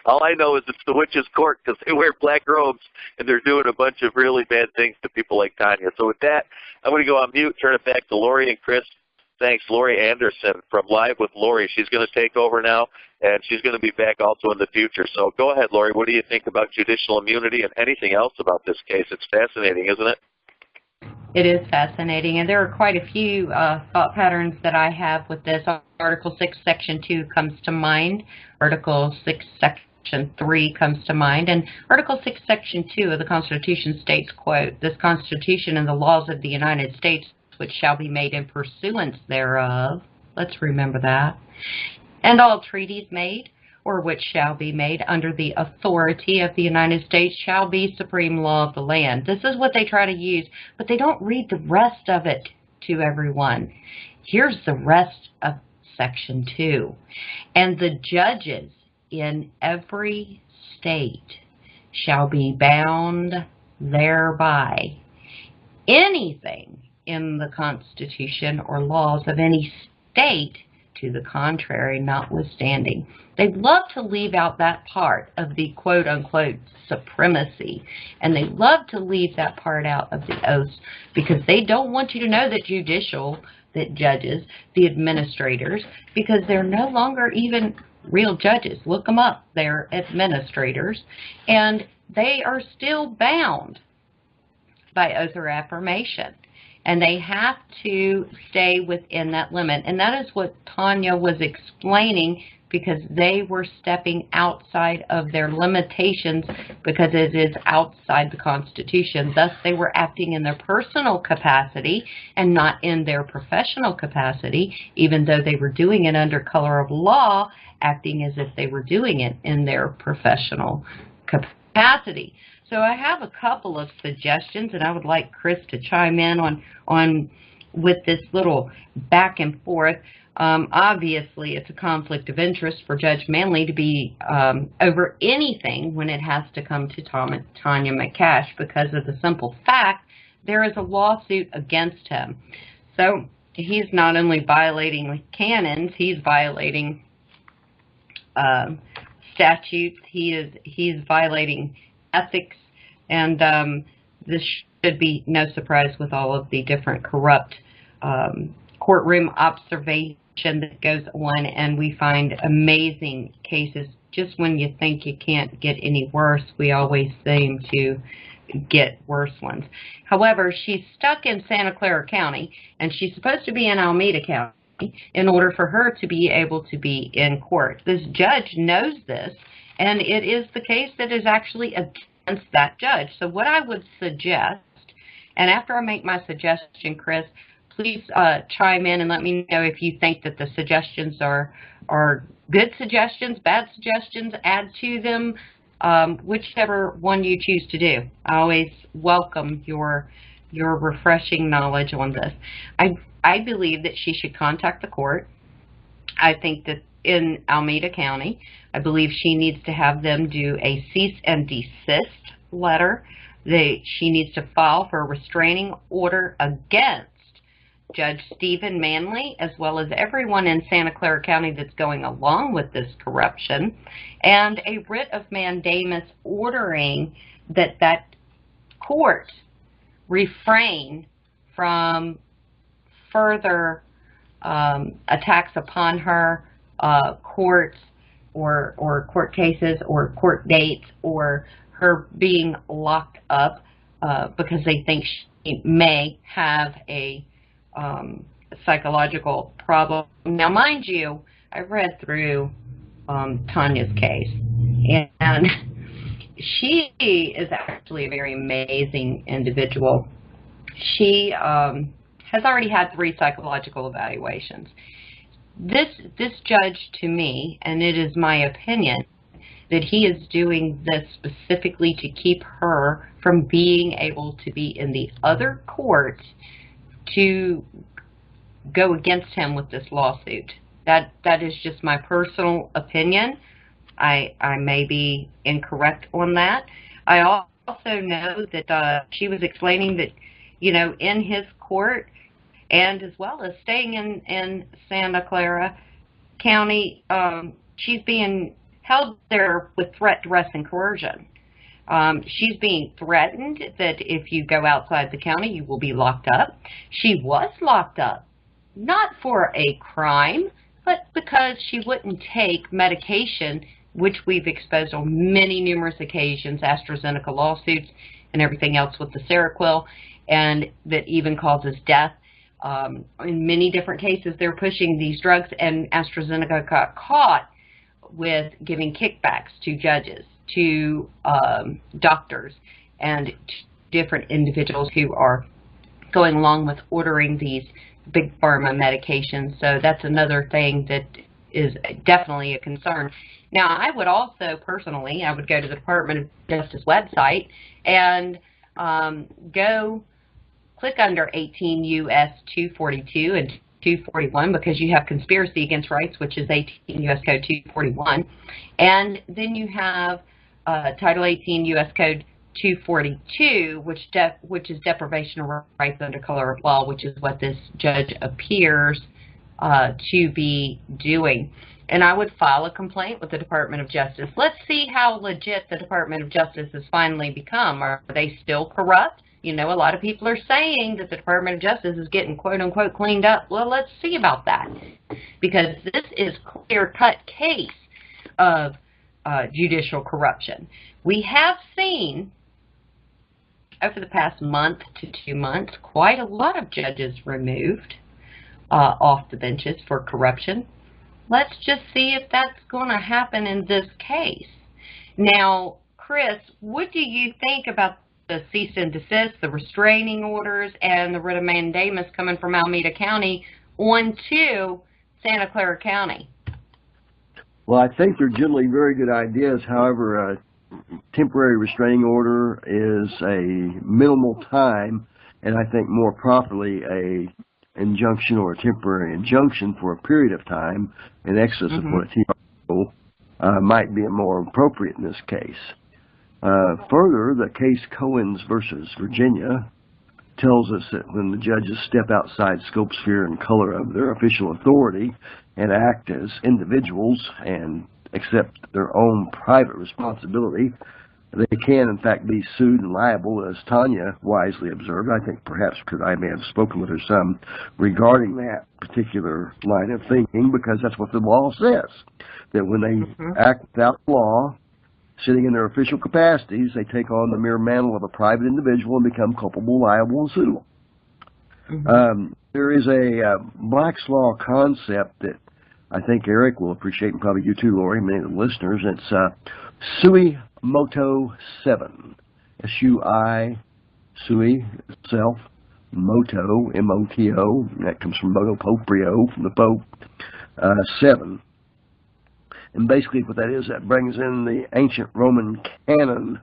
all I know is it's the witch's court because they wear black robes and they're doing a bunch of really bad things to people like Tanya. So with that, I'm going to go on mute, turn it back to Lorri and Chris. Thanks, Lorri Anderson from Live with Lorri. She's going to take over now, and she's going to be back also in the future. So go ahead, Lorri. What do you think about judicial immunity and anything else about this case? It's fascinating, isn't it?
It is fascinating, and there are quite a few thought patterns that I have with this. Article 6, Section 2 comes to mind. Article 6, Section 3 comes to mind. And Article 6, Section 2 of the Constitution states, quote, "This Constitution and the laws of the United States, which shall be made in pursuance thereof," let's remember that, "and all treaties made, or which shall be made under the authority of the United States shall be supreme law of the land." This is what they try to use, but they don't read the rest of it to everyone. Here's the rest of Section 2. "And the judges in every state shall be bound thereby. Anything in the Constitution or laws of any state to the contrary notwithstanding." They love to leave out that part of the quote-unquote supremacy, and they love to leave that part out of the oaths because they don't want you to know that that judges, the administrators, because they're no longer even real judges. Look them up. They're administrators, and they are still bound by oath or affirmation. And they have to stay within that limit. And that is what Tanya was explaining because they were stepping outside of their limitations because it is outside the Constitution. Thus, they were acting in their personal capacity and not in their professional capacity, even though they were doing it under color of law, acting as if they were doing it in their professional capacity. So I have a couple of suggestions, and I would like Chris to chime in on with this little back and forth. Obviously, it's a conflict of interest for Judge Manley to be over anything when it has to come to Tania McCash, because of the simple fact there is a lawsuit against him. So he's not only violating canons, he's violating statutes, he's violating ethics, and this should be no surprise with all of the different corrupt courtroom observation that goes on, and we find amazing cases. Just when you think you can't get any worse, we always seem to get worse ones. However, she's stuck in Santa Clara County, and she's supposed to be in Alameda County in order for her to be able to be in court. This judge knows this, and it is the case that is actually against that judge. So what I would suggest, and after I make my suggestion, Chris, please chime in and let me know if you think that the suggestions are good suggestions, bad suggestions, add to them, whichever one you choose to do. I always welcome your refreshing knowledge on this. I believe that she should contact the court. I think that in Alameda County, I believe she needs to have them do a cease and desist letter. She needs to file for a restraining order against Judge Stephen Manley, as well as everyone in Santa Clara County that's going along with this corruption, and a writ of mandamus ordering that court refrain from further attacks upon her, courts or court cases or court dates, or her being locked up because they think she may have a psychological problem. Now, mind you, I read through Tania's case, and she is actually a very amazing individual. She has already had 3 psychological evaluations. This judge, to me, and it is my opinion, that he is doing this specifically to keep her from being able to be in the other court to go against him with this lawsuit. That is just my personal opinion. I may be incorrect on that. I also know that she was explaining that, you know, in his court, and as well as staying in Santa Clara County, she's being held there with threat, duress, and coercion. She's being threatened that if you go outside the county, you will be locked up. She was locked up, not for a crime, but because she wouldn't take medication, which we've exposed on many numerous occasions, AstraZeneca lawsuits and everything else with the Seroquel, and that even causes death. In many different cases, they're pushing these drugs, and AstraZeneca got caught with giving kickbacks to judges, to doctors, and different individuals who are going along with ordering these big pharma medications. So that's another thing that is definitely a concern. Now, I would also personally, I would go to the Department of Justice website and go click under 18 U.S. 242 and 241, because you have conspiracy against rights, which is 18 U.S. Code 241, and then you have Title 18 U.S. Code 242, which is deprivation of rights under color of law, which is what this judge appears to be doing. And I would file a complaint with the Department of Justice. Let's see how legit the Department of Justice has finally become. Are they still corrupt? You know, a lot of people are saying that the Department of Justice is getting quote-unquote cleaned up. Well, let's see about that, because this is clear-cut case of judicial corruption. We have seen over the past month to 2 months quite a lot of judges removed off the benches for corruption. let's just see if that's going to happen in this case. Now, Chris, what do you think about the cease and desist, the restraining orders, and the writ of mandamus coming from Alameda County on to Santa Clara County?
Well, I think they're generally very good ideas. However, a temporary restraining order is a minimal time, and I think more properly a injunction or a temporary injunction for a period of time in excess of what a TRO might be more appropriate in this case. Further, the case Cohens versus Virginia tells us that when the judges step outside scope, sphere, and color of their official authority and act as individuals and accept their own private responsibility, they can, in fact, be sued and liable, as Tania wisely observed. I think perhaps I may have spoken with her some regarding that particular line of thinking, because that's what the law says, that when they act without law, sitting in their official capacities, they take on the mere mantle of a private individual and become culpable, liable, and suable. There is a Black's Law concept that I think Eric will appreciate, and probably you too, Lorri, many of the listeners. It's Sui Moto 7. S-U-I, Sui, self, Moto, M-O-T-O, and that comes from moto proprio, from the Pope, 7. And basically what that is, that brings in the ancient Roman canon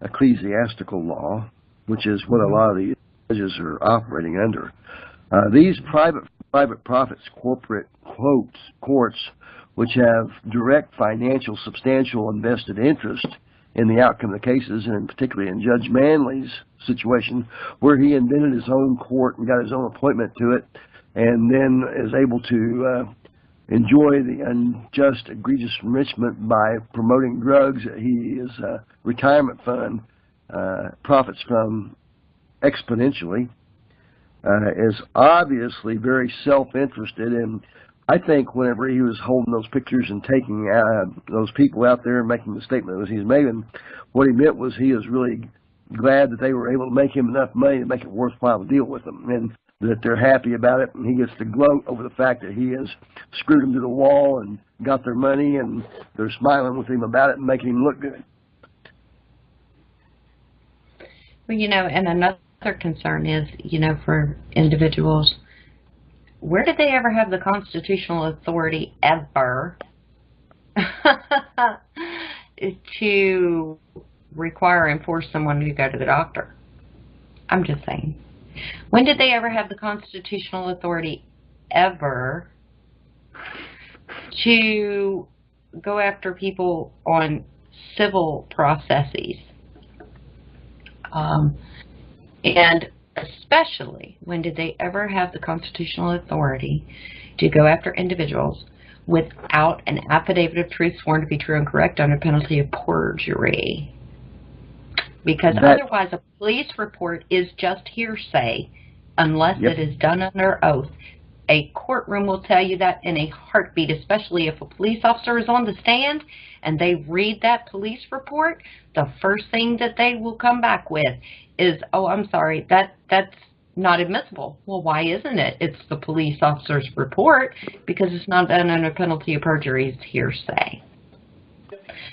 ecclesiastical law, which is what a lot of these judges are operating under. These private profits corporate courts, which have direct financial, substantial, and vested interest in the outcome of the cases, and particularly in Judge Manley's situation, where he invented his own court and got his own appointment to it, and then is able to enjoy the unjust, egregious enrichment by promoting drugs that his retirement fund profits from exponentially, is obviously very self-interested. And I think whenever he was holding those pictures and taking those people out there and making the statement that he was making, what he meant was he was really glad that they were able to make him enough money to make it worthwhile to deal with them, and that they're happy about it, and he gets to gloat over the fact that he has screwed them to the wall and got their money, and they're smiling with him about it and making him look good.
Well, and another concern is, for individuals, where did they ever have the constitutional authority ever to require and force someone to go to the doctor? I'm just saying. When did they ever have the constitutional authority ever to go after people on civil processes? And especially, when did they ever have the constitutional authority to go after individuals without an affidavit of truth sworn to be true and correct under penalty of perjury? Because otherwise a police report is just hearsay unless it is done under oath. A courtroom will tell you that in a heartbeat, especially if a police officer is on the stand and they read that police report. The first thing that they will come back with is, oh, I'm sorry, that's not admissible. Well, why isn't it? It's the police officer's report, because it's not done under penalty of perjury. It's hearsay.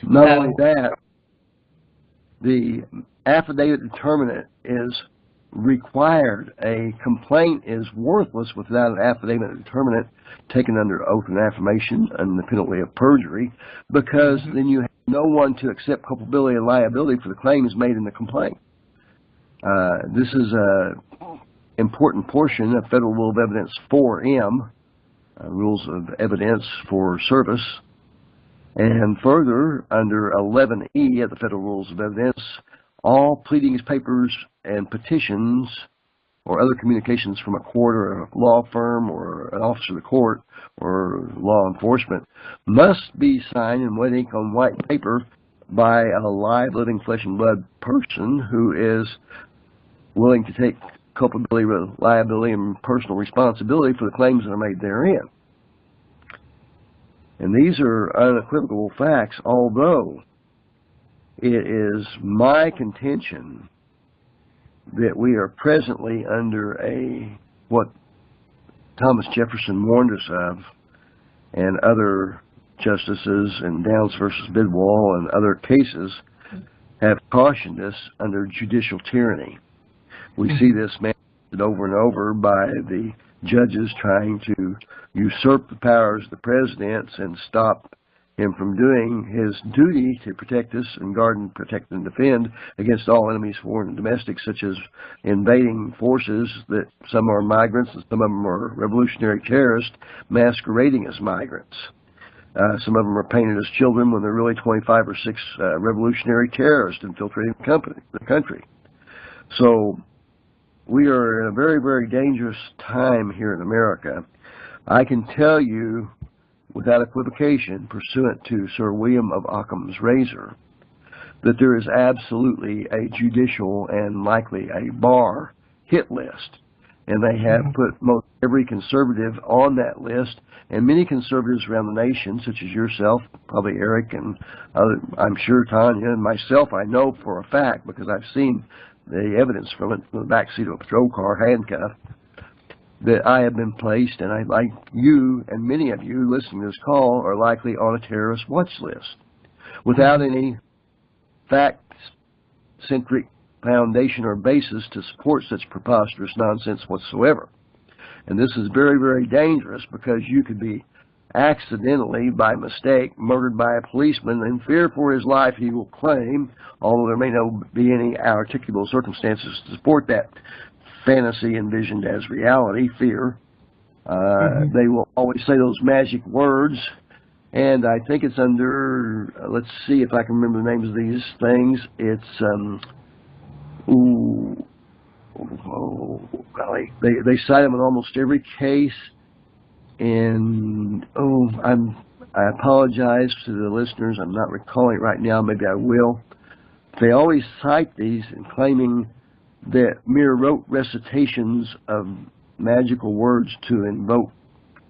Not only that, the affidavit determinant is required. A complaint is worthless without an affidavit determinant taken under oath and affirmation and the penalty of perjury, because then you have no one to accept culpability and liability for the claims made in the complaint. This is a important portion of Federal Rule of Evidence 4M, Rules of Evidence for Service. And further, under 11E of the Federal Rules of Evidence, all pleadings, papers, and petitions or other communications from a court or a law firm or an officer of the court or law enforcement must be signed in wet ink on white paper by a live, living, flesh and blood person who is willing to take culpability, liability, and personal responsibility for the claims that are made therein. And these are unequivocal facts, although it is my contention that we are presently under what Thomas Jefferson warned us of, and other justices in Downs versus Bidwell and other cases have cautioned us under judicial tyranny. We see this manifested over and over by the judges trying to usurp the powers of the presidents and stop him from doing his duty to protect us and guard and protect and defend against all enemies, foreign and domestic, such as invading forces that some are migrants and some of them are revolutionary terrorists masquerading as migrants. Some of them are painted as children when they're really 25 or 6 revolutionary terrorists infiltrating the country. So we are in a very, very dangerous time here in America. I can tell you without equivocation, pursuant to Sir William of Occam's razor, that there is absolutely a judicial and likely a bar hit list. And they have put most every conservative on that list, and many conservatives around the nation, such as yourself, probably Eric, and I'm sure Tanya, and myself, I know for a fact, because I've seen the evidence from it from the back seat of a patrol car handcuffed, that I have been placed, and I, like you and many of you listening to this call, are likely on a terrorist watch list without any fact-centric foundation or basis to support such preposterous nonsense whatsoever. And this is very, very dangerous because you could be accidentally, by mistake, murdered by a policeman. In fear for his life, he will claim, although there may not be any articulable circumstances to support that fantasy envisioned as reality, fear. They will always say those magic words, and I think it's under, let's see if I can remember the names of these things. It's, golly, they cite them in almost every case, and, I apologize to the listeners, I'm not recalling it right now, maybe I will. They always cite these in claiming that mere rote recitations of magical words to invoke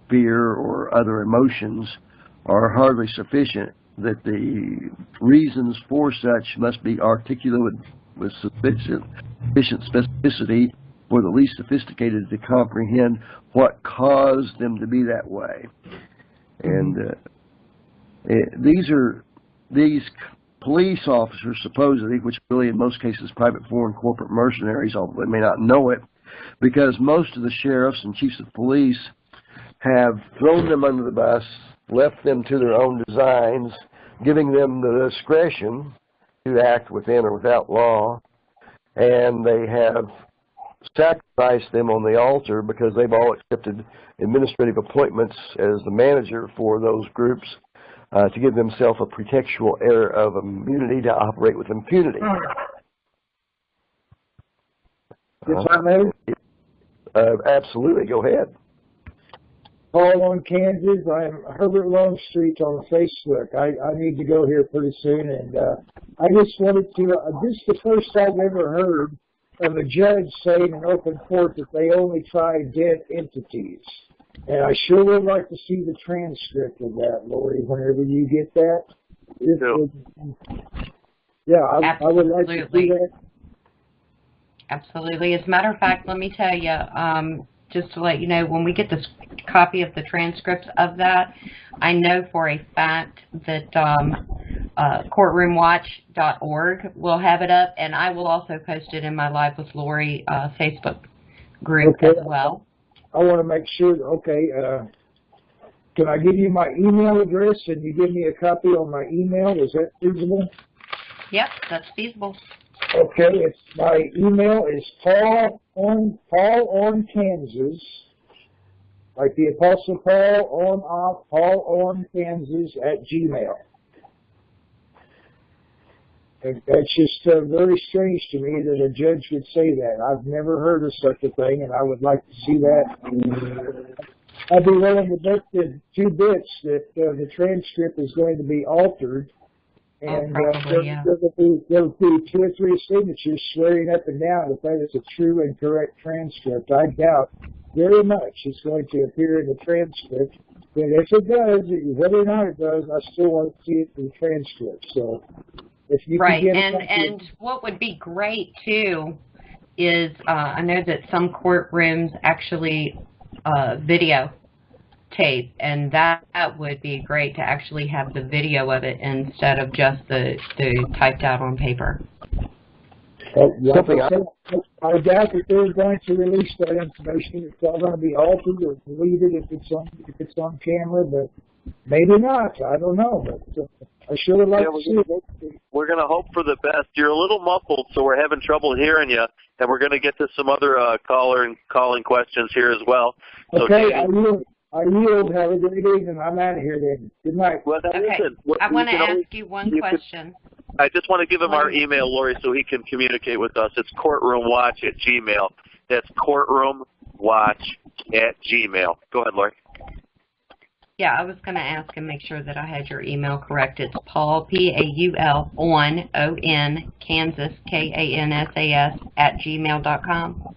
fear or other emotions are hardly sufficient, that the reasons for such must be articulate with sufficient specificity for the least sophisticated to comprehend what caused them to be that way. And these police officers, supposedly, which really in most cases private foreign corporate mercenaries, although they may not know it, because most of the sheriffs and chiefs of police have thrown them under the bus, left them to their own designs, giving them the discretion to act within or without law, and they have sacrificed them on the altar because they've all accepted administrative appointments as the manager for those groups to give themselves a pretextual air of immunity to operate with impunity.
Yes, I may.
Absolutely, go ahead.
Paul on Kansas. I'm Herbert Longstreet on Facebook. I need to go here pretty soon, and I just wanted to, this is the first I've ever heard of a judge saying in open court that they only try dead entities. And I sure would like to see the transcript of that, Lorri, whenever you get that. I would like to see that.
Absolutely. As a matter of fact, let me tell you, just to let you know, when we get this copy of the transcripts of that, I know for a fact that courtroomwatch.org will have it up, and I will also post it in my Live with Lorri Facebook group as well.
I want to make sure, can I give you my email address and you give me a copy on my email? Is that feasible?
Yep, that's feasible.
Okay, my email is Paul on Kansas, like the Apostle Paul on Kansas @gmail. And that's just very strange to me that a judge would say that. I've never heard of such a thing, and I would like to see that. I'd be willing to bet the 2 bits that the transcript is going to be altered, and there'll be 2 or 3 signatures swearing up and down that that is a true and correct transcript. I doubt very much it's going to appear in the transcript. But if it does, whether or not it does, I still want to see it in the transcript. So.
Right, and what would be great, too, is I know that some courtrooms actually video tape, and that would be great to actually have the video of it instead of just the typed out on paper.
Something I doubt that they're going to release that information. It's all going to be altered or deleted if it's on camera, but maybe not. I don't know, but I sure would like to see it.
We're going to hope for the best. You're a little muffled, so we're having trouble hearing you, and we're going to get to some other calling questions here as well. So
okay, I yield. Have a great evening. I'm out of here then. Good night.
Well,
Okay, I want to ask you one question.
I just want to give him our email, Lorri, so he can communicate with us. It's courtroomwatch@gmail. That's courtroomwatch@gmail. Go ahead, Lorri.
Yeah, I was going to ask and make sure that I had your email correct. It's Paul, P-A-U-L, O-N, Kansas, K-A-N-S-A-S, @gmail.com.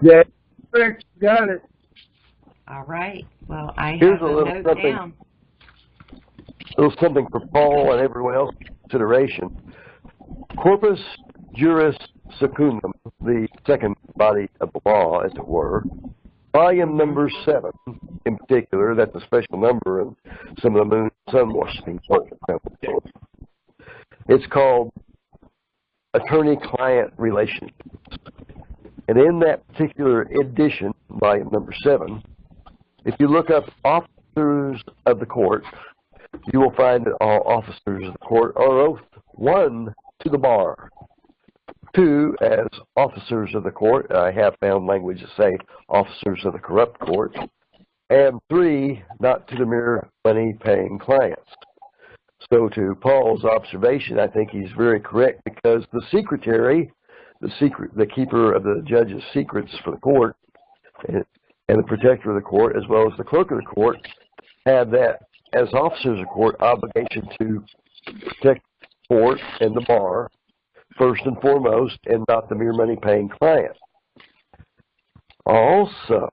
Yeah, correct. Got it.
All right. Well, I
Here's
have a note down.
A little something for Paul and everyone else in consideration. Corpus Juris Secundum, the second body of the law, as it were, volume number 7, in particular, that's a special number in some of the moon sun worshiping. It's called Attorney-Client Relationships. And in that particular edition, volume number 7, if you look up officers of the court, you will find that all officers of the court are oath 1 to the bar, 2 as officers of the court. I have found language to say officers of the corrupt court, and 3 not to the mere money-paying clients. So to Paul's observation, I think he's very correct, because the secretary, the keeper of the judge's secrets for the court, and the protector of the court, as well as the clerk of the court, have that, as officers of court, obligation to protect the court and the bar, first and foremost, and not the mere money-paying client. Also,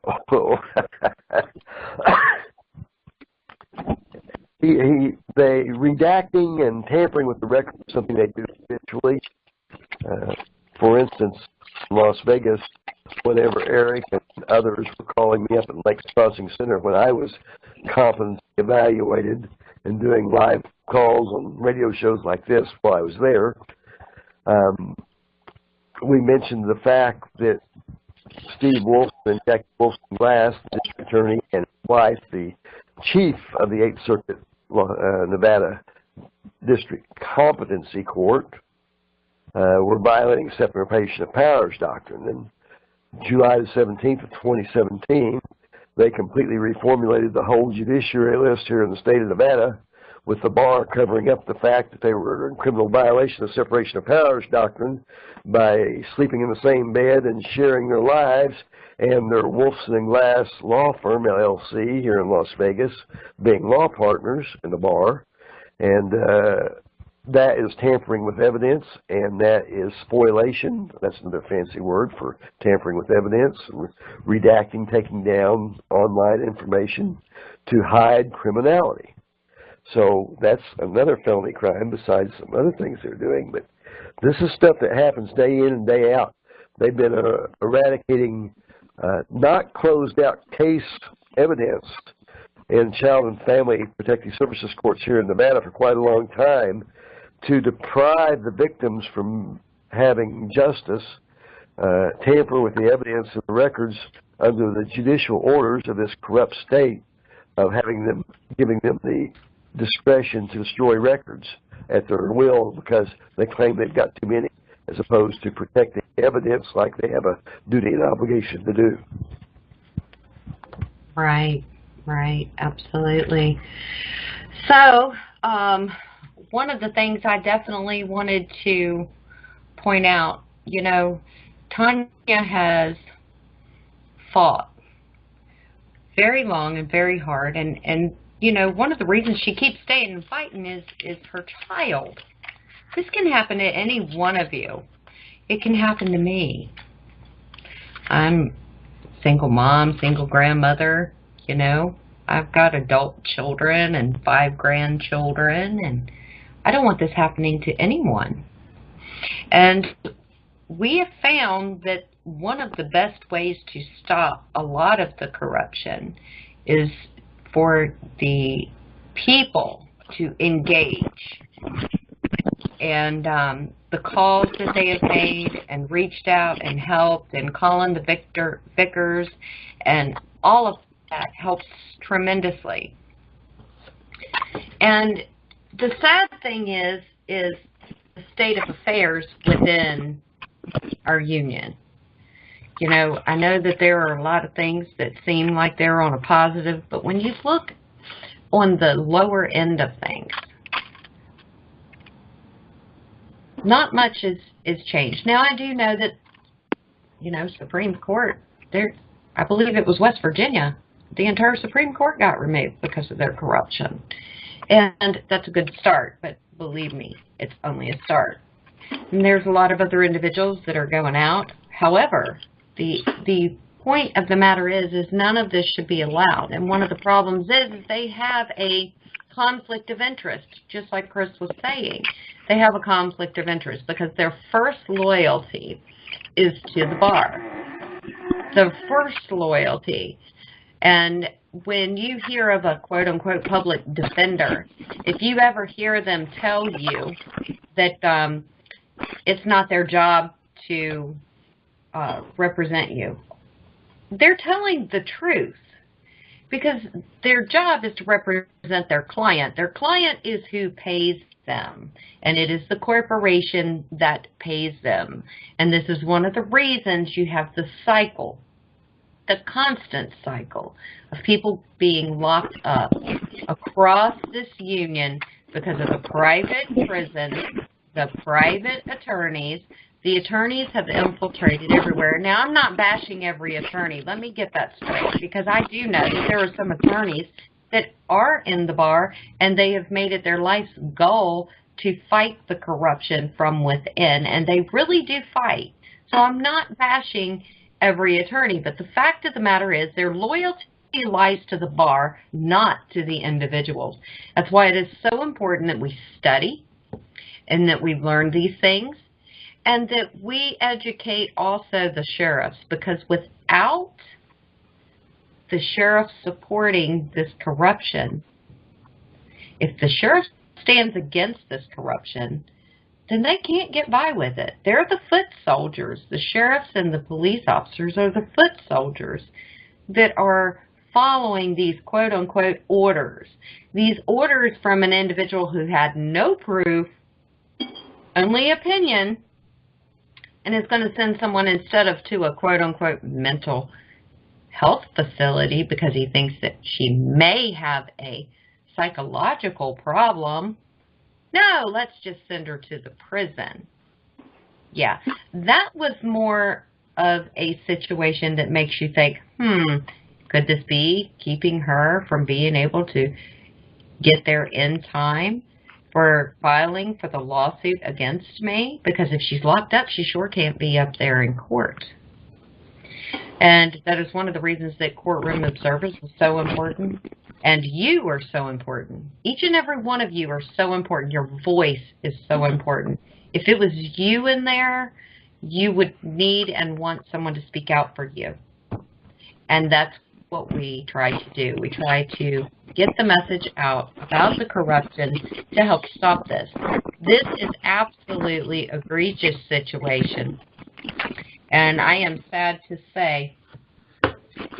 they redacting and tampering with the record is something they do habitually. For instance, in Las Vegas, whenever Eric and others were calling me up at Lakes Crossing Center when I was competency evaluated and doing live calls on radio shows like this while I was there, we mentioned the fact that Steve Wolfson and Jackie Wolfson-Glass, the district attorney, and his wife, the chief of the 8th Circuit Nevada District Competency Court, were violating separation of powers doctrine. And July the 17th of 2017, they completely reformulated the whole judiciary list here in the state of Nevada, with the bar covering up the fact that they were in criminal violation of separation of powers doctrine by sleeping in the same bed and sharing their lives, and their Wolfson and Glass law firm, LLC, here in Las Vegas, being law partners in the bar. And that is tampering with evidence, and that is spoliation. That's another fancy word for tampering with evidence, redacting, taking down online information to hide criminality. So that's another felony crime besides some other things they're doing. But this is stuff that happens day in and day out. They've been eradicating not closed out case evidence in child and family protective services courts here in Nevada for quite a long time, to deprive the victims from having justice, tamper with the evidence and the records under the judicial orders of this corrupt state, of giving them the discretion to destroy records at their will because they claim they've got too many, as opposed to protecting evidence like they have a duty and obligation to do.
Right, absolutely. So, one of the things I definitely wanted to point out, you know, Tania has fought very long and very hard, and you know, one of the reasons she keeps staying and fighting is her child. This can happen to any one of you. It can happen to me. I'm single mom, single grandmother, you know. I've got adult children and 5 grandchildren, and I don't want this happening to anyone. And we have found that one of the best ways to stop a lot of the corruption is for the people to engage. And the calls that they have made and reached out and helped and calling the vicars and all of that helps tremendously. And the sad thing is the state of affairs within our union. You know, I know that there are a lot of things that seem like they're on a positive, but when you look on the lower end of things, not much is changed. Now, I do know that, you know, Supreme Court, I believe it was West Virginia, the entire Supreme Court got removed because of their corruption. And that's a good start, but believe me, it's only a start. And there's a lot of other individuals that are going out. However, the point of the matter is none of this should be allowed. And one of the problems is they have a conflict of interest, just like Chris was saying. They have a conflict of interest because their first loyalty is to the bar. The first loyalty. And when you hear of a quote-unquote public defender, if you ever hear them tell you that it's not their job to represent you, they're telling the truth. Because their job is to represent their client. Their client is who pays them. And it is the corporation that pays them. And this is one of the reasons you have the cycle, the constant cycle of people being locked up across this union because of the private prison, the private attorneys. The attorneys have infiltrated everywhere. Now, I'm not bashing every attorney. Let me get that straight, because I do know that there are some attorneys that are in the bar, and they have made it their life's goal to fight the corruption from within, and they really do fight. So I'm not bashing every attorney, but the fact of the matter is their loyalty lies to the bar, not to the individuals. That's why it is so important that we study and that we learn these things. And that we educate also the sheriffs, because without the sheriff supporting this corruption, if the sheriff stands against this corruption, then they can't get by with it. They're the foot soldiers. The sheriffs and the police officers are the foot soldiers that are following these quote-unquote orders. These orders from an individual who had no proof, only opinion, and is going to send someone instead of to a quote-unquote mental health facility because he thinks that she may have a psychological problem. No, let's just send her to the prison. Yeah, that was more of a situation that makes you think, could this be keeping her from being able to get there in time for filing for the lawsuit against me? Because if she's locked up, she sure can't be up there in court. And that is one of the reasons that courtroom observers is so important. And you are so important. Each and every one of you are so important. Your voice is so important. If it was you in there, you would need and want someone to speak out for you. And that's what we try to do. We try to get the message out about the corruption to help stop this. This is absolutely an egregious situation. And I am sad to say,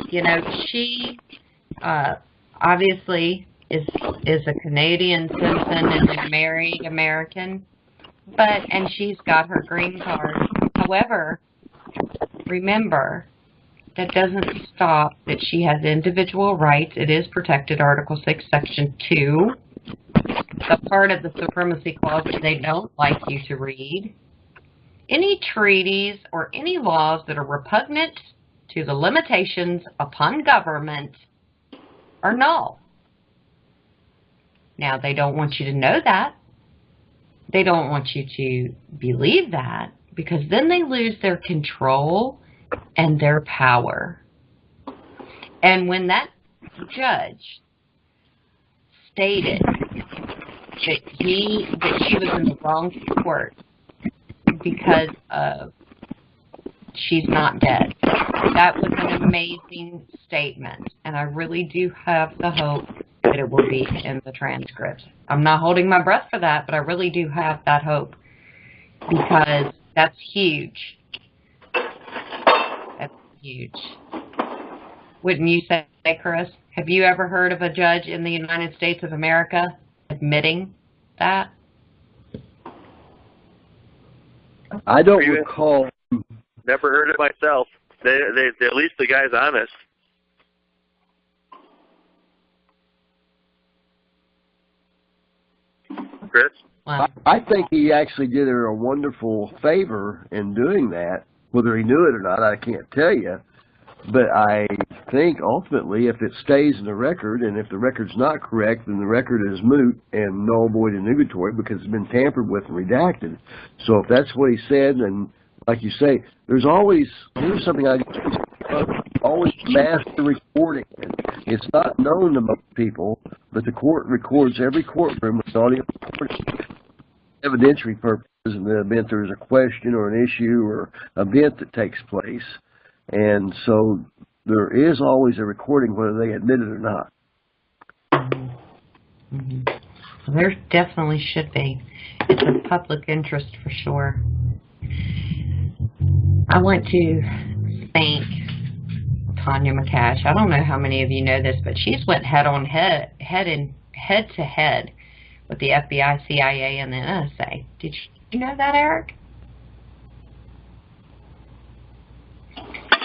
you know, she obviously is a Canadian citizen and a married American, and she's got her green card. However, remember, that doesn't stop that she has individual rights. It is protected, Article 6, Section 2. The part of the Supremacy Clause that they don't like you to read. Any treaties or any laws that are repugnant to the limitations upon government are null. Now, they don't want you to know that. They don't want you to believe that, because then they lose their control and their power. And when that judge stated that she was in the wrong court because of she's not dead. That was an amazing statement, and I really do have the hope that it will be in the transcript. I'm not holding my breath for that, but I really do have that hope, because that's huge. That's huge. Wouldn't you say, Chris? Have you ever heard of a judge in the United States of America admitting that?
I don't recall.
Never heard it myself. They at least the guy's honest. Chris?
Wow.
I think he actually did her a wonderful favor in doing that. Whether he knew it or not, I can't tell you. But I think ultimately, if it stays in the record, and if the record's not correct, then the record is moot and null, void, and nugatory because it's been tampered with and redacted. So if that's what he said, and like you say, there's something I always master recording. It's not known to most people, but the court records every courtroom with audio recording, evidentiary purposes in the event there's a question or an issue or event that takes place. And so there is always a recording whether they admit it or not.
Mm-hmm. Well, there definitely should be. It's a public interest for sure. I want to thank Tania McCash. I don't know how many of you know this, but she's went head to head with the FBI, CIA, and the NSA. Did you know that, Eric?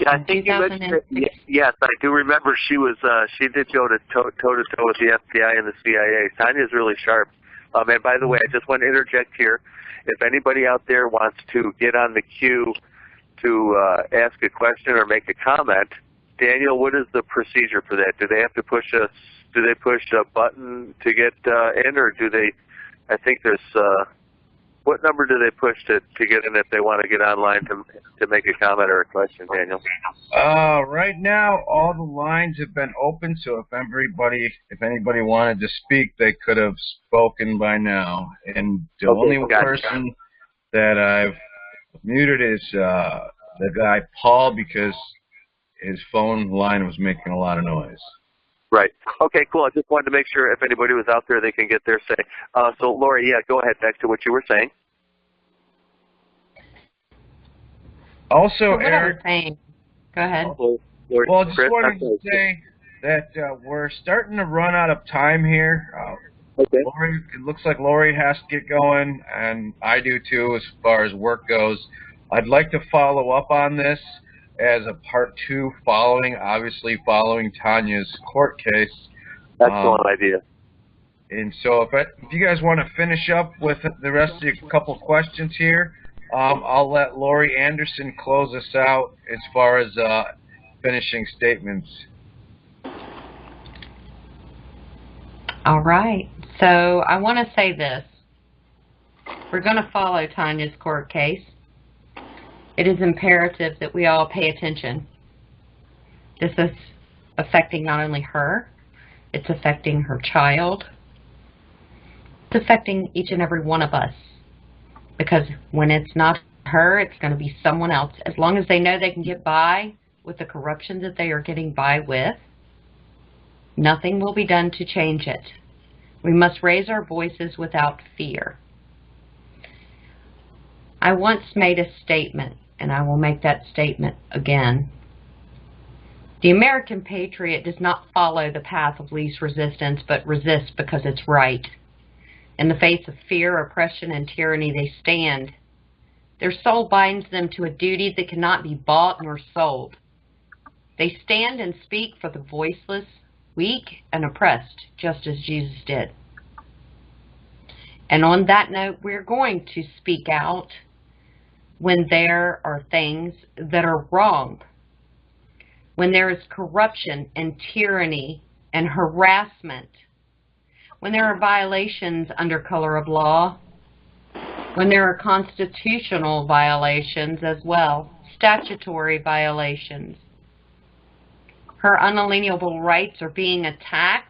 Yeah, I think you mentioned it. Yes, I do remember she did go toe to toe with the FBI and the CIA. Tanya's really sharp. And by the way, I just want to interject here. If anybody out there wants to get on the queue to ask a question or make a comment, Daniel, what is the procedure for that? Do they have to push a button to get in, or do they? I think there's. What number do they push to get in if they want to get online to make a comment or a question, Daniel?
Right now, all the lines have been open, so if anybody wanted to speak, they could have spoken by now. And the only person that I've muted is the guy Paul, because his phone line was making a lot of noise.
Right. Okay, cool. I just wanted to make sure if anybody was out there, they can get their say. So, Lorri, yeah, go ahead. Back to what you were saying.
Also, Eric.
Go ahead.
Lorri,
well, I just wanted to say that we're starting to run out of time here.
Okay.
Lorri, it looks like Lorri has to get going, and I do too as far as work goes. I'd like to follow up on this as a part 2 following Tania's court case.
Excellent idea.
And so if you guys want to finish up with the rest of the couple questions here, I'll let Lorri Anderson close us out as far as finishing statements.
All right. So I want to say this. We're going to follow Tania's court case. It is imperative that we all pay attention. This is affecting not only her, it's affecting her child. It's affecting each and every one of us. Because when it's not her, it's going to be someone else. As long as they know they can get by with the corruption that they are getting by with, nothing will be done to change it. We must raise our voices without fear. I once made a statement, and I will make that statement again. The American patriot does not follow the path of least resistance, but resists because it's right. In the face of fear, oppression, and tyranny, they stand. Their soul binds them to a duty that cannot be bought nor sold. They stand and speak for the voiceless, weak, and oppressed, just as Jesus did. And on that note, we're going to speak out when there are things that are wrong, when there is corruption and tyranny and harassment, when there are violations under color of law, when there are constitutional violations as well, statutory violations. Her unalienable rights are being attacked,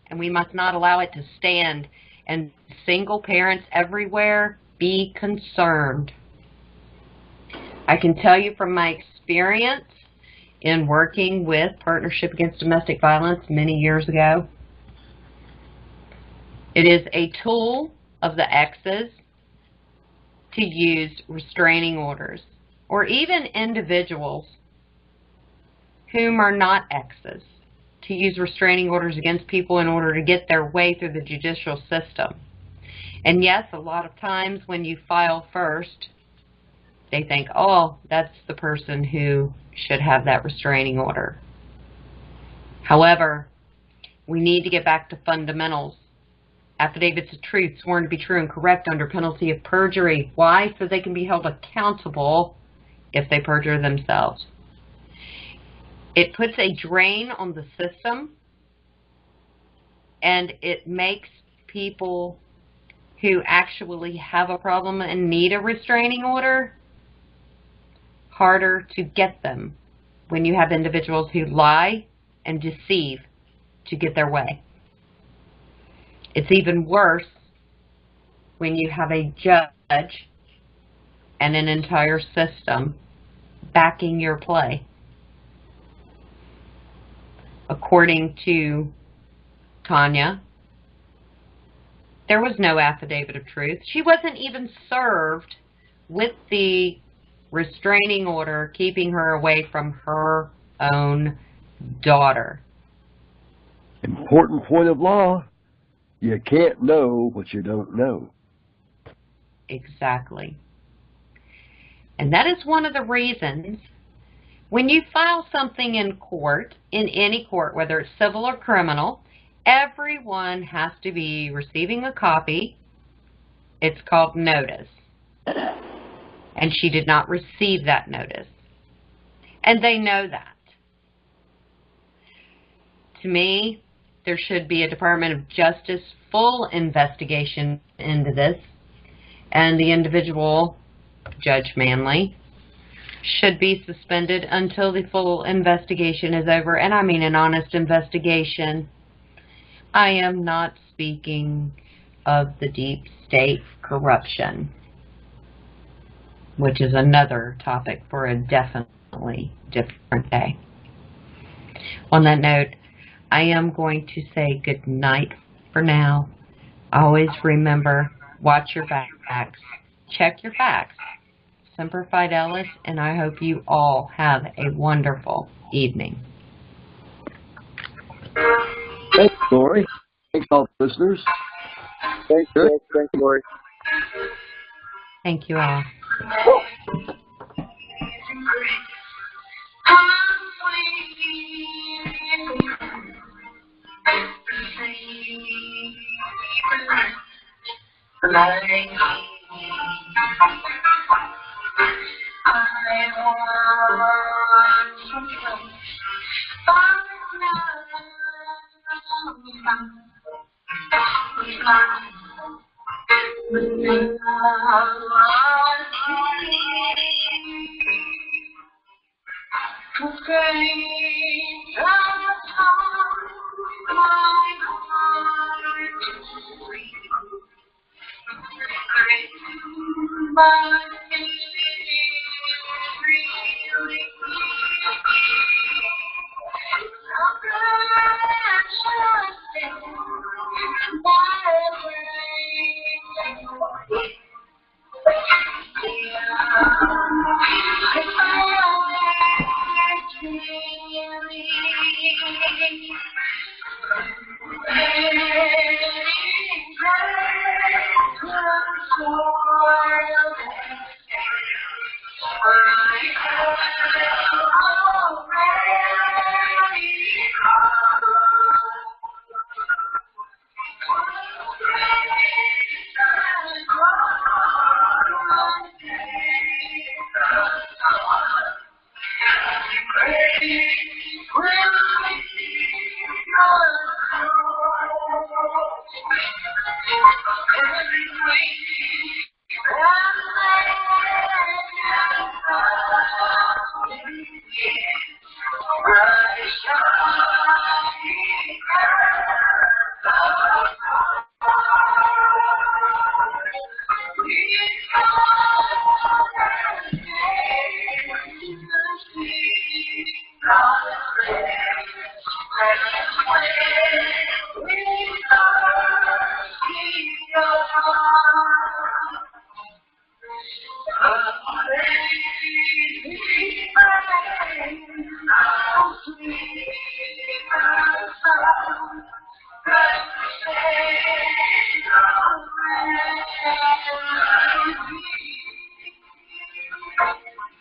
and we must not allow it to stand. And single parents everywhere, be concerned. I can tell you from my experience in working with Partnership Against Domestic Violence many years ago, it is a tool of the exes to use restraining orders, or even individuals whom are not exes, to use restraining orders against people in order to get their way through the judicial system. And yes, a lot of times when you file first, they think, oh, that's the person who should have that restraining order. However, we need to get back to fundamentals. Affidavits of truth, sworn to be true and correct under penalty of perjury. Why? So they can be held accountable if they perjure themselves. It puts a drain on the system, and it makes people who actually have a problem and need a restraining order harder to get them when you have individuals who lie and deceive to get their way. It's even worse when you have a judge and an entire system backing your play. According to Tania, there was no affidavit of truth. She wasn't even served with the restraining order keeping her away from her own daughter.
Important point of law. You can't know what you don't know.
Exactly. And that is one of the reasons when you file something in court, in any court, whether it's civil or criminal, everyone has to be receiving a copy. It's called notice. And she did not receive that notice. And they know that. To me, there should be a Department of Justice full investigation into this, and the individual, Judge Manley, should be suspended until the full investigation is over, and I mean an honest investigation. I am not speaking of the deep state corruption, which is another topic for a definitely different day. On that note, I am going to say good night for now. Always remember, watch your backs, check your facts. Semper Fidelis, and I hope you all have a wonderful evening.
Thanks, Lorri. Thanks, all the listeners.
Thanks, Rick. Thanks, Lorri.
Thank you all.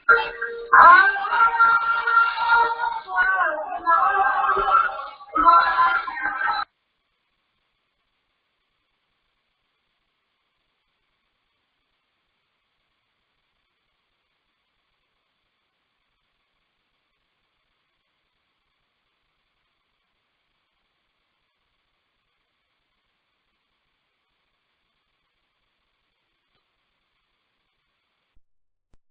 All